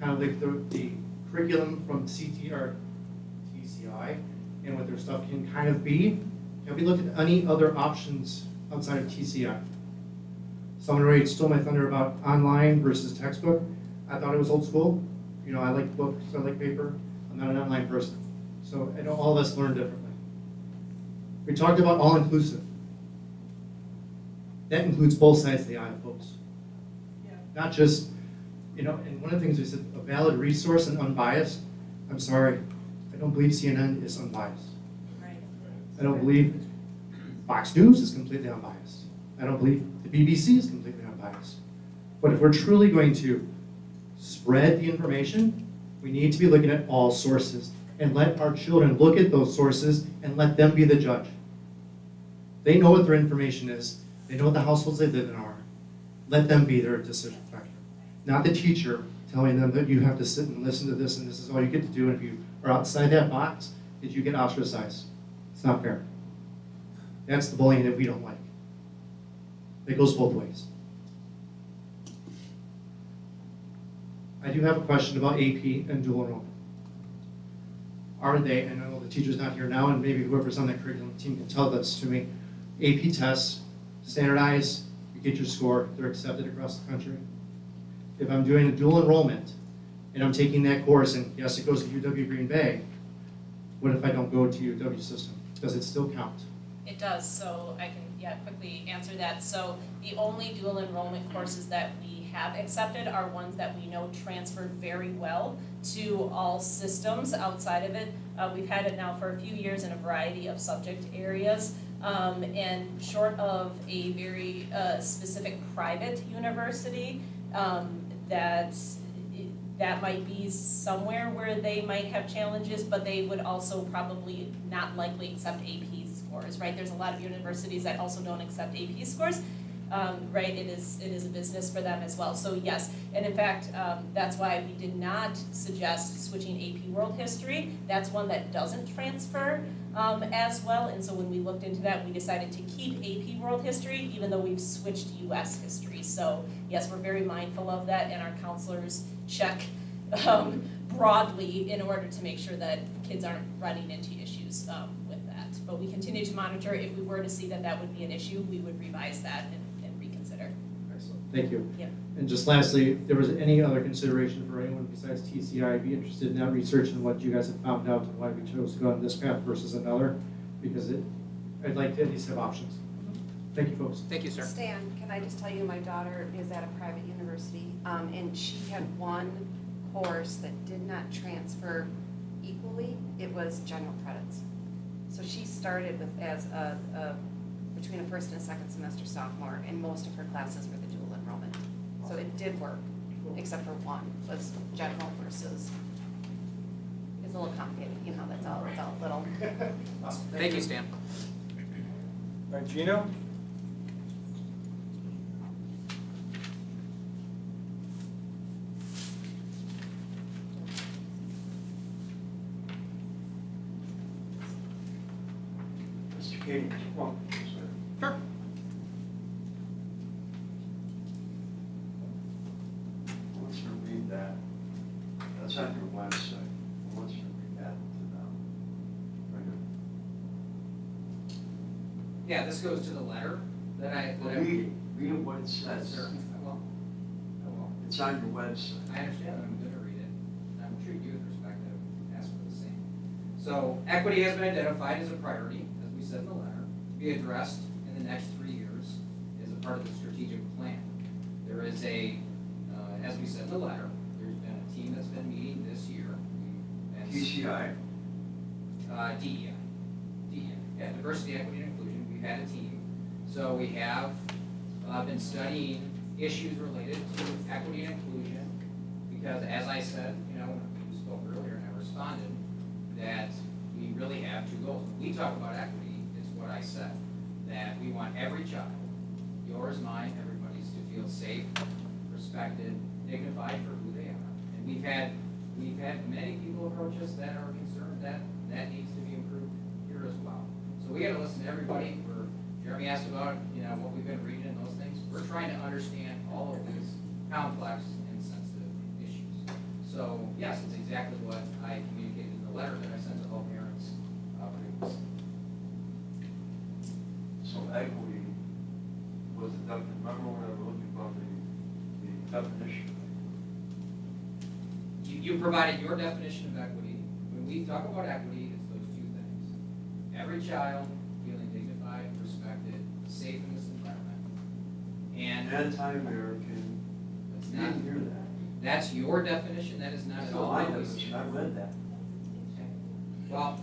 Kind of like the curriculum from TCI and what their stuff can kind of be. Have we looked at any other options outside of TCI? Someone already stole my thunder about online versus textbook. I thought it was old school. You know, I like books, I like paper. I'm not an online person. So I know all of us learn differently. We talked about all-inclusive. That includes both sides of the aisle, folks. Yeah. Not just, you know, and one of the things we said, a valid resource and unbiased. I'm sorry, I don't believe CNN is unbiased. Right. I don't believe Fox News is completely unbiased. I don't believe the BBC is completely unbiased. But if we're truly going to spread the information, we need to be looking at all sources and let our children look at those sources and let them be the judge. They know what their information is. They know what the households they live in are. Let them be their decision factor. Not the teacher telling them that you have to sit and listen to this and this is all you get to do. And if you are outside that box, that you get ostracized. It's not fair. That's the bullying that we don't like. It goes both ways. I do have a question about AP and dual enrollment. Are they, and I know the teacher's not here now, and maybe whoever's on that curriculum team can tell this to me, AP tests, standardized, you get your score, they're accepted across the country. If I'm doing a dual enrollment, and I'm taking that course, and yes, it goes to UW Green Bay, what if I don't go to UW system? Does it still count? It does, so I can quickly answer that. So the only dual enrollment courses that we have accepted are ones that we know transferred very well to all systems outside of it. We've had it now for a few years in a variety of subject areas. And short of a very specific private university, that might be somewhere where they might have challenges, but they would also probably not likely accept AP scores, right? There's a lot of universities that also don't accept AP scores, right? It is a business for them as well. So yes, and in fact, that's why we did not suggest switching AP World History. That's one that doesn't transfer. as well. And so when we looked into that, we decided to keep AP World History, even though we've switched US history. So yes, we're very mindful of that, and our counselors check broadly in order to make sure that kids aren't running into issues with that. But we continue to monitor. If we were to see that that would be an issue, we would revise that and reconsider. Excellent, thank you. Yep. And just lastly, if there was any other consideration for anyone besides TCI, I'd be interested in that research and what you guys have found out and why we chose to go on this path versus another, because I'd like to at least have options. Thank you, folks. Thank you, sir. Stan, can I just tell you, my daughter is at a private university, and she had one course that did not transfer equally. It was general credits. So she started with between a first and a second semester sophomore, and most of her classes were the dual enrollment. So it did work, except for one was general versus. It's a little complicated, you know. That's all. It's all little. Thank you, Stan. All right, Gino? Mr. Katie, come on, sir. Sure. Let's read that. That's on your website. Let's read that to them. Right here. Yeah, this goes to the letter that I. Read it what it says. Sir, I will. It's on your website. I understand, I'm going to read it. I'm treating you with respect, I would ask for the same. So, equity has been identified as a priority, as we said in the letter, to be addressed in the next 3 years as a part of the strategic plan. There is as we said in the letter, there's been a team that's been meeting this year. TCI. DEI. Yeah, diversity, equity, and inclusion. We've had a team. So we have been studying issues related to equity and inclusion, because as I said, when you spoke earlier and I responded, that we really have 2 goals. When we talk about equity, it's what I said, that we want every child, yours, mine, everybody's, to feel safe, respected, dignified for who they are. And we've had many people approach us that are concerned that that needs to be improved here as well. So we got to listen to everybody. Jeremy asked about what we've been reading and those things. We're trying to understand all of these complex and sensitive issues. So yes, it's exactly what I communicated in the letter that I sent to all parents previously. So equity was the definition. Remember when I was looking about the definition? You provided your definition of equity. When we talk about equity, it's those 2 things. Every child feeling dignified, respected, safe in this environment. And anti-American. That's You not. didn't hear that. That's your definition. That is not at all. I read that. Okay. Well,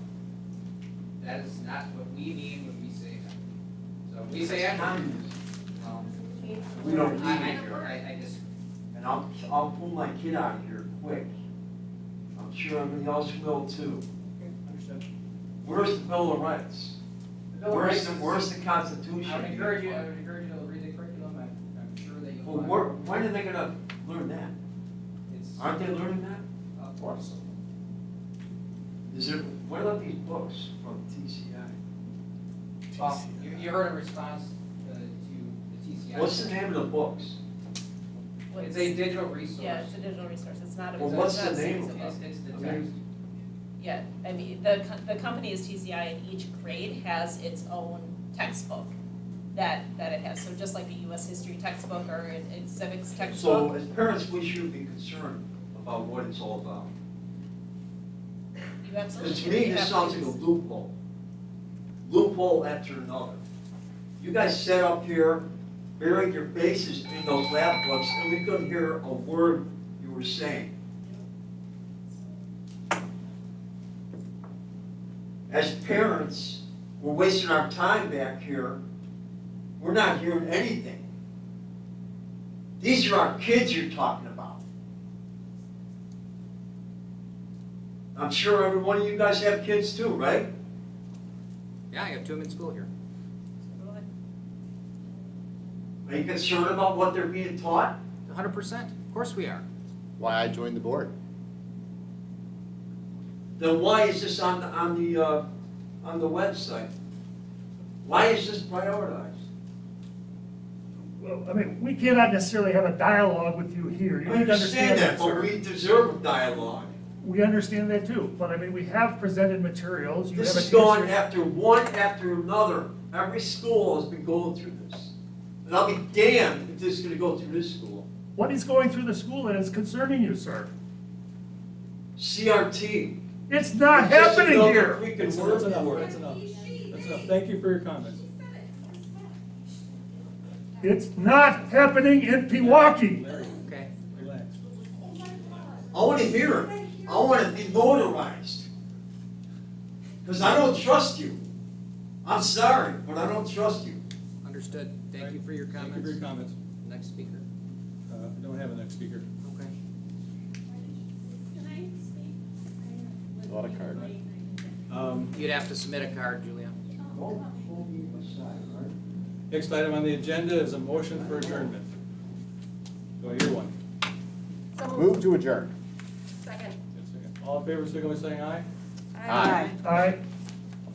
that is not what we mean when we say that. So if we say equity. We don't need I it here. I disagree. And I'll pull my kid out of here quick. I'm sure everybody else will too. Understood. Where's the Bill of Rights? Where's the Constitution? I would encourage you to read the curriculum. I'm sure that you'll. Well, when are they gonna learn that? It's. Aren't they learning that? Of course. What about these books from TCI? Well, you heard a response to the TCI. What's the name of the books? It's a digital resource. Yeah, it's a digital resource. It's not a. Well, what's the name of it? It's the text. Yeah, I mean, the company is TCI, and each grade has its own textbook that it has. So just like a U.S. history textbook or a civics textbook. So as parents, we should be concerned about what it's all about. You absolutely Because to should. me, You this have sounds to. like a loophole. Loophole after another. You guys sat up here, buried your faces in those lab books, and we couldn't hear a word you were saying. As parents, we're wasting our time back here. We're not hearing anything. These are our kids you're talking about. I'm sure every one of you guys have kids too, right? Yeah, I have 2 of them in school here. Are you concerned about what they're being taught? 100%. Of course we are. Why I joined the board. Then why is this on on the website. Why is this prioritized? Well, I mean, we cannot necessarily have a dialogue with you here. You I need to understand that, but sir. we deserve a dialogue. We understand that too, but I mean, we have presented materials. You This have a is going chance after one after another. Every school has been going through this. And I'll be damned if this is gonna go through this school. What is going through the school that is concerning you, sir? CRT. It's not It's just happening another here. freaking That's word enough, for it. that's enough. That's enough. Thank you for your comments. It's not happening in Pewaukee. Larry, Okay. relax. I wanna hear it. I wanna be notarized. Because I don't trust you. I'm sorry, but I don't trust you. Understood. Thank you for your comments. Thank you for your comments. Next speaker. I don't have a next speaker. Okay. A lot of cards. You'd have to submit a card, Julia. Next item on the agenda is a motion for adjournment. Do I hear one? So Move to adjourn. Second. Yes, second. All in favor, signal by saying aye. Aye. Aye.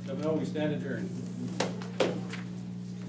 7-0, we stand adjourned.